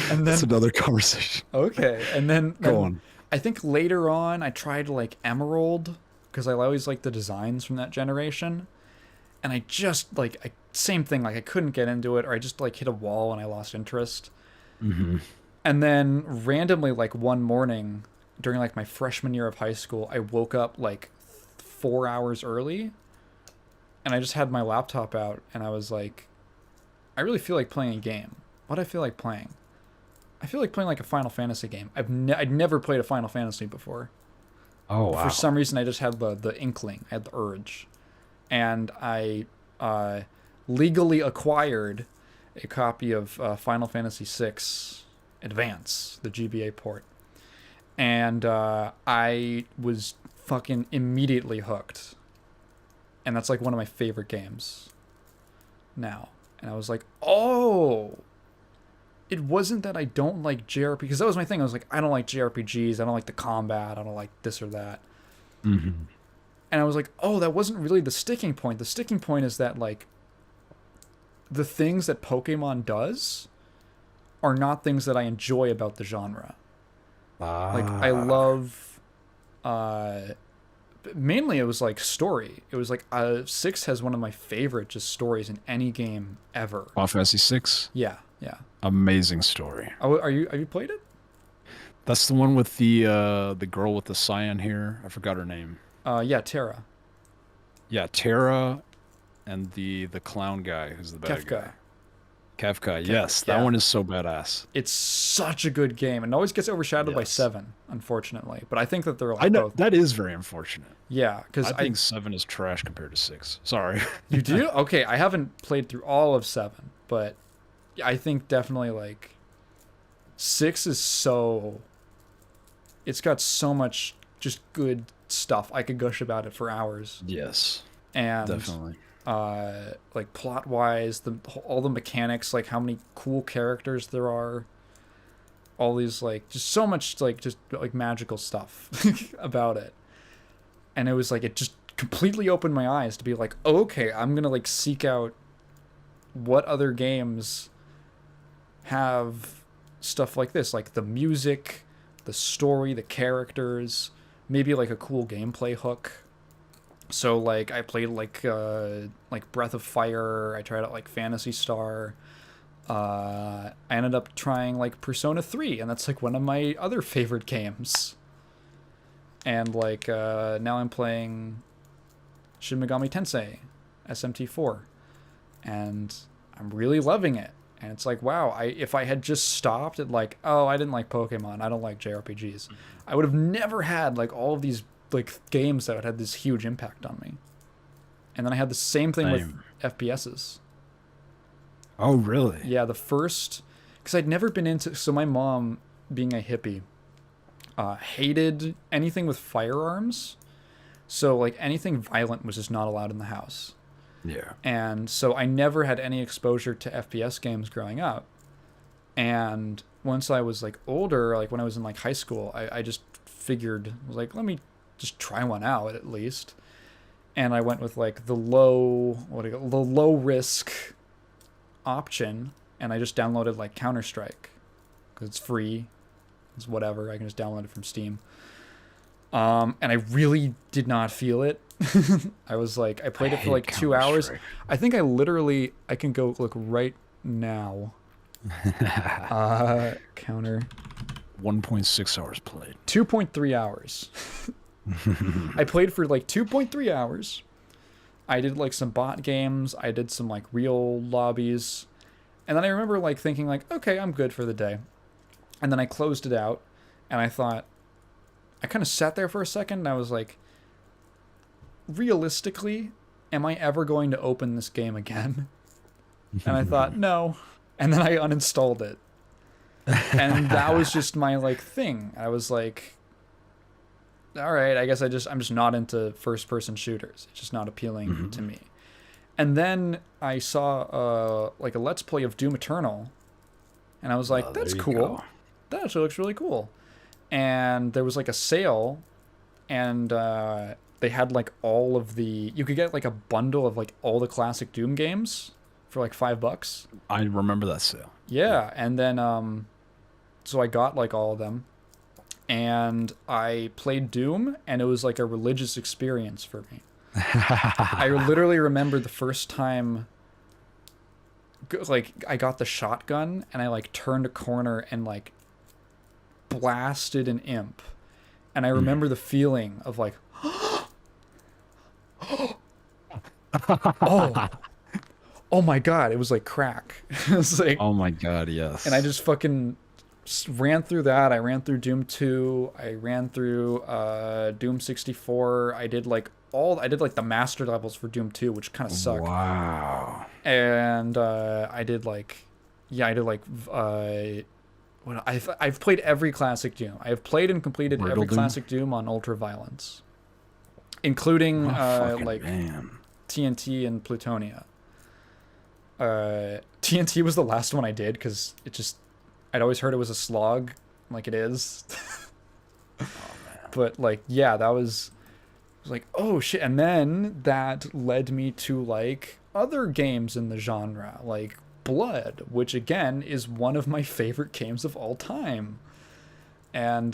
And that's then another conversation. okay, and then Go on. I think later on I tried like Emerald because I always liked the designs from that generation, and I just like same thing, like I couldn't get into it, or I just like hit a wall and I lost interest. Mm-hmm. And then randomly, like one morning during like my freshman year of high school, I woke up like 4 hours early, and I just had my laptop out, and I was like, I really feel like playing a game. What do I feel like playing? I feel like playing like a Final Fantasy game. I'd never played a Final Fantasy before. Oh wow. For some reason, I just had the inkling. I had the urge, and I legally acquired a copy of Final Fantasy VI Advance, the GBA port, and I was fucking immediately hooked. And that's like one of my favorite games now. And I was like, oh, it wasn't that I don't like JRPGs, because that was my thing. I was like, I don't like JRPGs. I don't like the combat. I don't like this or that. Mm-hmm. And I was like, oh, that wasn't really the sticking point. The sticking point is that like the things that Pokemon does are not things that I enjoy about the genre. Like I love mainly it was like story. It was like 6 has one of my favorite just stories in any game ever. Final Fantasy 6. Yeah, yeah. Amazing story. Oh, have you played it? That's the one with the girl with the cyan hair. I forgot her name. Yeah, Terra. Yeah, Terra, and the clown guy who's the bad guy. Kefka. Yes, that one is so badass. It's such a good game, and it always gets overshadowed by 7, unfortunately. But I think that they're like both. That is very unfortunate. Yeah, because I think 7 is trash compared to 6. Sorry. You do? Okay, I haven't played through all of 7, but I think definitely like 6 is so. It's got so much just good stuff. I could gush about it for hours. Yes. And definitely. Like plot wise, all the mechanics, like how many cool characters there are, all these like just so much like just like magical stuff about it. And it was like it just completely opened my eyes to be like, oh, okay, I'm gonna like seek out what other games have stuff like this, like the music, the story, the characters, maybe like a cool gameplay hook. So like I played like Breath of Fire. I tried out like Phantasy Star. I ended up trying like Persona 3, and that's like one of my other favorite games. And like now I'm playing Shin Megami Tensei SMT4, and I'm really loving it. And it's like, wow, if I had just stopped at like, oh, I didn't like Pokemon, I don't like JRPGs, I would have never had like all of these like games that had this huge impact on me. And then I had the same thing with FPSs. Oh, really? Yeah, the first, because I'd never been into, so my mom, being a hippie, hated anything with firearms. So like anything violent was just not allowed in the house. Yeah. And so I never had any exposure to FPS games growing up. And once I was like older, like when I was in like high school, I just figured, was like, let me just try one out at least. And I went with like the low risk option, and I just downloaded like Counter-Strike because it's free. It's whatever. I can just download it from Steam. And I really did not feel it. I was like, I played it for like 2 hours. I think I can go look right now. Counter. 1.6 hours played. 2.3 hours. I played for like 2.3 hours. I did like some bot games. I did some like real lobbies. And then I remember like thinking like, okay, I'm good for the day. And then I closed it out and I thought, I kind of sat there for a second and I was like, realistically, am I ever going to open this game again? And I thought, no. And then I uninstalled it. And that was just my like thing. I was like, all right, I guess I'm just not into first person shooters. It's just not appealing to me. And then I saw like a Let's Play of Doom Eternal, and I was like, that's cool. Go. That actually looks really cool. And there was like a sale, and they had like all of the, you could get like a bundle of like all the classic Doom games for like $5. I remember that sale. Yeah, and then so I got like all of them, and I played Doom, and it was like a religious experience for me. I literally remember the first time, like, I got the shotgun, and I like turned a corner and like blasted an imp, and I remember the feeling of like, oh my god, it was like crack. It was like, oh my god, yes. And I just fucking ran through that. I ran through Doom 2. I ran through Doom 64. I did like the master levels for Doom 2, which kind of sucked. Wow. And I've played every classic Doom. I have played and completed every classic Doom on Ultraviolence, including like TNT and Plutonia. TNT was the last one I did because I'd always heard it was a slog, like it is. But like, yeah, that was like, oh shit. And then that led me to like other games in the genre, like Blood, which again is one of my favorite games of all time. And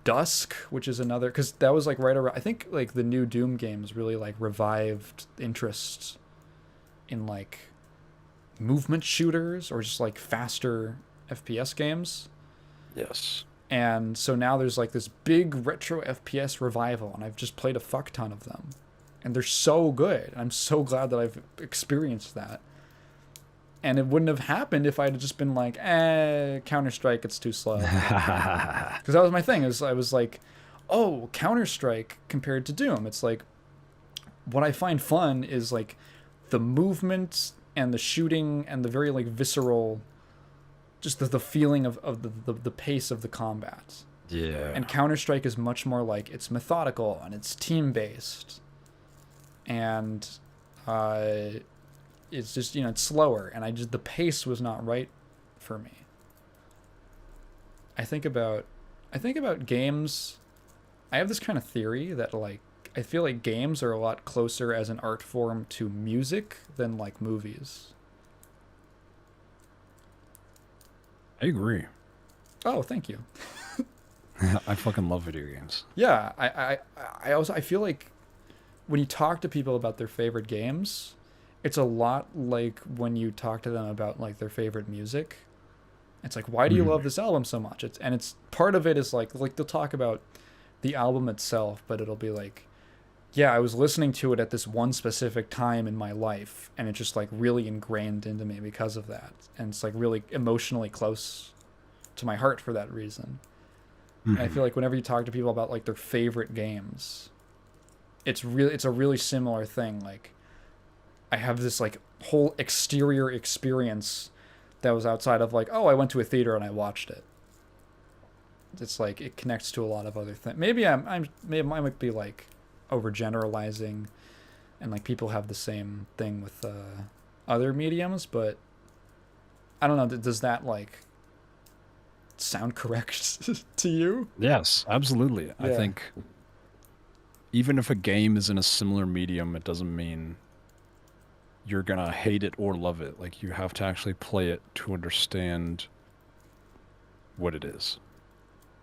Dusk, which is another, because that was like right around, I think like the new Doom games really like revived interest in like movement shooters or just like faster FPS games. Yes. And so now there's like this big retro FPS revival, and I've just played a fuck ton of them, and they're so good. I'm so glad that I've experienced that. And it wouldn't have happened if I had just been like, Counter-Strike, it's too slow. Because that was my thing. I was like, oh, Counter-Strike compared to Doom. It's like, what I find fun is like the movement and the shooting and the very like visceral, just the feeling of the pace of the combat. Yeah. And Counter-Strike is much more like, it's methodical and it's team-based. And it's just, it's slower, and the pace was not right for me. I think about games. I have this kind of theory that like, I feel like games are a lot closer as an art form to music than like movies. I agree. Oh, thank you. I fucking love video games. Yeah, I feel like when you talk to people about their favorite games, it's a lot like when you talk to them about like their favorite music. It's like, why do you love this album so much? It's part of it is like they'll talk about the album itself, but it'll be like, yeah, I was listening to it at this one specific time in my life, and it just like really ingrained into me because of that. And it's like really emotionally close to my heart for that reason. And I feel like whenever you talk to people about like their favorite games, it's a really similar thing. Like, I have this like whole exterior experience that was outside of like, oh, I went to a theater and I watched it. It's like it connects to a lot of other things. Maybe I might be like overgeneralizing, and like people have the same thing with other mediums, but I don't know. Does that like sound correct to you? Yes, absolutely. Yeah. I think even if a game is in a similar medium, it doesn't mean you're gonna hate it or love it. Like, you have to actually play it to understand what it is.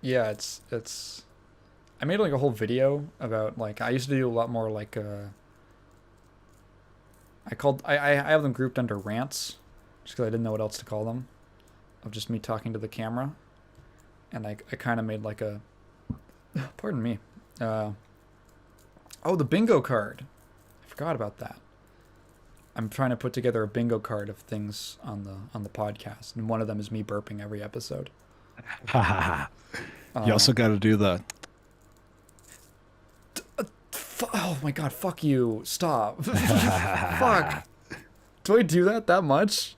Yeah, it's I made like a whole video about like, I used to do a lot more like I have them grouped under rants, just because I didn't know what else to call them, of just me talking to the camera. And I kind of made like a, pardon me. Oh, the bingo card. I forgot about that. I'm trying to put together a bingo card of things on the podcast, and one of them is me burping every episode. You also got to do the. Oh my god! Fuck you! Stop! Fuck! Do I do that much?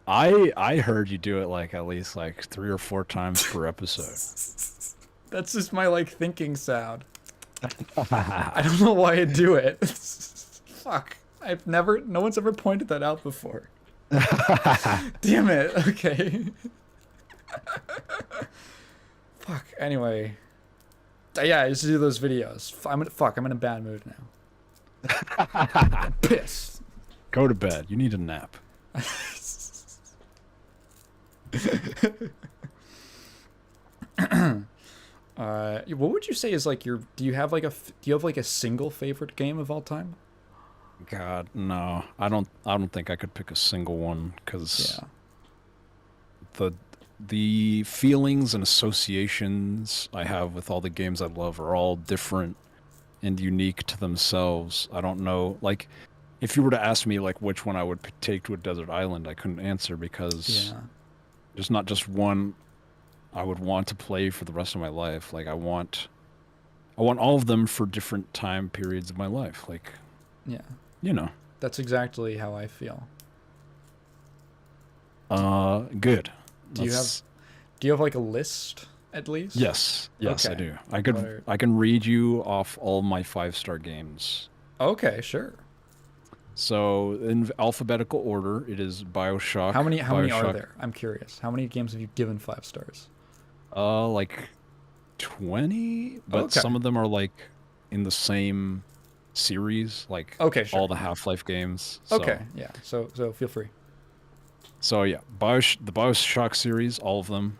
I heard you do it like at least like 3 or 4 times per episode. That's just my like thinking sound. I don't know why I do it. Fuck. No one's ever pointed that out before. Damn it. Okay. Fuck. Anyway. Yeah, I used to do those videos. I'm in a bad mood now. I'm pissed. Go to bed. You need a nap. What would you say is like do you have like a single favorite game of all time? God, no. I don't think I could pick a single one because the feelings and associations I have with all the games I love are all different and unique to themselves. I don't know, like if you were to ask me like which one I would take to a desert island, I couldn't answer because there's not just one I would want to play for the rest of my life. Like I want all of them for different time periods of my life. Like, you know. That's exactly how I feel. Good. Do you have like a list at least? Yes, okay. I do. I can read you off all my 5-star games. Okay, sure. So in alphabetical order, it is BioShock. How many are there? I'm curious. How many games have you given 5 stars? Like 20, but some of them are like in the same series, like all the Half-Life games. So. Okay, yeah. So feel free. So yeah, the BioShock series, all of them.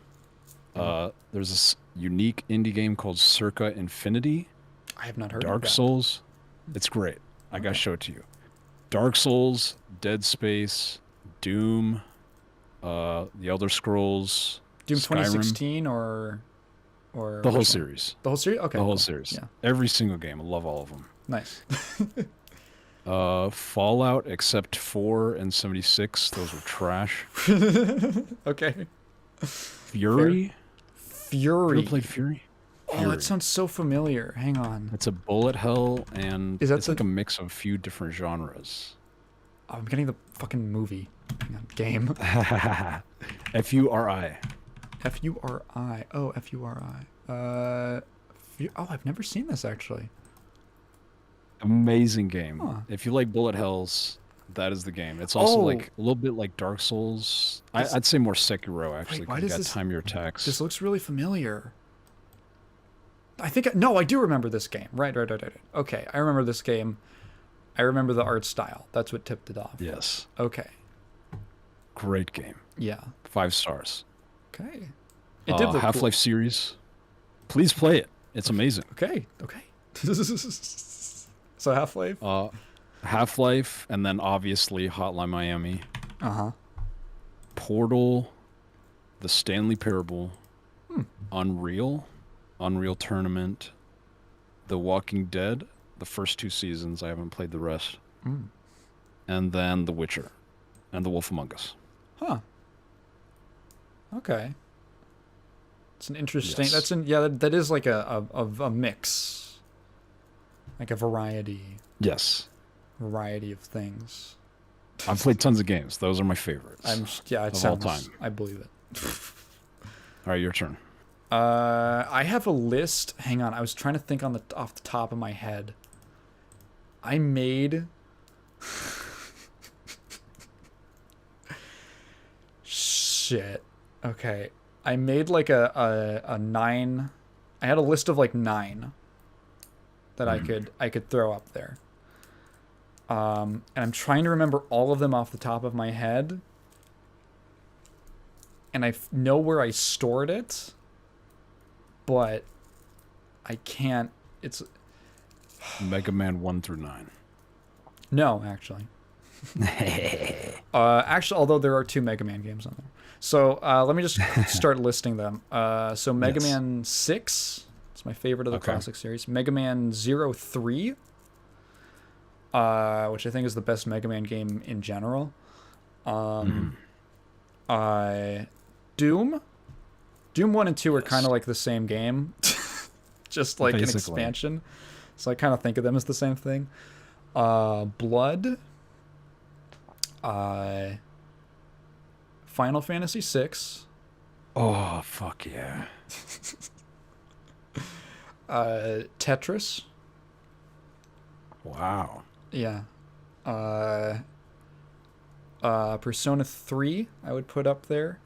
There's this unique indie game called Circa Infinity. I have not heard of Dark that. Souls. It's great. I gotta show it to you. Dark Souls, Dead Space, Doom, The Elder Scrolls, Doom Skyrim. 2016 or the whole series. The whole series? Okay. The whole series. Yeah. Every single game. I love all of them. Nice. Fallout, except 4 and 76. Those were trash. Okay. Fury. Fury. You ever played Fury? Oh, it sounds so familiar. Hang on. It's a bullet hell, and it's like a mix of a few different genres. Oh, I'm getting the fucking movie. Hang on. Game. F-U-R-I. F-U-R-I. Oh, F-U-R-I. Oh, I've never seen this, actually. Amazing game. Huh. If you like bullet hells, that is the game. It's also like a little bit like Dark Souls. I'd say more Sekiro, actually. Why does you got time your attacks. This looks really familiar. I think... No, I do remember this game. Right. Okay, I remember this game. I remember the art style. That's what tipped it off. Yes. Okay. Great game. Yeah. 5 stars. Okay. It did look Half-Life series. Please play it. It's amazing. Okay. So Half-Life? Half-Life, and then obviously Hotline Miami. Uh-huh. Portal, The Stanley Parable, Unreal Tournament, The Walking Dead, the first 2 seasons. I haven't played the rest. And then The Witcher, and The Wolf Among Us. Huh. Okay. It's an interesting... Yes. That is like a mix. Like a variety. Yes. Variety of things. I've played tons of games. Those are my favorites. All time. I believe it. All right, your turn. I have a list. Hang on, I was trying to think off the top of my head. I made... Shit. Okay. I made like a 9... I had a list of like 9 that I could throw up there. And I'm trying to remember all of them off the top of my head. And I know where I stored it. But I can't... It's... Mega Man 1 through 9. No, actually. Actually, although there are 2 Mega Man games on there. So let me just start listing them. So Mega Yes. Man 6, it's my favorite of the Okay. classic series. Mega Man 03, which I think is the best Mega Man game in general. Uh, Doom. Doom 1 and 2 are kind Yes. of like the same game, just like an Basically. expansion. So I kind of think of them as the same thing. Blood. Uh, Final Fantasy 6. Oh, fuck yeah. Tetris. Wow. Yeah. Persona 3 I would put up there.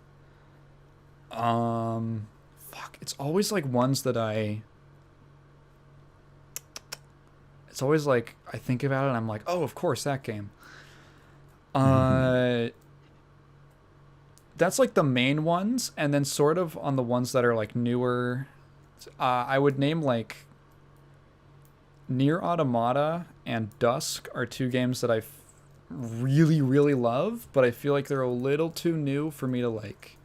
Fuck, it's always like ones that it's always like I think about it and I'm like, "Oh, of course that game." That's like the main ones, and then sort of on the ones that are like newer, I would name like Nier Automata and Dusk are 2 games that I really, really love, but I feel like they're a little too new for me to like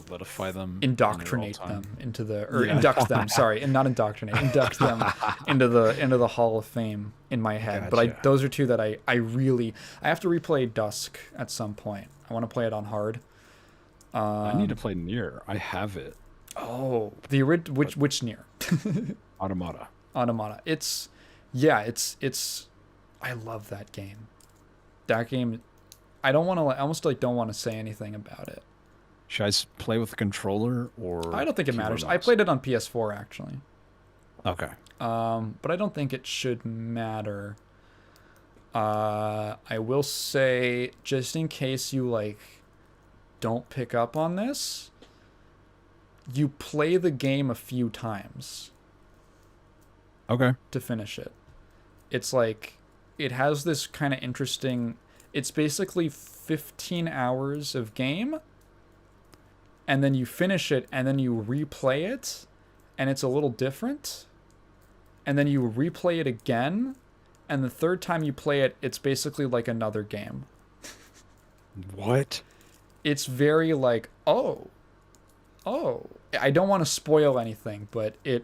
Solidify them. indoctrinate them into the or Yeah. induct them. Sorry, and not indoctrinate, induct them into the Hall of Fame in my head. But Gotcha. those are 2 that I have to replay Dusk at some point. I want to play it on hard. I need to play Nier. I have it. Oh, the which Nier? Automata. Automata. It's I love that game. That game, I almost like don't want to say anything about it. Should I play with the controller or? I don't think it matters. I mouse? played it on PS4 actually. Okay. But I don't think it should matter. I will say, just in case you like don't pick up on this, you play the game a few times Okay. to finish it. It's like it has this kind of interesting. It's basically 15 hours of game, and then you finish it, and then you replay it, and it's a little different, and then you replay it again, and the third time you play it, it's basically like another game. What? It's very like, oh. I don't want to spoil anything, but Yeah,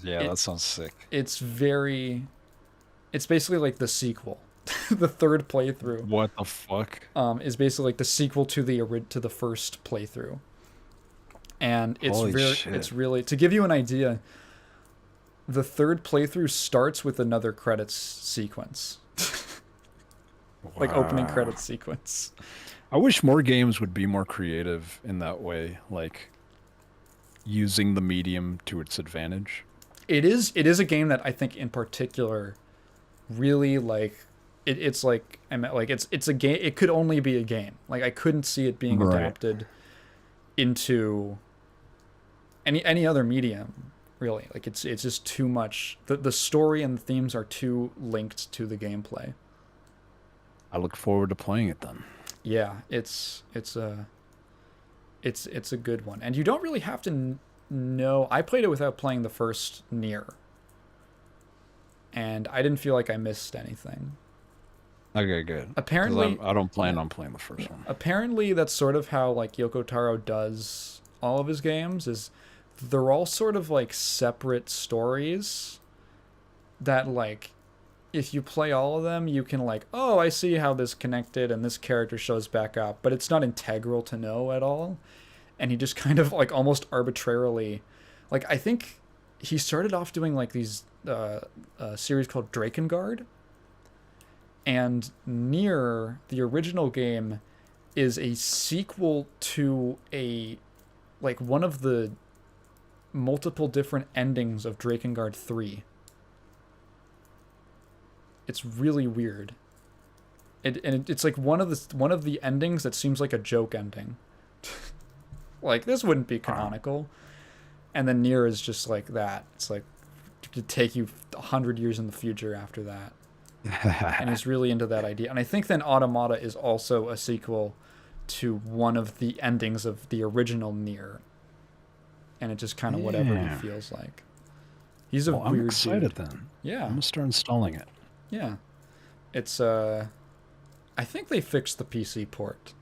that sounds sick. it's basically like the sequel. The third playthrough What the fuck? is basically like the sequel to the first playthrough. And Holy shit. it's really, to give you an idea, the third playthrough starts with another credits sequence. Like opening Wow. credits sequence. I wish more games would be more creative in that way, like using the medium to its advantage. It is a game that I think in particular really like it's like it's a game. It could only be a game. Like I couldn't see it being Right. adapted into any other medium, really. Like it's just too much. The story and the themes are too linked to the gameplay. I look forward to playing it then. Yeah, it's a good one, and you don't really have to know. I played it without playing the first Nier, and I didn't feel like I missed anything. Okay, good. 'Cause Apparently, I don't plan on playing the first one. apparently that's sort of how like Yoko Taro does all of his games. Is they're all sort of like separate stories that like if you play all of them you can like, oh, I see how this connected and this character shows back up, but it's not integral to know at all. And he just kind of like almost arbitrarily, like I think he started off doing like these series called Drakengard, and Nier, the original game, is a sequel to a like one of the multiple different endings of Drakengard 3. It's really weird. It's like one of the endings that seems like a joke ending. Like this wouldn't be canonical. And then Nier is just like that. It's like to take you 100 years in the future after that. And he's really into that idea. And I think then Automata is also a sequel to one of the endings of the original Nier. And it just kind of whatever he feels like. He's a weird I'm excited dude. then. Yeah. I'm gonna start installing it. Yeah. It's I I think they fixed the PC port.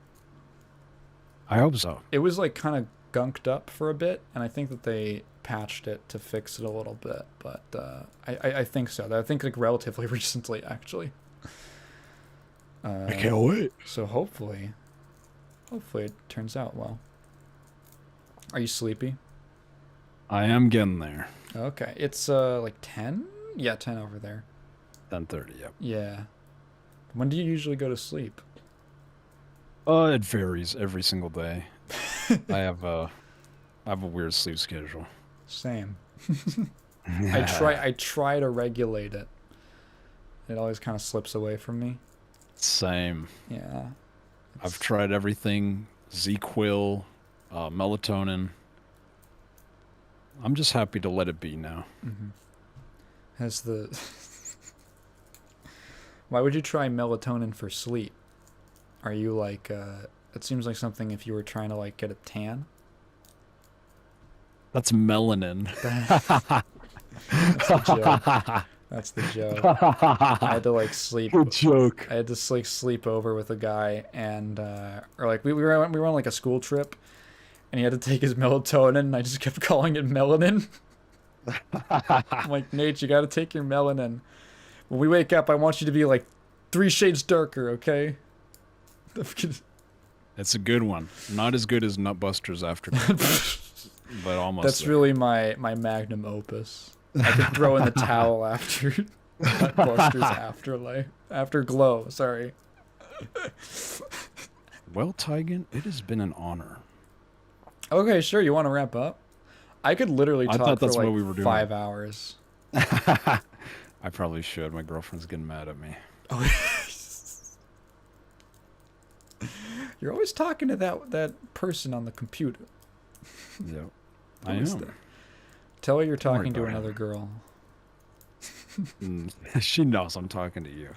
I hope so. It was like kind of gunked up for a bit, and I think that they patched it to fix it a little bit. But I think so. I think like relatively recently, actually. I can't wait. So hopefully it turns out well. Are you sleepy? I am getting there. Okay, it's like 10? Yeah, 10 over there. 10:30. Yep. Yeah. When do you usually go to sleep? It varies every single day. I have a weird sleep schedule. Same. I try to regulate it. It always kind of slips away from me. Same. Yeah. I've tried everything. ZQuil, melatonin. I'm just happy to let it be now. Mm-hmm. Has the... Why would you try melatonin for sleep? Are you like, it seems like something if you were trying to like get a tan. That's melanin. That's the joke. That's the joke. I had to like sleep. Good joke. I had to like sleep over with a guy, and or like we were on like a school trip, and he had to take his melatonin, and I just kept calling it melanin. I'm like, Nate, you got to take your melanin. When we wake up, I want you to be like 3 shades darker, okay? It's a good one. Not as good as Nutbusters Afterlife, but almost. That's there. really my magnum opus. I could throw in the towel after Nutbusters Afterlife. Afterglow, sorry. Well, Taigen, it has been an honor. Okay, sure. You want to wrap up? I could literally talk for like what we were doing. 5 hours. I probably should. My girlfriend's getting mad at me. Oh, you're always talking to that person on the computer. Yep. I am. Tell her you're talking to another girl. She knows I'm talking to you.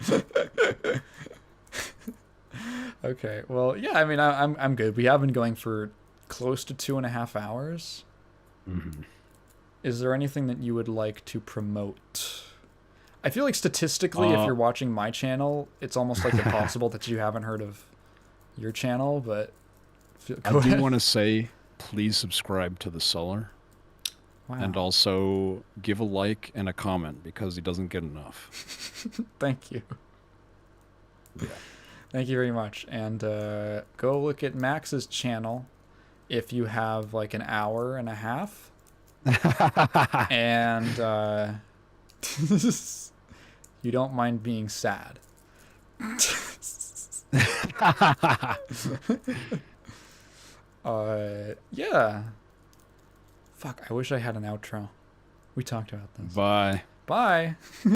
Okay. Well, yeah. I mean, I'm good. We have been going for close to 2.5 hours. Mm-hmm. Is there anything that you would like to promote? I feel like statistically, if you're watching my channel, it's almost like impossible that you haven't heard of your channel, but I do want to say, please subscribe to the Cellar. Wow. And also give a like and a comment because he doesn't get enough. Thank you. Yeah. Thank you very much. And go look at Max's channel if you have like an hour and a half. And you don't mind being sad. Yeah. Fuck, I wish I had an outro. We talked about this. Bye. Bye.